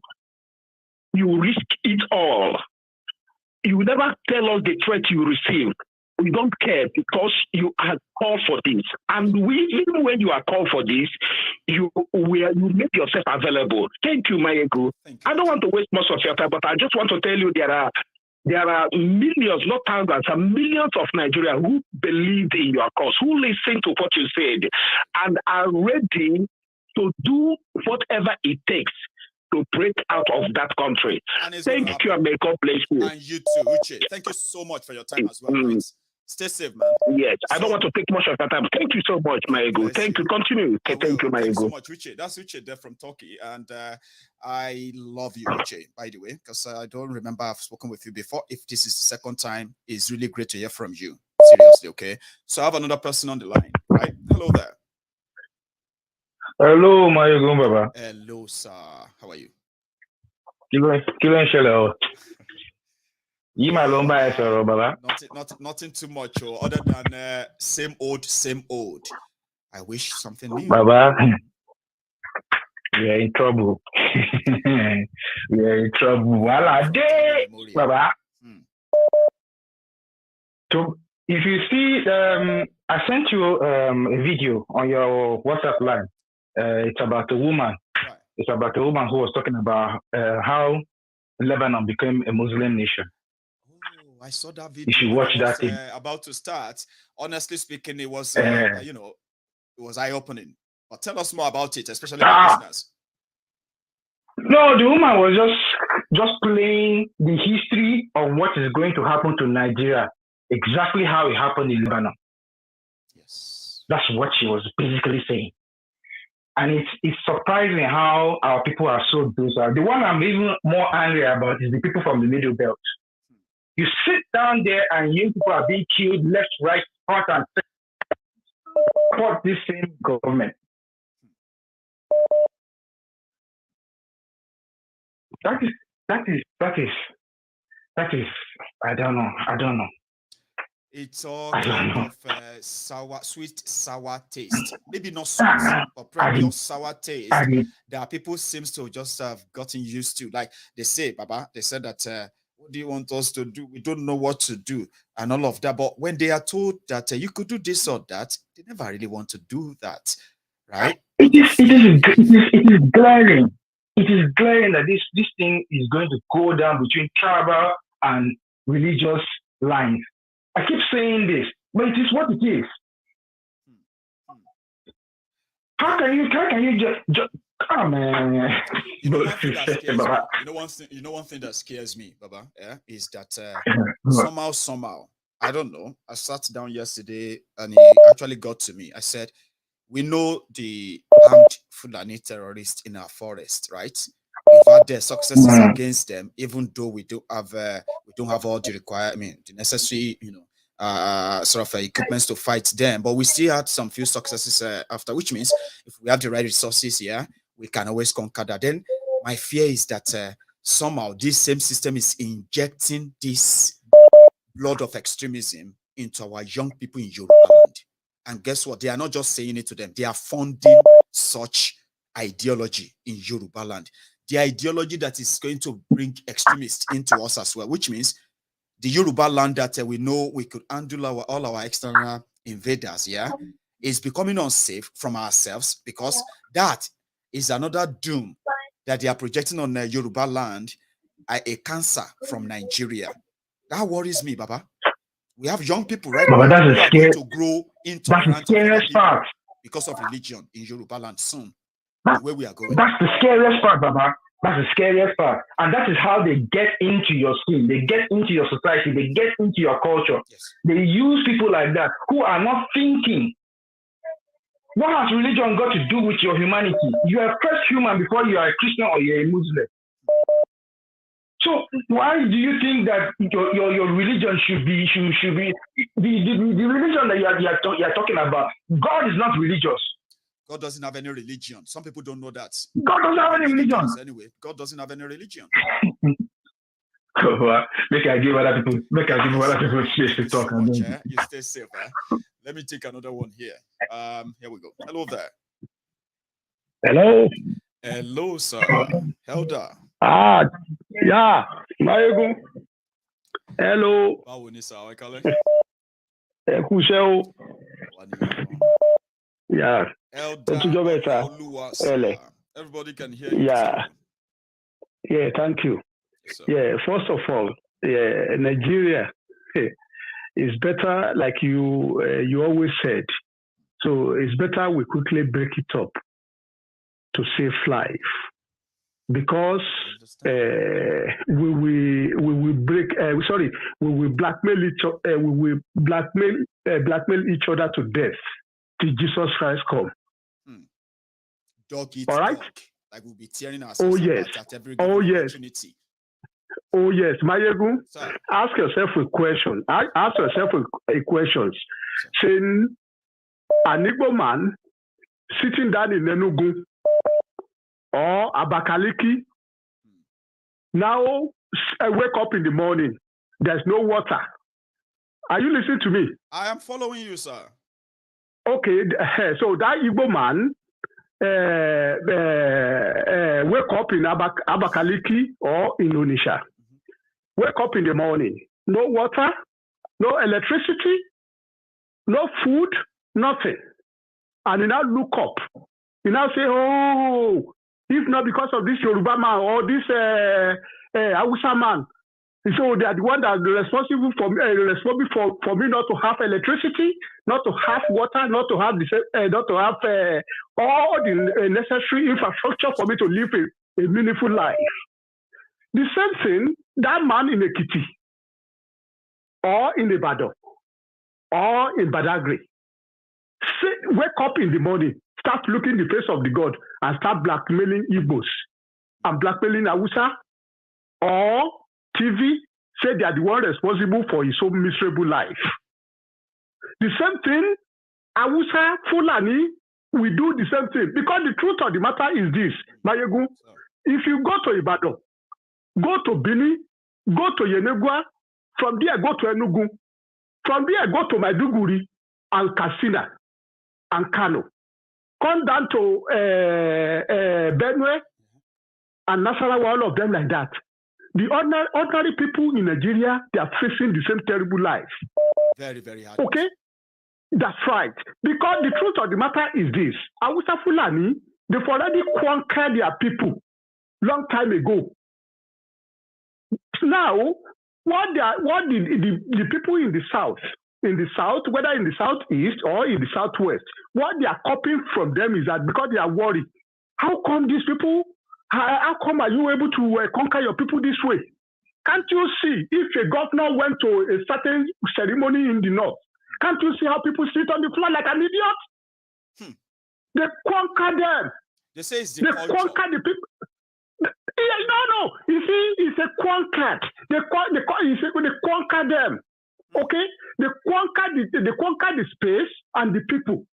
risk it all. You never tell us the threat you receive. We don't care because you are called for this. And even when you are called for this, you make yourself available. Thank you, Maiyegun. I don't want to waste most of your time, but I just want to tell you there are millions, not thousands, and millions of Nigerians who believed in your cause, who listened to what you said, and are ready to do whatever it takes to break out of that country. Thank you, and may God bless you. And you too, Uche. Thank you so much for your time as well. Right? Stay safe, man. Yes, I don't want to take much of your time. Thank you so much, Maiyegun. Thank you. Continue. Thank you, Maiyegun. Thank you so much, Uche. That's Uche there from Turkey. And I love you, Uche, by the way, because I don't remember I've spoken with you before. If this is the second time, it's really great to hear from you. Seriously, okay? So I have another person on the line, right? Hello there. Hello, Maiyegun, Baba. Hello, sir. How are you? Baba. Nothing too much, other than same old. I wish something new. Baba, we are in trouble. We are in trouble. Voila, day, Baba. So, if you see, I sent you a video on your WhatsApp line. It's about a woman. Right. It's about a woman who was talking about how Lebanon became a Muslim nation. Oh, I saw that video. You should watch that thing. About to start. Honestly speaking, it was, it was eye-opening. But tell us more about it, especially for listeners. No, the woman was just playing the history of what is going to happen to Nigeria, exactly how it happened in Lebanon. Yes. That's what she was basically saying. And it's surprising how our people are so docile. The one I'm even more angry about is the people from the Middle Belt. You sit down there and young people are being killed left, right, front, and center. Support this same government. That is. I don't know. It's all kind of sweet, sour taste. Maybe not sweet, but probably sour taste that people seems to just have gotten used to. Like they say, Baba, they said that, what do you want us to do? We don't know what to do and all of that. But when they are told that you could do this or that, they never really want to do that, right? It is glaring. It is glaring that this thing is going to go down between tribal and religious lines. I keep saying this, but it is what it is. How can you just come, man? You know one thing that scares me. You know one thing that scares me, Baba, is that somehow I don't know. I sat down yesterday and he actually got to me. I said, we know the armed Fulani terrorists in our forest, right? We've had their successes against them, even though we don't have all the the necessary, sort of equipments to fight them. But we still had some few successes after, which means if we have the right resources here, we can always conquer that. Then my fear is that somehow this same system is injecting this blood of extremism into our young people in Yoruba land. And guess what? They are not just saying it to them. They are funding such ideology in Yoruba land. The ideology that is going to bring extremists into us as well, which means the Yoruba land that we know we could handle all our external invaders, is becoming unsafe from ourselves, because that is another doom that they are projecting on Yoruba land, a cancer from Nigeria. That worries me, Baba. We have young people right now who are going to grow intolerant because of religion in Yoruba land soon. The way we are going. That's the scariest part, Baba. That's the scariest part. And that is how they get into your skin. They get into your society. They get into your culture. Yes. They use people like that who are not thinking. What has religion got to do with your humanity? You are first human before you are a Christian or you're a Muslim. So why do you think that your religion should be the religion that you're talking about? God is not religious. God doesn't have any religion. Some people don't know that. God doesn't have any religion. Anyway, God doesn't have any religion. Make I give other people space to talk. You stay safe. Let me take another one here. Here we go. Hello there. Hello. Hello, sir. Elder. Yeah. Maiyegun. Hello. Báwo ni sir? Ẹ kálẹ́. Ẹ kú iṣẹ́ o. Yeah. Elder. Everybody can hear you. Yeah. Yeah, thank you. Yes, first of all, Nigeria is better, like you always said. So it's better we quickly break it up to save life, because we will blackmail each other to death till Jesus Christ come. Dog eat all right? Dog. Like we'll be tearing ourselves at every opportunity. Oh yes, Maiyegun, ask yourself a question. Ask yourself a question. Saying an Igbo man sitting down in Enugu or Abakaliki, now I wake up in the morning, there's no water. Are you listening to me? I am following you, sir. Okay, so that Igbo man wake up in Abakaliki or in Onitsha. Wake up in the morning, no water, no electricity, no food, nothing. And you now look up. You now say, oh, if not because of this Yoruba man or this Hausa man, so they are the one that are responsible for me not to have electricity, not to have water, not to have all the necessary infrastructure for me to live a meaningful life. The same thing, that man in Ekiti, or in Ibadan, or in Badagry, wake up in the morning, start looking the face of the God, and start blackmailing Igbos, and blackmailing Hausa, or TV, say they are the one responsible for his own miserable life. The same thing, Hausa, Fulani, we do the same thing. Because the truth of the matter is this, Maiyegun, if you go to Ibadan, go to Bini, go to Yenegua, from there go to Enugu, from there go to Maiduguri and Katsina and Kano. Come down to Benue and Nasarawa, all of them like that. The ordinary people in Nigeria, they are facing the same terrible life. Very, very hard. Okay? That's right. Because the truth of the matter is this. Hausa Fulani, they've already conquered their people long time ago. Now, what the people in the south, whether in the southeast or in the southwest, what they are copying from them is that because they are worried, how come these people, how come are you able to conquer your people this way? Can't you see if a governor went to a certain ceremony in the north? Can't you see how people sit on the floor like an idiot? They conquer them. They say it's they conquer the people. No. You see, it's a conquered. They conquer them. Okay? They conquer the space and the people.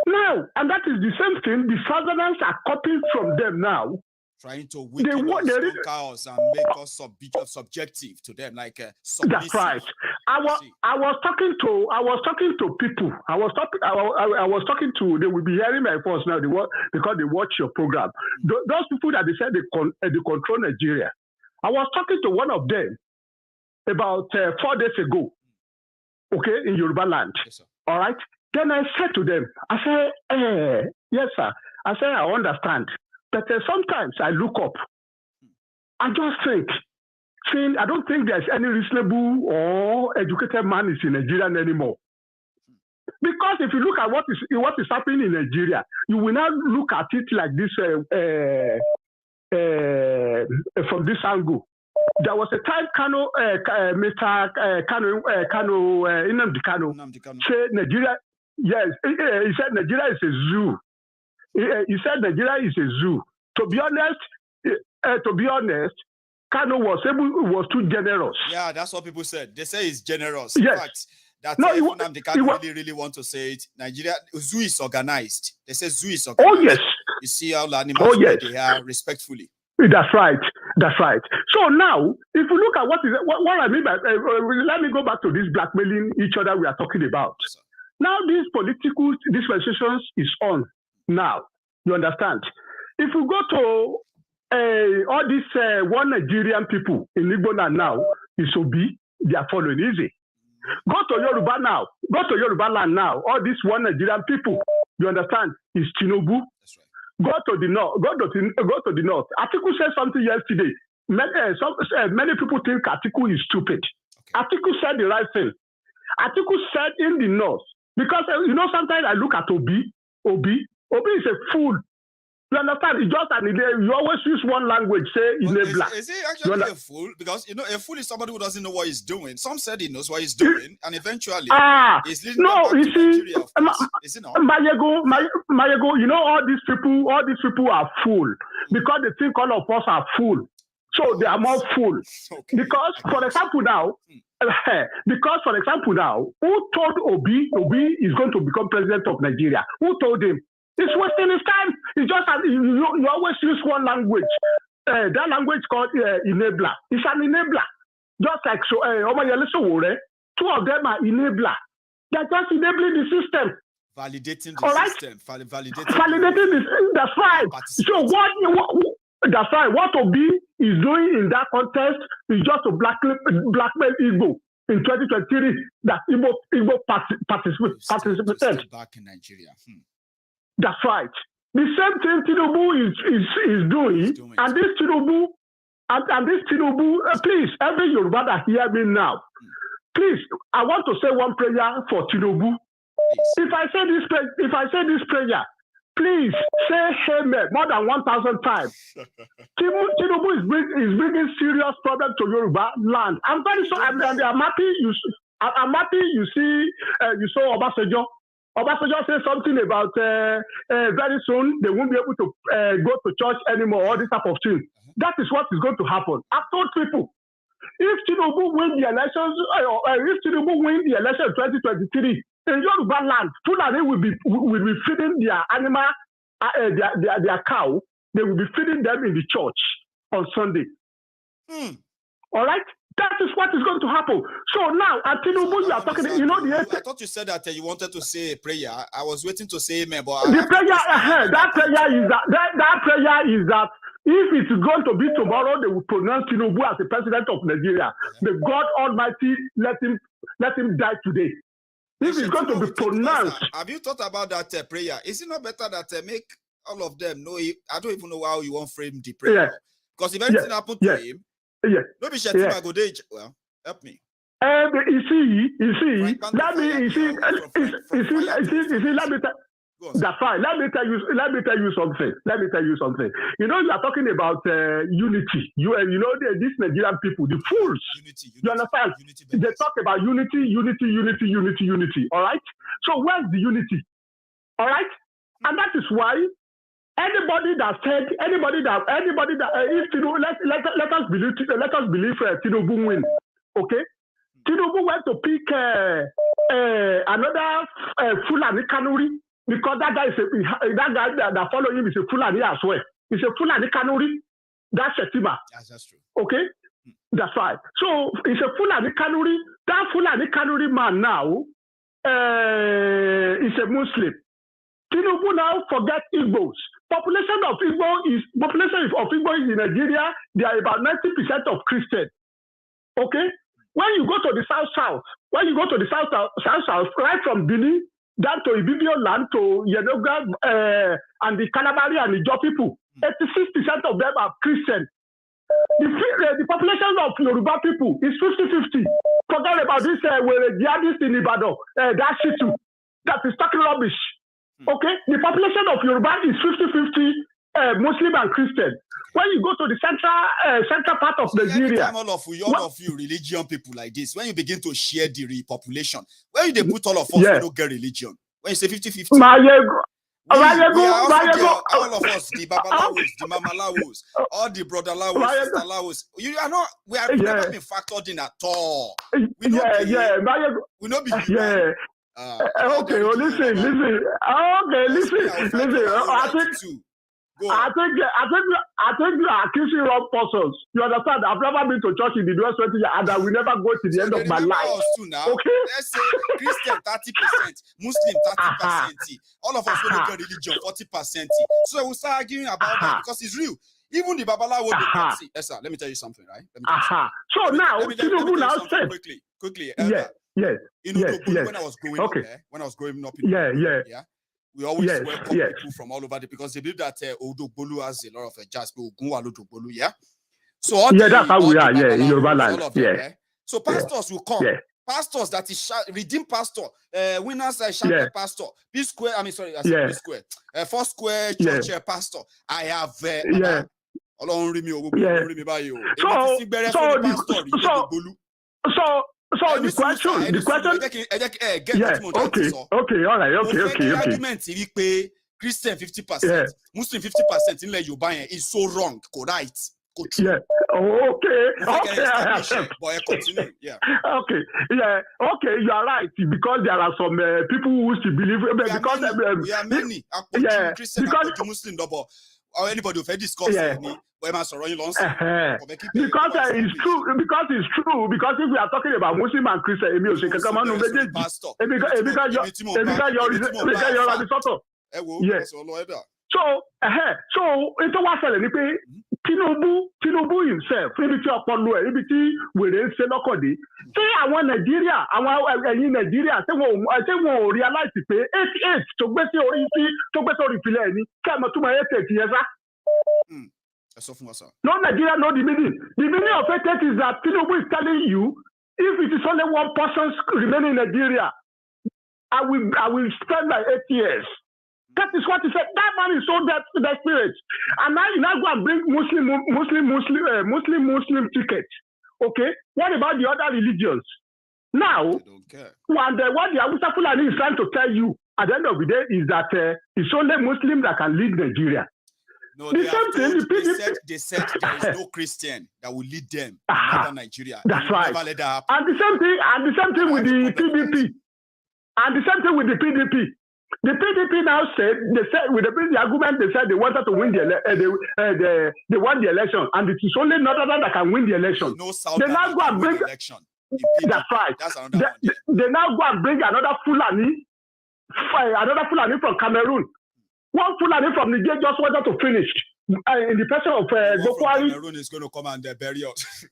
Now, and that is the same thing the Southerners are copying from them now. Trying to weaken us and make us subjective to them, like that's right. I was talking to people. I was talking to. They will be hearing my voice now. Because they watch your program. Those people that they said they control Nigeria. I was talking to one of them about 4 days ago. Okay, in Yoruba land. Yes, all right. Then I said to them, I said, yes, sir. I said, I understand. But sometimes I look up. I just think, I don't think there's any reasonable or educated man is in Nigeria anymore. Because if you look at what is happening in Nigeria, you will not look at it like this from this angle. There was a time Mr. Nnamdi Kanu said Nigeria. Yes, he said Nigeria is a zoo. He said Nigeria is a zoo. To be honest, Kanu was too generous. Yeah, that's what people said. They say he's generous. Yes. In fact, that Nnamdi Kanu really want to say it. Nigeria zoo is organized. They say zoo is organized. Oh yes. You see how the animals they are respectfully. That's right. That's right. So now, if you look at what I mean by, let me go back to this blackmailing each other we are talking about. Yes, now, these political dispensations is on now. You understand? If you go to all these one Nigerian people in Lebanon now, is Obi, they are following easy. Go to Yoruba now. Go to Yoruba land now. All these one Nigerian people, you understand, is Tinubu. That's right. Go to the north. Go to the north. Atiku said something yesterday. Many people think Atiku is stupid. Okay. Atiku said the right thing. Atiku said in the north, because sometimes I look at Obi is a fool. You understand? You always use one language, say enabler. Is he actually a fool? Because a fool is somebody who doesn't know what he's doing. Some said he knows what he's doing, and eventually he's leading them back to Nigeria. Is it not? Maiyegun, all these people are fool because they think all of us are fool. So they are more fool. Okay. Because, for example, now, who told Obi is going to become president of Nigeria? Who told him? He's wasting his time. It's just that you always use one language. That language called enabler. It's an enabler. Just like two of them are enabler. They're just enabling the system. Validating the system. Validating the system. That's right. So that's right. What Obi is doing in that contest is just to blackmail Igbo in 2023 that Igbo participated. Back in Nigeria. That's right. The same thing Tinubu is doing, and this Tinubu, please, every Yoruba that hear me now, please, I want to say one prayer for Tinubu. If I say this prayer, please say amen more than 1,000 times. Tinubu is bringing serious problem to Yoruba land. I'm very sorry, and I'm happy. I'm happy you saw Obasanjo. Obasanjo said something about very soon they won't be able to go to church anymore, all this type of thing. That is what is going to happen. I've told people, if Tinubu win the elections, if Tinubu win the election in 2023, in Yoruba land, Fulani will be feeding their animal, their cow. They will be feeding them in the church on Sunday. All right? That is what is going to happen. So now, at Tinubu, you are talking, I thought you said that you wanted to say a prayer. I was waiting to say amen, but that prayer is that if it's going to be tomorrow, they will pronounce Tinubu as the president of Nigeria. The God Almighty let him die today. If it's going to be pronounced. Have you thought about that prayer? Is it not better that make all of them know? I don't even know how you want to frame the prayer. Because if anything happened to him, maybe Shetima go there. Well, help me. You see, let me That's fine. Let me tell you something. You know, you are talking about unity. You know, these Nigerian people, the fools. Unity. You understand? They talk about unity. All right. So where's the unity? All right. And that is why anybody that if you know, let us believe Tinubu win. Okay. Tinubu went to pick another Fulani Kanuri. Because that guy that follow him is a Fulani as well. It's a Fulani Kanuri. That's Shetima. Yes, that's true. Okay? That's right. So it's a Fulani Kanuri. That Fulani Kanuri man now is a Muslim. Tinubu now forget Igbos. Population of Igbo in Nigeria, they are about 90% of Christians. Okay? When you go to the south, right from Benin down to Ibibio land to Yenoga and the Calabari and the Jaw people, 86% of them are Christian. The population of Yoruba people is 50-50. Forget about this jihadist in Ibadan, that shit too. That is talking rubbish. Okay? The population of Yoruba is 50-50 Muslim and Christian. When you go to the central part of Nigeria, all of you religion people like this, when you begin to share the population, where you they put all of us, we don't get religion. When you say 50-50, all of us, the Babalawos, the Mamalawos, all the brother Lawos, sister Lawos, we have never been factored in at all. We not be human. Okay, well, listen. Okay, listen. I think you are accusing wrong persons. You understand? I've never been to church in the US 20 years, and I will never go to the end of my life. Okay? Let's say Christian 30%, Muslim 30%. All of us will look at religion 40%. So we'll start arguing about that because it's real. Even the Babalawo will see. Yes, sir. Let me tell you something, right? So now, Tinubu now said quickly. Yes. When I was growing up, we always welcome people from all over because they believe that Odogbolu has a lot of jazz. Yeah. So that's how we are. In Yoruba land. So pastors will come. Pastors that is redeemed pastor, winners Sharp pastor, P Square. I mean, sorry, I said P Square. Four Square Church pastor. I have. So the question. Okay, all right, okay. Argument Christian 50%, Muslim 50% in Yoruba is so wrong, correct? Yeah. Okay. But continue. Yeah. Okay. You are right because there are some people who used to believe we are many. Christian, Muslim, or anybody who discuss me. Because it's true. Because if we are talking about Muslim and Christian, So it's what Tinubu himself, say I want Nigeria, say realize to pay 88 to no Nigeria, no the meaning. The meaning of it is that Tinubu is telling you, if it is only one person remaining in Nigeria, I will spend like 8 years. That is what he said. That man is so desperate. And now you now go and bring Muslim tickets. Okay? What about the other religions? Now, what the Hausa Fulani is trying to tell you at the end of the day is that it's only Muslim that can lead Nigeria. No, they said there is no Christian that will lead them in Nigeria. That's right. And the same thing with the PDP. The PDP now said with the argument they said they wanted to win they won the election, and it is only not other that can win the election. No they now go and bring election. That's right. That's another one. They now go and bring another Fulani from Cameroon. One Fulani from Niger just wanted to finish in the person of Gokwari. Cameroon is going to come and bury us.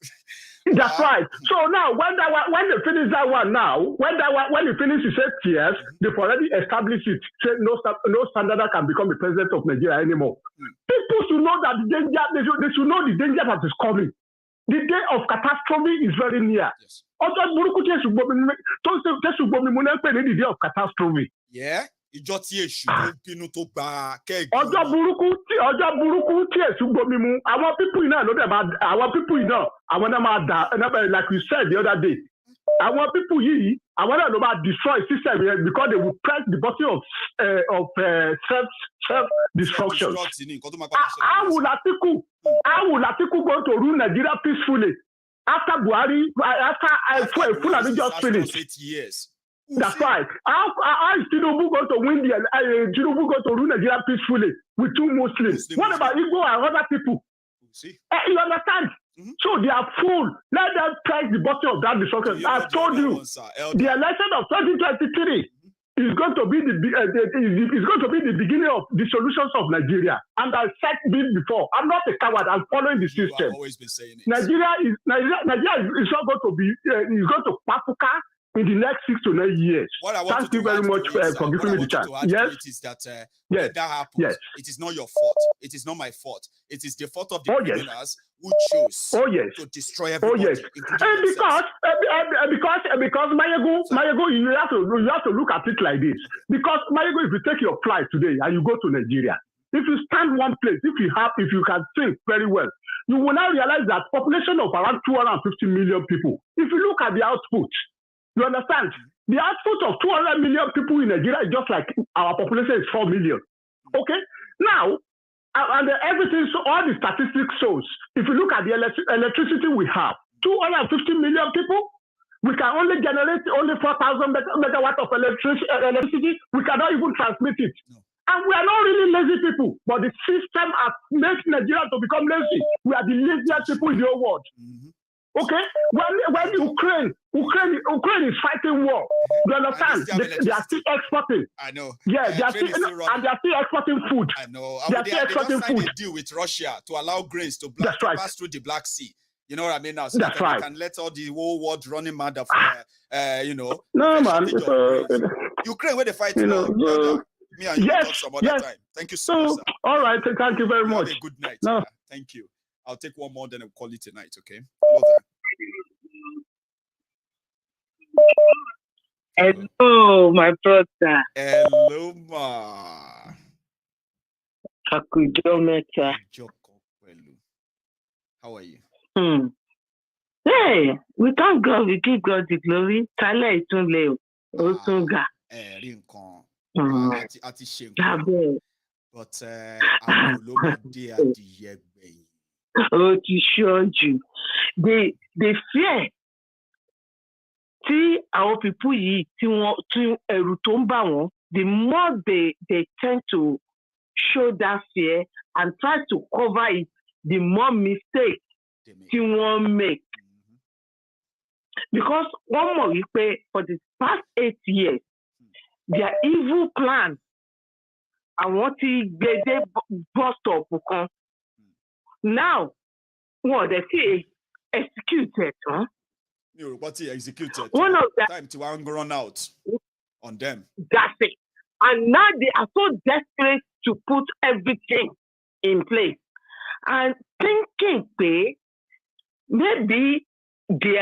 That's right. So now, when they finish that one, when they finish the 8 years, they've already established it. Say no standard can become the president of Nigeria anymore. People should know that the danger. They should know the danger that is coming. The day of catastrophe is very near. Yes. Also, the day of catastrophe. Yeah. ìjọ tí èṣù tó bínú tó gba kẹ́ẹ̀gì. ọjọ́ burúkú tí èṣù gbomi mu àwọn pípù náà ló dẹ̀ máa àwọn pípù náà àwọn náà máa dà like we said the other day àwọn pípù yìí àwọn náà ló máa destroy system yẹn because they will press the button of self destruction. How will Atiku go to rule Nigeria peacefully after Buhari after Fulani just finished? 8 years. That's right. How is Tinubu going to win Tinubu going to rule Nigeria peacefully with 2 Muslims? What about Igbo and other people? You understand? Mm-hmm. So they are full. Let them press the button of that destruction. I've told you, the election of 2023 is going to be the beginning of the solutions of Nigeria. And I said this before. I'm not a coward. I'm following the system. I've always been saying it. Nigeria is not going to be. Is going to papuka in the next 6 to 9 years. Thank you very much for giving me the chance. Yes. Is that when that happens, it is not your fault. It is not my fault. It is the fault of the criminals who chose to destroy everybody. And because Maiyegun, you have to look at it like this. Because Maiyegun, if you take your flight today and you go to Nigeria, if you stand one place, if you can think very well, you will now realize that population of around 250 million people. If you look at the output, you understand? The output of 200 million people in Nigeria is just like our population is 4 million. Okay? Now, and everything, so all the statistics shows, if you look at the electricity we have, 250 million people, we can only generate only 4,000 megawatts of electricity. We cannot even transmit it. No. And we are not really lazy people, but the system has made Nigeria to become lazy. We are the laziest people in the whole world. Mm-hmm. Okay? When Ukraine is fighting war, you understand? They are still exporting. I know. Yeah, they are still exporting food. I know. They are still exporting food. They deal with Russia to allow grains to pass through the Black Sea. You know what I mean? Now, so that's right. They can let all the whole world running mad of, No, man. Ukraine, where they fight war. Me and you talk some other time. Thank you so much, sir. All right. Thank you very much. Have a good night. No. Thank you. I'll take one more, then I'll call it tonight, okay? Hello there. Hello, my brother. Hello, ma. How are you? Hey, we thank God, we give God the glory. Tale itunle otunga. But oh, to show you, they fear. See our people the more they tend to show that fear and try to cover it, the more mistakes they won't make. Because one more you pay for the past 8 years, their evil plan and what they bust up. Now, what they say executed, huh? What he executed? One of that time to run out on them. That's it. And now they are so desperate to put everything in place. And thinking maybe they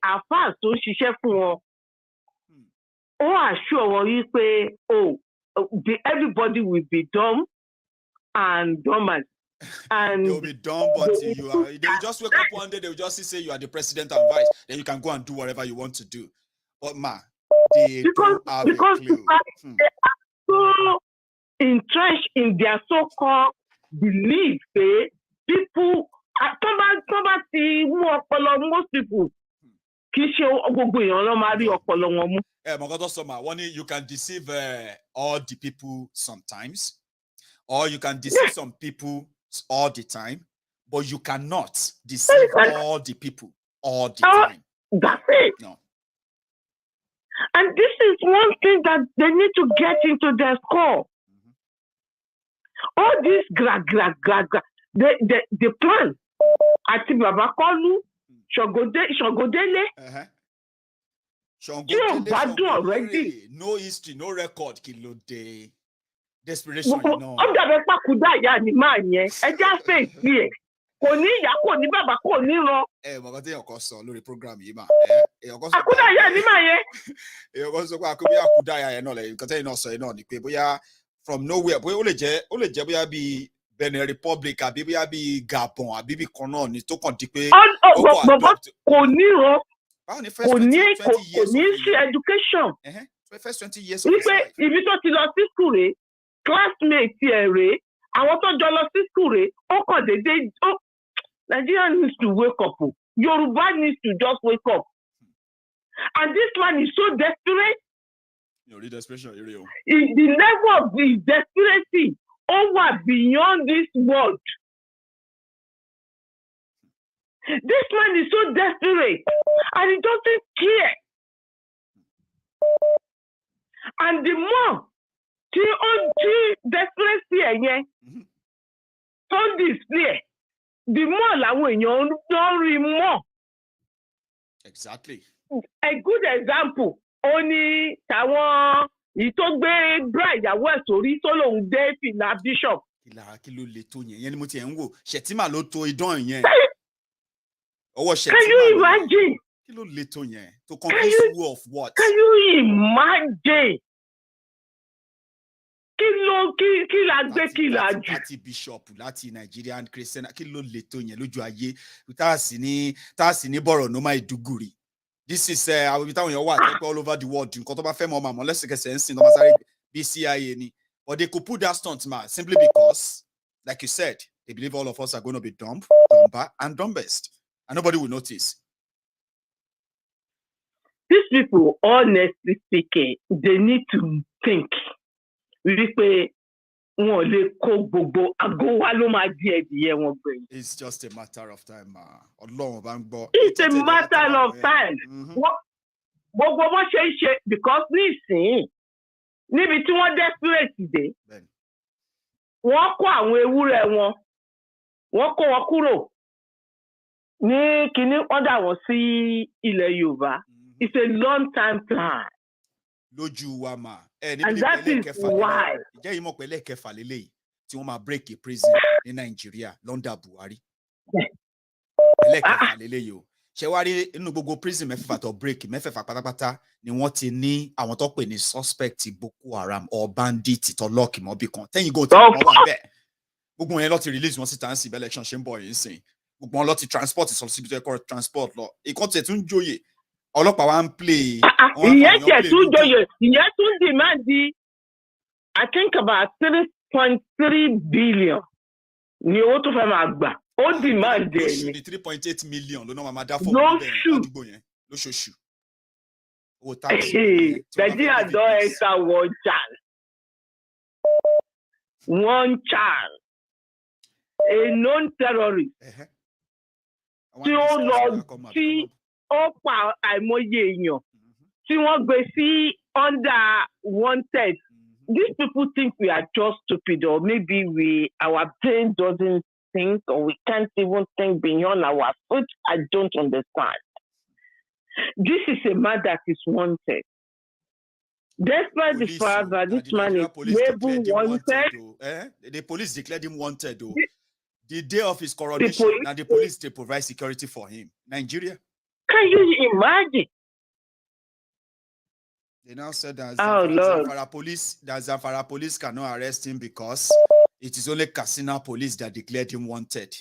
are fast to share for assure you say, everybody will be dumb and dormant. And they'll be dumb, but they will just wake up one day, they will just say you are the president and vice, then you can go and do whatever you want to do. But they don't have a clue. They are so entrenched in their so-called belief, people, most people, you can deceive all the people sometimes, or you can deceive some people all the time, but you cannot deceive all the people all the time. That's it. No. And this is one thing that they need to get into their skull. All this the plan. Ati Baba Kolu, Shogodele. Already. No history, no record. Kilo de Desperation. No. Akudaya ni maye. You also go akubi akudaya no like because you know so you know the people ya from nowhere boy ole je boya bi Benin Republic abi boya bi Gabon abi bi kan náà ni tó kàn di pé kò ní ro kò ní sí education. First 20 years of his life. Ibi tó ti lọ sí school rẹ̀, classmate ẹ̀ rẹ̀, àwọn tó jọ lọ sí school rẹ̀, ó kàn dédé. Nigeria needs to wake up. Yoruba needs to just wake up. And this man is so desperate. You read Desperation, you the level of his desperation over beyond this world. This man is so desperate and he doesn't care. And the more desperation on display, the more làwọn èèyàn don't read more. Exactly. A good example, only tàwọn ìtọ́gbé bride ìyàwó ẹ̀ sórí tó lòun dé fìlà bishop. Kí ló le tó yẹn ni mo ti ẹ̀ ń wò Ṣẹ̀tìmà ló tó idán yẹn. Can you imagine? Kí ló le tó yẹn? To convince who of what? Can you imagine? Kí la gbé kí la jù. Láti bishop láti Nigerian Christian kí ló le tó yẹn lójú ayé tá a sì ní bọ̀rọ̀ no Maiduguri. This is àwọn ibi táwọn èèyàn wà tẹ́pẹ́ all over the world nǹkan tó bá fẹ́ mọ́ ọmọ àmọ́ lẹ́sẹ̀kẹsẹ̀ ń sìn lọ́mọ sáré BCIA ni. But they could put that stunt man simply because, like you said, they believe all of us are going to be dumber and dumbest. And nobody will notice. These people, honestly speaking, they need to think. It's just a matter of time. It's a matter of time. Because níbi tí wọ́n desperate dé, wọ́n kó àwọn ewúrẹ́ wọ́n kó wọn kúrò ní kíní wọ́n dà wọ́n sí ilẹ̀ Yorùbá. It's a long time plan. Lójú wa mà. And that is why. Ìjẹ́ yìí mọ̀ pé lẹ́ẹ̀kẹfà lélẹ́yìí tí wọ́n máa break a prison ní Nàìjíríà London Buhari. Lẹ́ẹ̀kẹfà lélẹ́yìí o. Ṣé wá rí inú gbogbo prison mẹ́fẹ̀fà tó break mẹ́fẹ̀fà pátápátá ni wọ́n ti ní àwọn tó pè ní suspect Boko Haram or bandit tó lọ́ọ̀kì mọ́bì kan. Tẹ́yìn go tí wọ́n wà bẹ́ẹ̀. Gbogbo yẹn lọ ti release wọn síta ń sìn election ṣe ń bọ̀ yìí sìn. Gbogbo wọn lọ ti transport ìsọ̀lọ́síbi tó ẹ̀kọ́ transport lọ. Ìkan tẹ̀ tún jóyè. Ọlọ́pàá wa ń play. Ìyẹn tẹ̀ tún jóyè. Ìyẹn tún demand I think about 3.3 billion ni owó tó fẹ́ máa gbà. Ó demand ẹ̀ ni. 3.8 million ló náà máa dá fún àdúgbò yẹn lóṣooṣù. Nigeria don enter one child, a known terrorist tí ó lọ tí ó pa àìmọye èèyàn tí wọ́n gbé sí under wanted. These people think we are just stupid, or maybe our brain doesn't think, or we can't even think beyond our foot. I don't understand. This is a man that is wanted. Despite the fact that this man is labeled wanted. The police declared him wanted though. The day of his coronation, now the police they provide security for him. Nigeria. Can you imagine? They now said that Zamfara police cannot arrest him because it is only Katsina police that declared him wanted.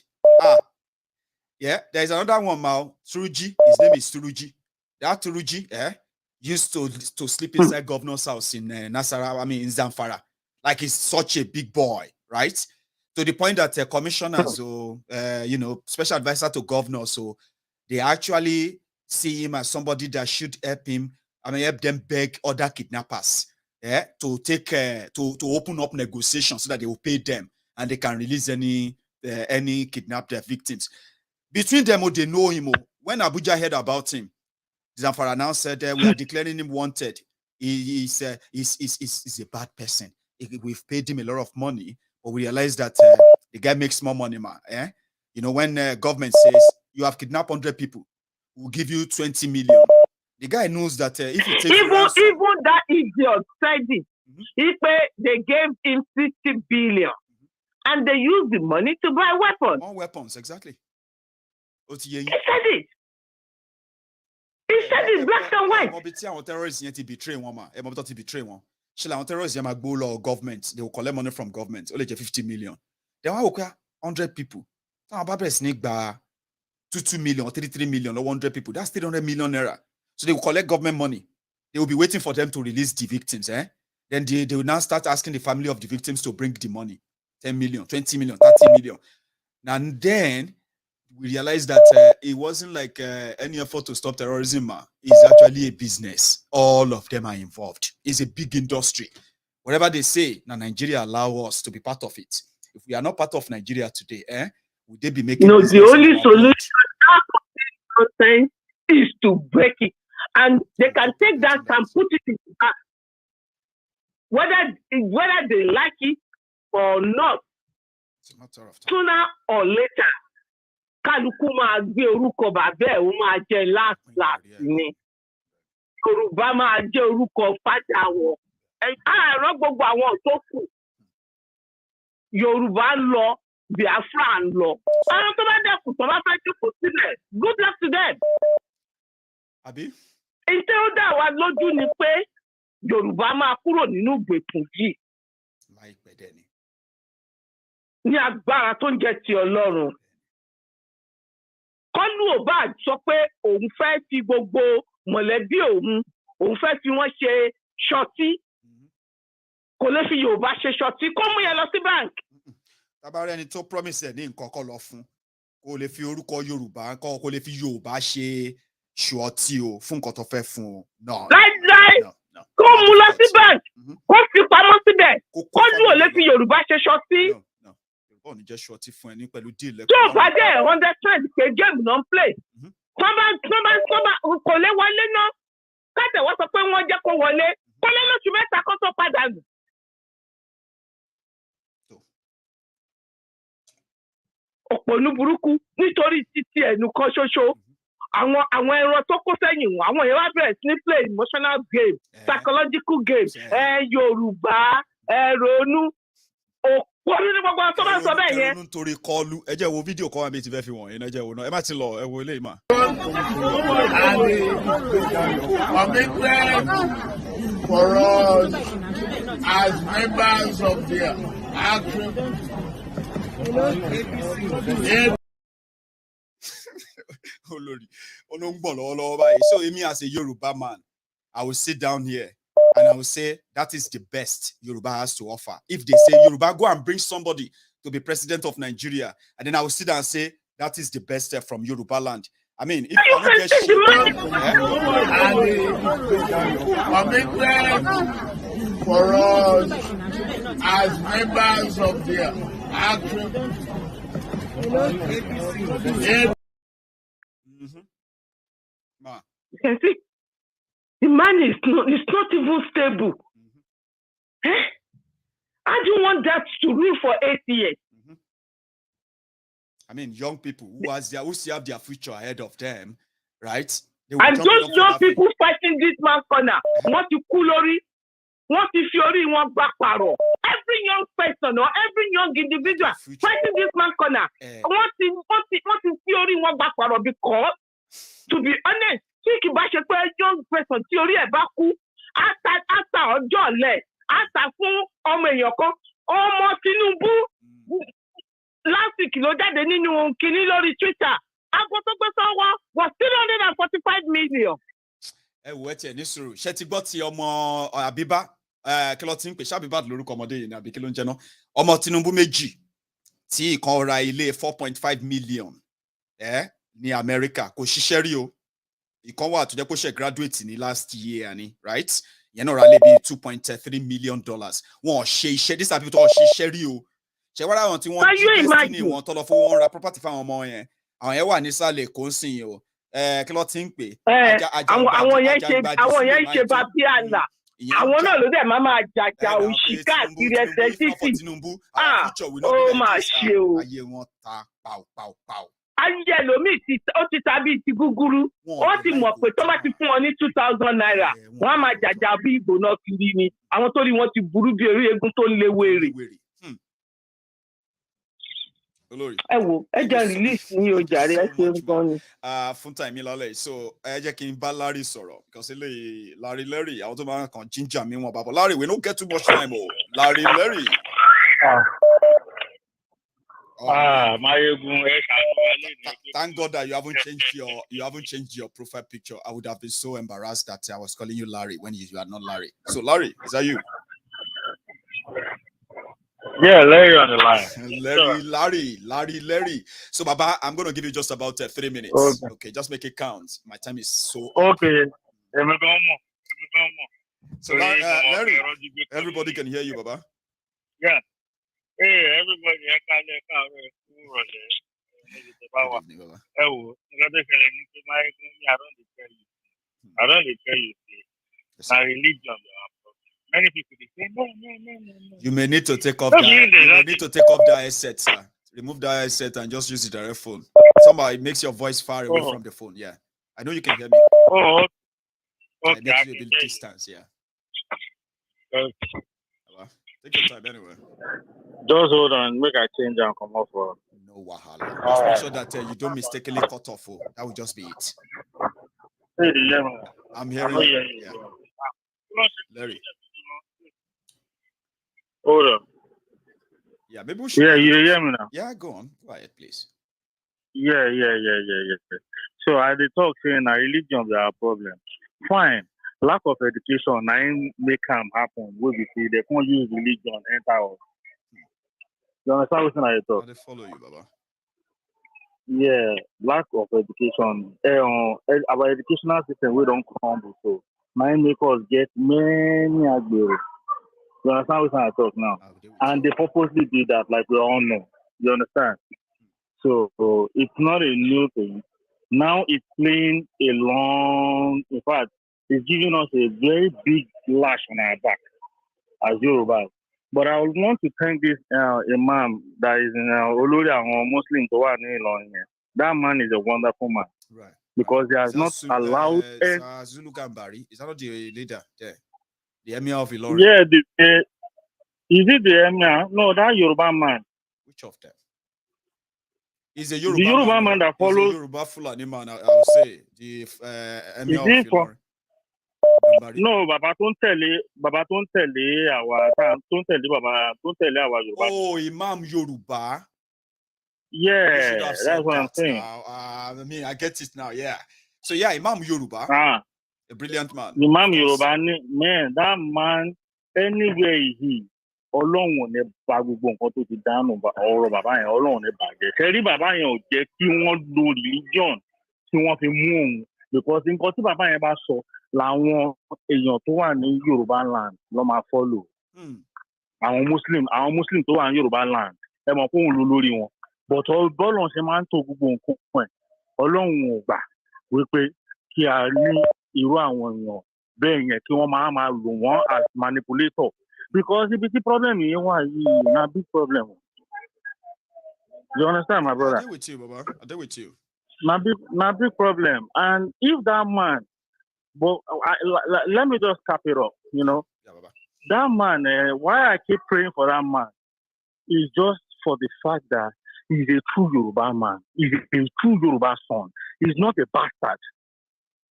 Yeah, there is another one now, Turuji. His name is Turuji. That Turuji, used to sleep inside governor's house in in Zamfara. Like he's such a big boy, right? To the point that commissioners, special advisor to governors, so they actually see him as somebody that should help him. Help them beg other kidnappers, to take to open up negotiations so that they will pay them and they can release any kidnapped victims. Between them, they know him. When Abuja heard about him, Zamfara now said, "We are declaring him wanted. He's a bad person. We've paid him a lot of money, but we realize that the guy makes more money, man. When government says you have kidnapped 100 people, we'll give you 20 million." The guy knows that if he takes even that idiot said it. They gave him 60 billion, and they used the money to buy weapons. More weapons, exactly. He said it. He said it black and white. Mo bi ti àwọn terrorists yẹn ti betray wọn ma. Mo bi tó ti betray wọn. Ṣé làwọn terrorists yẹn máa gbó lọ government, they will collect money from government. Ó lè jẹ́ 50 million. Then wọ́n á wò pé 100 people. Táwọn bá bẹ̀rẹ̀ sí ní gba 2 million, 3 million, or 100 people. That's 300 million naira. So they will collect government money. They will be waiting for them to release the victims. Then they will now start asking the family of the victims to bring the money. 10 million, 20 million, 30 million. And then we realized that it wasn't like any effort to stop terrorism. It's actually a business. All of them are involved. It's a big industry. Whatever they say, now Nigeria allow us to be part of it. If we are not part of Nigeria today, would they be making? No, the only solution is to break it, and they can take that and put it in the back. Whether they like it or not, sooner or later, kálukú máa gbé orúkọ bàbá ẹ̀ ó máa jẹ́ last ni. Yorùbá máa jẹ́ orúkọ fájà wọn. Àárọ̀ gbogbo àwọn tó kù. Yorùbá ń lọ, Biafra ń lọ. Àwọn tó bá dẹ́kun tó bá fẹ́ jókòó sílẹ̀, good luck to them. Àbí? Ìṣe ó dá wa lójú ni pé Yorùbá máa kúrò nínú ìgbèkùn yìí. Láìpẹ́ dẹ̀ ni. Ní agbára tó ń jẹ́ ti Ọlọ́run. Kọ́lù ò bá sọ pé òun fẹ́ fi gbogbo mọ̀lẹ́bí òun fẹ́ fi wọ́n ṣe ṣọtí. Kò lè fi Yorùbá ṣe ṣọtí kó mú yẹn lọ sí bank. Tábàárẹ̀ ẹni tó promise ẹ̀ ní nǹkan kọ́ lọ fún. Kò lè fi orúkọ Yorùbá kò lè fi Yorùbá ṣe ṣọtí o fún nǹkan tó fẹ́ fún o. Láíláí kó mú lọ sí bank kó fi pamọ́ síbẹ̀. Kọ́lù ò lè fi Yorùbá ṣe ṣọtí. Ò ní jẹ́ ṣọtí fún ẹ ní pẹ̀lú deal lẹ́kọ̀ọ́. Tó o bá dé 100% pé game non play. Tọ́ba kò lè wọlé náà. Káàtẹ̀ wọ́n sọ pé wọ́n jẹ́ kó wọlé. Kọ́lé lóṣù mẹ́ta kó tó padà nù. Òpònú burúkú nítorí títí ẹnu kan ṣoṣo. Àwọn ẹran tó kó sẹ́yìn wọn, àwọn yẹn wá bẹ̀rẹ̀ sí ní play emotional game, psychological game. Yorùbá, ronú. Wọ́n ní gbogbo tó bá sọ bẹ́ẹ̀ yẹn. Nítorí kọlu ẹ jẹ́ wo fídíò kan wà bí ti fẹ́ fi wọ̀nyí ẹ jẹ́ wo náà ẹ má ti lọ ẹ wo eléyìí mà. Commitment for us as members of the action. Olórí olóńgbọ̀n lọ́wọ́lọ́wọ́ báyìí. So èmi as a Yoruba man, I will sit down here. And I will say that is the best Yoruba has to offer. If they say Yoruba, go and bring somebody to be president of Nigeria, and then I will sit down and say that is the best from Yoruba land. I mean, if you don't get shit, commitment for us as members of the action. You can see. The man is not even stable. How do you want that to rule for 8 years? I mean, young people who still have their future ahead of them, right? And those young people fighting this man's corner, want to kulori, want to fiori, want backparo. Every young person or every young individual fighting this man's corner, want to fiori, want backparo, because, to be honest, tí kì bá ṣe pé young person tí orí ẹ̀ bá kú àtà ọjọ́ ọ̀lẹ àtà fún ọmọ èèyàn kan ọmọ Tinubu lásìkò ló jáde nínú kinní lórí Twitter aago tó gbé sọ́wọ́ was 345 million. Ẹ wo ẹ tiẹ̀ ní sùúrù ṣé ti gbọ́ ti ọmọ Àbíbá kí ló ti ń pè ṣábíbá lórúkọ ọmọdé yìí ní àbí kí ló ń jẹ́ náà ọmọ Tinubu méjì tí ìkan ra ilé 4.5 million ní Amẹ́ríkà kò ṣiṣẹ́ rí o. Ìkan wà tó jẹ́ pé ó ṣe graduate ní last year ni right yẹn náà ra lé bí $2.3 million wọn ṣe iṣẹ́ this people tó ṣe iṣẹ́ rí o ṣe wá láwọn tí wọ́n jí destiny wọn tó lọ fún wọn ra property fáwọn ọmọ yẹn àwọn yẹn wà nísàlẹ̀ kò ń sìn o kí ló ti ń pè. àwọn yẹn ṣe bá bí àlà àwọn náà ló dẹ̀ máa jàjà òṣì káàkiri ẹsẹ̀ títì ó máa ṣe o. ayé wọn ta pàù. Ayé ẹlòmíì ó ti tàbí ti gúgúrú ó ti mọ̀ pé tó bá ti fún ọ ní 2,000 naira wọ́n á máa jàjà bí ìgbóná kiri ni àwọn tó rí wọn ti burú bí eré egun tó léwèrè. ẹ wo ẹ jẹ́ release ní ọjà rẹ̀ ẹ ṣe gan ni. Fún time lálẹ́ so ẹ jẹ́ kí n bá Larry sọ̀rọ̀ because eléyìí Larry àwọn tó máa ń kàn ginger mi wọn bàbá Larry we no get too much time o Larry. Maiyegun, thank God that you haven't changed your profile picture. I would have been so embarrassed that I was calling you Larry when you are not Larry. So Larry, is that you? Yeah, Larry on the line. Larry. So Baba, I'm going to give you just about 3 minutes. Okay, just make it count. My time is so okay. So Larry, everybody can hear you, Baba. Yeah. Hey, everybody, I don't tell you. My religion. Many people say no. You may need to take off that headset, sir. Remove that headset and just use the direct phone. Somebody makes your voice far away from the phone. Yeah, I know you can hear me. Okay. It makes you a bit distance. Yeah. Take your time anyway. Just hold on, make I change and come off. No wahala. Just make sure that you don't mistakenly cut off. That would just be it. I'm hearing you. Yeah. Larry. Hold on. Yeah, maybe we should. Yeah, you hear me now? Yeah, go on. Go ahead, please. Yeah. So I did talk saying our religion is our problem. Fine. Lack of education, I make them happen. What we see, they can't use religion enter us. You understand what I talk? How they follow you, Baba? Yeah, lack of education. Our educational system we don't crumble, so might make us get many agbero. You understand what I talk now? And they purposely did that, like we all know. You understand? So it's not a new thing. Now it's playing a long. In fact, it's giving us a very big lash on our back as Yorubas. But I would want to thank this imam that is in Olori or Muslim to one. That man is a wonderful man. Right. Because he has not allowed. Zulu Gambari. Is that not the leader there? The emir of Ilorin? Yeah, is it the emir? No, that Yoruba man. Which of them? Is a Yoruba, the Yoruba man that follows. Yoruba Fulani man, I would say. The emir of Ilorin. No, Baba don't tell our Yoruba. Oh, Imam Yoruba. Yeah, that's what I'm saying. I mean, I get it now. Yeah. So yeah, Imam Yoruba. A brilliant man. Imam Yoruba, man, that man, anywhere he, Ọlọ́run ò ní bá gbogbo nǹkan tó ti dánù ọ̀rọ̀ bàbá yẹn Ọlọ́run ò ní bàjẹ́. Ṣẹ́rí bàbá yẹn ò jẹ́ kí wọ́n lo religion tí wọ́n fi mú òun because nǹkan tí bàbá yẹn bá sọ làwọn èèyàn tó wà ní Yorùbá land ló máa follow. Àwọn Muslim tó wà ní Yorùbá land ẹ mọ̀ pé òun ló lórí wọn. But bọ́ọ̀lù ṣe máa ń tó gbogbo nǹkan fún ẹ̀ Ọlọ́run ò gbà wípé kí a ní irú àwọn èèyàn bẹ́ẹ̀ yẹn kí wọ́n máa lò wọ́n as manipulator. Because the problem is a big problem. You understand, my brother? I deal with you, Baba. I deal with you. My big problem. And if that man, but let me just cap it up, you know. Yeah, Baba. That man, why I keep praying for that man is just for the fact that he's a true Yoruba man. He's a true Yoruba son. He's not a bastard.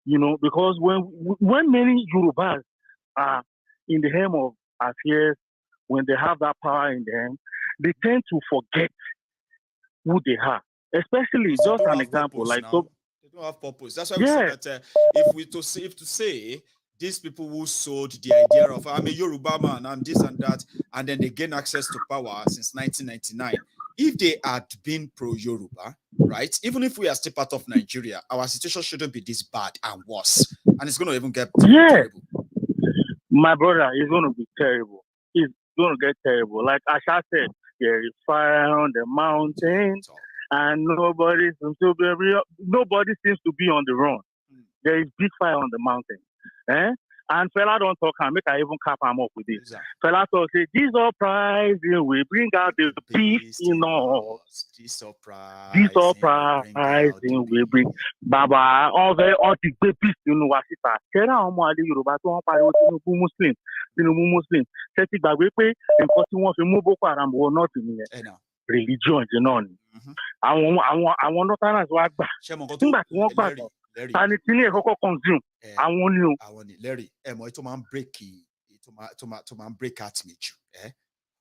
You know, because when many Yorubas are in the helm of affairs, when they have that power in them, they tend to forget who they are. Especially, just an example, like they don't have purpose. That's why we say that if to say these people who sold the idea of I'm a Yoruba man, I'm this and that, and then they gain access to power since 1999. If they had been pro-Yoruba, right? Even if we are still part of Nigeria, our situation shouldn't be this bad and worse, and it's going to even get terrible. My brother, it's going to be terrible. It's going to get terrible. Like Asha said, there is fire on the mountain, and nobody seems to be on the run. There is big fire on the mountain. And fella don't talk and make I even cap him up with this. Exactly. Fella talk say, this uprising will bring out the peace in us. This uprising will bring Baba all the peace in Wasita. Tell our mother Yoruba to pariwo Tinubu Muslim. Say ti gbàgbé pé nǹkan tí wọ́n fi mú Boko Haram wọ not in religion, you know. àwọn northerners wá gbà nígbà tí wọ́n gbà tán tani tí ní ẹ̀kọ́kọ́ consume àwọn ni o. àwọn ni Larry mọ̀ tó máa ń break out mi jù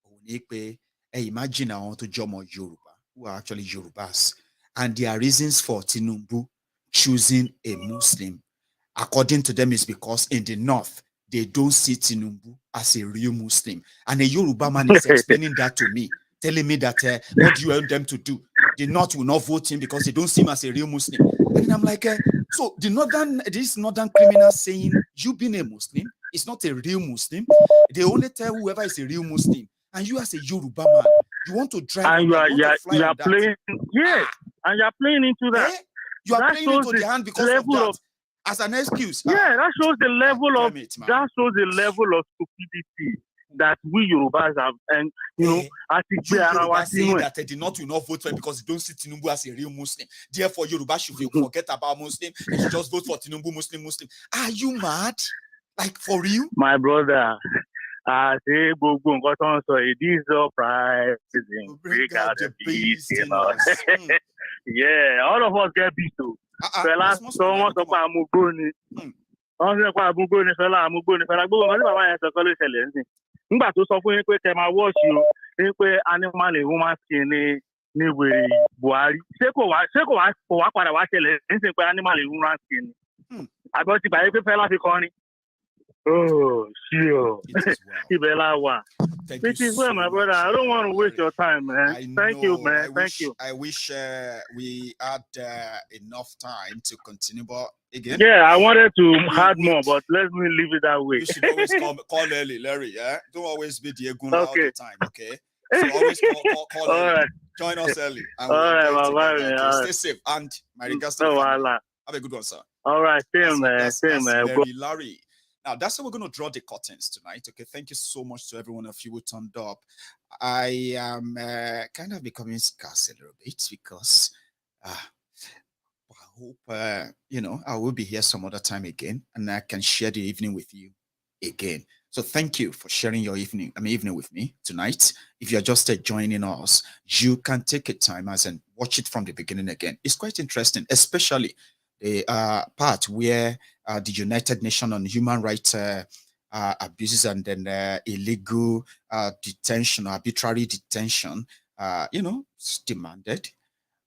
òun ní pé imagine àwọn tó jọmọ Yorùbá who are actually Yorubas and their reasons for Tinubu choosing a Muslim according to them is because in the north they don't see Tinubu as a real Muslim, and a Yoruba man is explaining that to me, telling me that what do you want them to do? The North will not vote him because they don't see him as a real Muslim. And I'm like, so this northern criminal saying you being a Muslim is not a real Muslim. They only tell whoever is a real Muslim, and you as a Yoruba man, you want to drive and on you are playing, yes, and you are playing into that. You are playing into the hand because of that. As an excuse. Yeah, that shows the level of stupidity that we Yorubas have, and I think Yoruba saying that they did not will not vote for him because they don't see Tinubu as a real Muslim. Therefore, Yoruba should forget about Muslim. They should just vote for Tinubu, Muslim. Are you mad? Like for real? My brother, I say gbogbo nǹkan tó ń sọ it is surprising. Break out the beast, Yeah, all of us get beat too. Fela sọ wọ́n sọ pé àmúgbó ni wọ́n sọ pé àmúgbó ni Fela gbogbo nǹkan tí bàbá yẹn sọ kọ́ ló ṣẹlẹ̀ ń sìn nígbà tó sọ fún yín pé kẹ́ máa wọ́ọ̀ṣì o ní pé animal and woman skin ní wèrè Buhari ṣé kò wá padà wá ṣẹlẹ̀ ń sìn pé animal and woman skin ni àbọ̀ ti bàyẹ̀ pé Fela fi kọrin. Oh, sure. Thank you so my brother. I don't want to waste your time, man. Thank you, man. Thank you. I wish we had enough time to continue, but again. Yeah, I wanted to add more, but let me leave it that way. You should always call early, Larry. Yeah, don't always be the Egun all the time. Okay, so always call early. Right. Join us early. And all right, stay safe and my regards to the family. Have a good one, sir. All right, same man. Larry. Now, that's how we're going to draw the curtains tonight. Okay, thank you so much to everyone of you who turned up. I am kind of becoming scarce a little bit because I hope, I will be here some other time again and I can share the evening with you again. So thank you for sharing your evening with me tonight. If you're just joining us, you can take a time and watch it from the beginning again. It's quite interesting, especially the part where the United Nations on human rights abuses and then illegal detention, arbitrary detention, demanded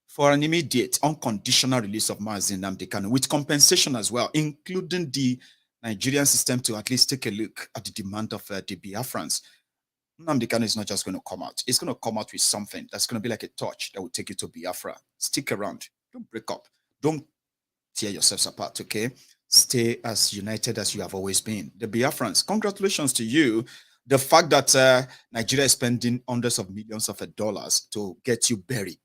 for an immediate unconditional release of Mazi Nnamdi Kanu with compensation as well, including the Nigerian system to at least take a look at the demand of the Biafrans. Nnamdi Kanu is not just going to come out. It's going to come out with something that's going to be like a torch that will take you to Biafra. Stick around. Don't break up. Don't tear yourselves apart, okay? Stay as united as you have always been. The Biafrans, congratulations to you. The fact that Nigeria is spending hundreds of millions of dollars to get you buried.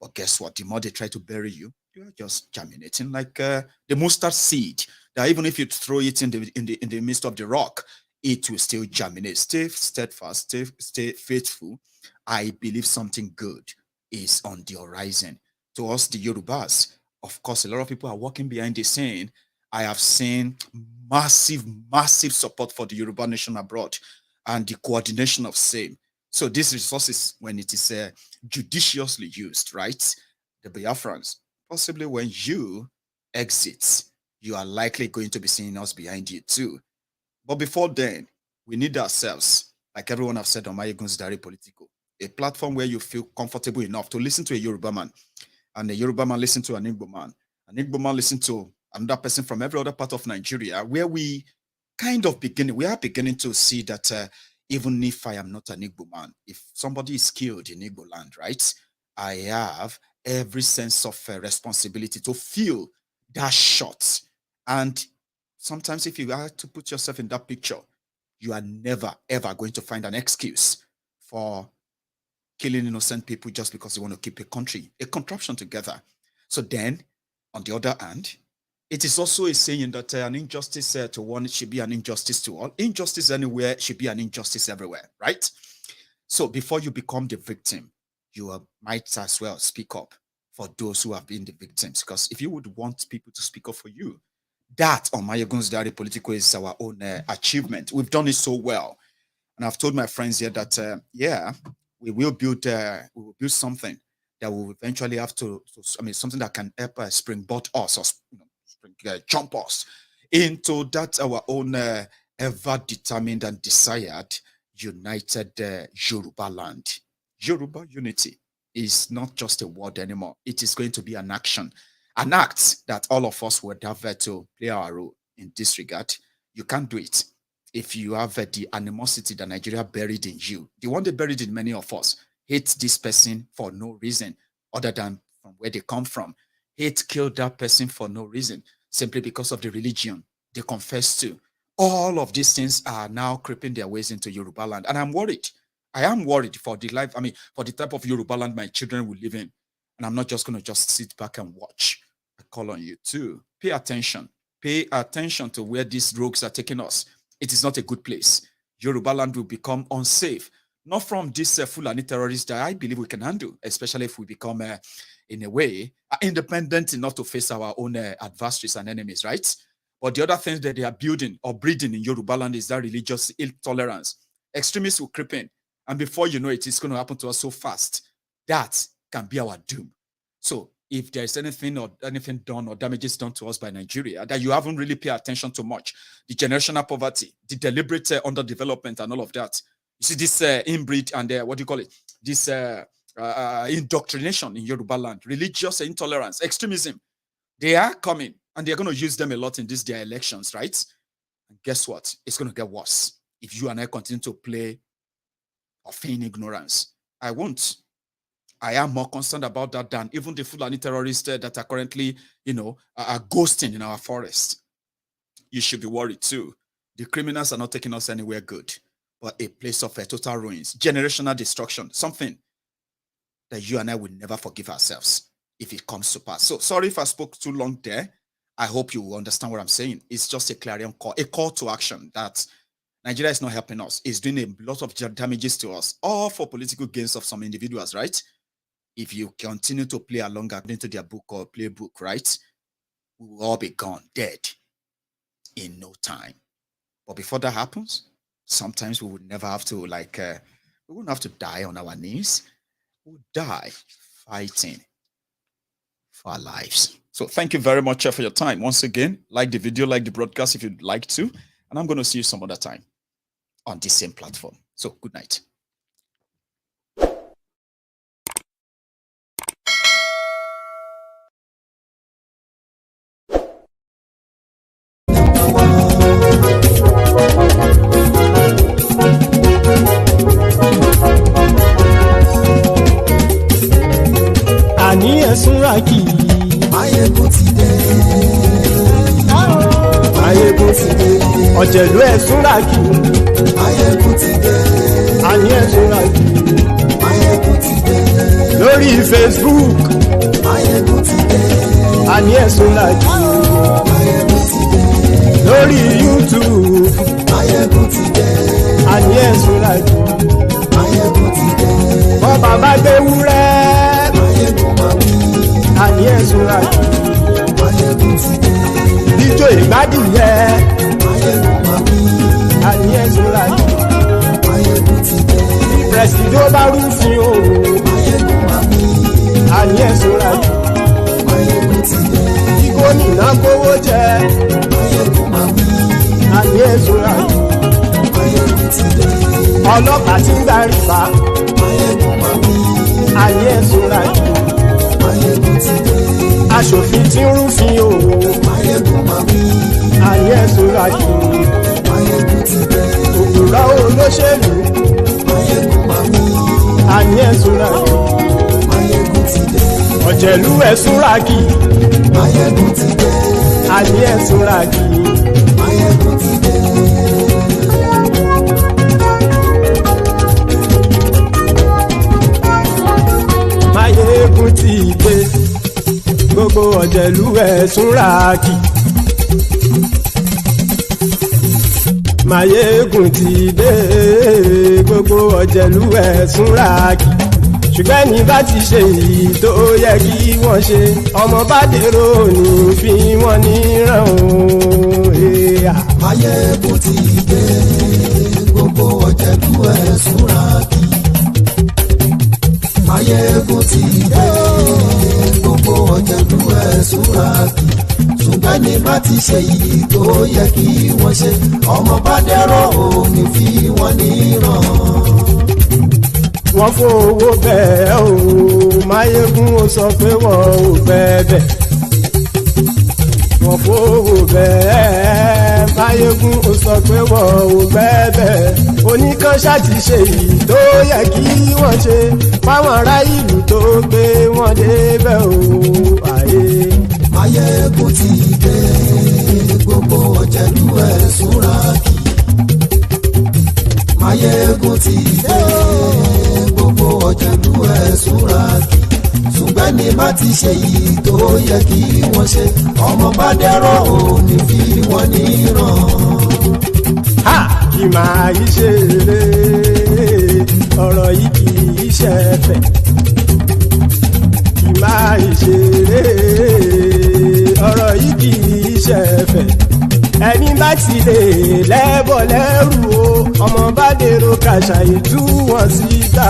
But guess what? The more they try to bury you, you are just germinating like the mustard seed. That even if you throw it in the midst of the rock, it will still germinate. Stay steadfast, stay faithful. I believe something good is on the horizon. To us, the Yorubas, of course, a lot of people are walking behind the scene. I have seen massive support for the Yoruba nation abroad and the coordination of same. So these resources, when it is judiciously used, right? The Biafrans, possibly when you exit, you are likely going to be seeing us behind you too. But before then, we need ourselves, like everyone have said on Maiyegun's Diary Politico, a platform where you feel comfortable enough to listen to a Yoruba man, and the Yoruba man listen to an Igbo man listen to another person from every other part of Nigeria, where we are beginning to see that even if I am not an Igbo man, if somebody is killed in Igbo land, right, I have every sense of responsibility to feel that shot. And sometimes if you are to put yourself in that picture, you are never, ever going to find an excuse for killing innocent people just because they want to keep a country, a contraption together. So then, on the other hand, it is also a saying that an injustice to one should be an injustice to all. Injustice anywhere should be an injustice everywhere, right? So before you become the victim, you might as well speak up for those who have been the victims. Because if you would want people to speak up for you, that on Maiyegun's Diary Politico is our own achievement. We've done it so well. And I've told my friends here that, we will build something that will eventually have to something that can help springboard us or jump us into that our own ever determined and desired united Yoruba land. Yoruba unity is not just a word anymore. It is going to be an action, an act that all of us would have to play our role in this regard. You can't do it if you have the animosity that Nigeria buried in you, the one they buried in many of us. Hate this person for no reason other than from where they come from. Hate killed that person for no reason, simply because of the religion they confess to. All of these things are now creeping their ways into Yoruba land. And I'm worried. I am worried for the life, for the type of Yoruba land my children will live in. And I'm not just going to just sit back and watch. I call on you to pay attention. Pay attention to where these rogues are taking us. It is not a good place. Yoruba land will become unsafe. Not from this Fulani terrorists that I believe we can handle, especially if we become, in a way, independent enough to face our own adversaries and enemies, right? But the other things that they are building or breeding in Yoruba land is that religious intolerance. Extremists will creep in. And before you know it, it's going to happen to us so fast. That can be our doom. So if there is anything done or damages done to us by Nigeria that you haven't really paid attention to much, the generational poverty, the deliberate underdevelopment and all of that, you see this inbreed and this indoctrination in Yoruba land, religious intolerance, extremism, they are coming and they're going to use them a lot in their elections, right? And guess what? It's going to get worse if you and I continue to play or feign ignorance. I won't. I am more concerned about that than even the Fulani terrorists that are currently, are ghosting in our forest. You should be worried too. The criminals are not taking us anywhere good, but a place of total ruins, generational destruction, something that you and I will never forgive ourselves if it comes to pass. So sorry if I spoke too long there. I hope you will understand what I'm saying. It's just a clarion call, a call to action that Nigeria is not helping us. It's doing a lot of damages to us, all for political gains of some individuals, right? If you continue to play along according to their book or playbook, right, we will all be gone, dead in no time. But before that happens, sometimes we would never have to, we wouldn't have to die on our knees. We'll die fighting for our lives. So thank you very much for your time. Once again, like the video, like the broadcast if you'd like to. And I'm going to see you some other time on this same platform. So good night. Àní ẹ̀sùnra kì í. Maiyegun ti dé. Maiyegun ti dé. Ọ̀jẹ̀lú ẹ̀sùnra kì í. Maiyegun ti dé. Àní ẹ̀sùnra kì í. Maiyegun ti dé. Lórí Facebook. Maiyegun ti dé. Àní ẹ̀sùnra kì í. Maiyegun ti dé. Lórí YouTube. Maiyegun ti dé. Àní ẹ̀sùnra kì í. Maiyegun ti dé. Bọ́ba bá gbé wúrẹ́. Àní ẹ̀sùnra kì í. Maiyegun ti dé. Ijó ìgbádùn yẹ. Àní ẹ̀sùnra kì í. Maiyegun ti dé. Pẹ̀sìdó bá rúfin o. Àní ẹ̀sùnra kì í. Maiyegun ti dé. Gómìnà kówó jẹ. Àní ẹ̀sùnra kì í. Maiyegun ti dé. Ọlọ́pàá tí ń gbà rìbá. Àní ẹ̀sùnra kì í. Maiyegun ti dé. Aṣòfin tí ń rúfin o. Àní ẹ̀sùnra kì í. Maiyegun ti dé. Òpùrọ́ olóṣèlú. Àní ẹ̀sùnra kì í. Maiyegun ti dé. Ọ̀jẹ̀lú ẹ̀sùnra kì í. Maiyegun ti dé. Àní ẹ̀sùnra kì í. Maiyegun ti dé. Maiyegun ti dé. Gbogbo ọ̀jẹ̀lú ẹ̀sùnra kì í. Maiyegun ti dé. Gbogbo ọ̀jẹ̀lú ẹ̀sùnra kì í. Ṣùgbọ́n ní bá ti ṣe èyí tó yẹ kí wọ́n ṣe, ọmọ bá dèrò ní fi wọ́n níran o. Maiyegun ti dé. Gbogbo ọ̀jẹ̀lú ẹ̀sùnra kì í. Maiyegun ti dé. súra kì ṣùgbọ́n ní bá ti ṣe yìí tó yẹ kí wọ́n ṣe ọmọ bá dẹ́rọ̀ ò ní fi wọ́n níran. wọ́n fowó bẹ́ẹ̀ o Maiyegun ó sọ pé wọ́n ò bẹ́ẹ̀ wọ́n fowó bẹ́ẹ̀ Maiyegun ó sọ pé wọ́n ò bẹ́ẹ̀ oníkan ṣáàtì ṣe yìí tó yẹ kí wọ́n ṣe fáwọn ará ìlú tó gbé wọn débẹ̀ o àyè. Maiyegun ti dé gbogbo ọ̀jẹ̀lú ẹ̀ súra kì Maiyegun ti dé gbogbo ọ̀jẹ̀lú ẹ̀ súra kì ṣùgbọ́n ní bá ti ṣe yìí tó yẹ kí wọ́n ṣe ọmọ bá dẹ́rọ̀ ò ní fi wọ́n níran. kì máa yí ṣe eré ọ̀rọ̀ yìí kì í ṣe ẹ̀fẹ̀ kì máa yí ṣe eré ọ̀rọ̀ yìí kì í ṣe ẹ̀fẹ̀ ẹni bá ti lè lẹ́bọ̀ lẹ́rù o ọmọ bá dèrò kàṣàyè tú wọn síta.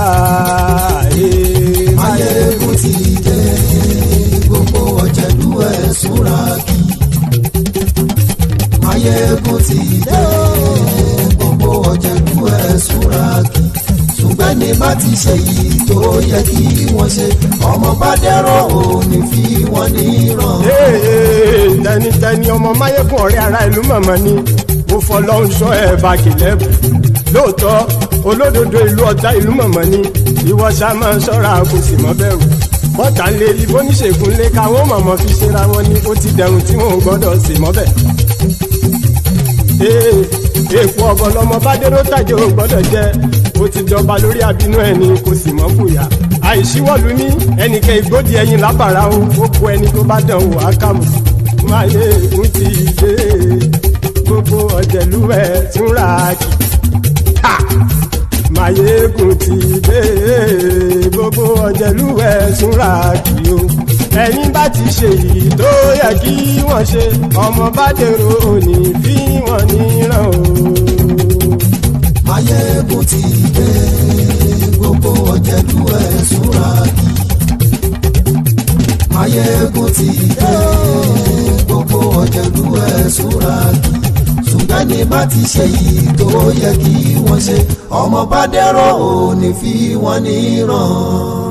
Maiyegun ti dé gbogbo ọ̀jẹ̀lú ẹ̀ súra kì Maiyegun ti dé gbogbo ọ̀jẹ̀lú ẹ̀ súra kì ṣùgbọ́n ní bá ti ṣe yìí tó yẹ kí wọ́n ṣe ọmọ bá dẹ́rọ̀ ò ní fi wọ́n níran. tẹnitẹni ọmọ Maiyegun ọ̀rẹ́ ara ìlú mọ̀mọ́ ni mo fọlọ́hún sọ ẹ̀ bá kìlẹ́bù lóòótọ́ olódodo ìlú ọ̀tá ìlú mọ̀mọ́ ni ìwọ ṣá máa ń ṣọ́ra kò sì mọ́ bẹ̀rù bọ́tà ń lè rí bóníṣègùn lé káwọn mọ̀mọ́ fi ṣera wọn ni ó ti dẹrùn tí wọn ò gbọ́dọ̀ sì mọ́ bẹ̀. èèpo ọ̀bọ lọmọ bá dérò tàjẹ́ ò gbọ́dọ̀ jẹ́ ó ti jọba lórí àbínú ẹni kò sì mọ́ fòyà àìsíwọ́lu ní ẹnìkẹ́ ìgbódì ẹyin lábàrá ó kó ẹni tó bá dán wò á kàmù. Maiyegun ti dé gbogbo ọ̀jẹ̀lú ẹ̀ túnra kì Maiyegun ti dé gbogbo ọ̀jẹ̀lú ẹ̀ túnra kì o ẹni bá ti ṣe yìí tó yẹ kí wọ́n ṣe ọmọ bá dèrò òní fi wọ́n níran o. Maiyegun ti dé gbogbo ọ̀jẹ̀lú ẹ̀ súra kì Maiyegun ti dé gbogbo ọ̀jẹ̀lú ẹ̀ súra kì ṣùgbọ́n ní bá ti ṣe yìí tó yẹ kí wọ́n ṣe ọmọ bá dẹ́rọ̀ ò ní fi wọ́n níran.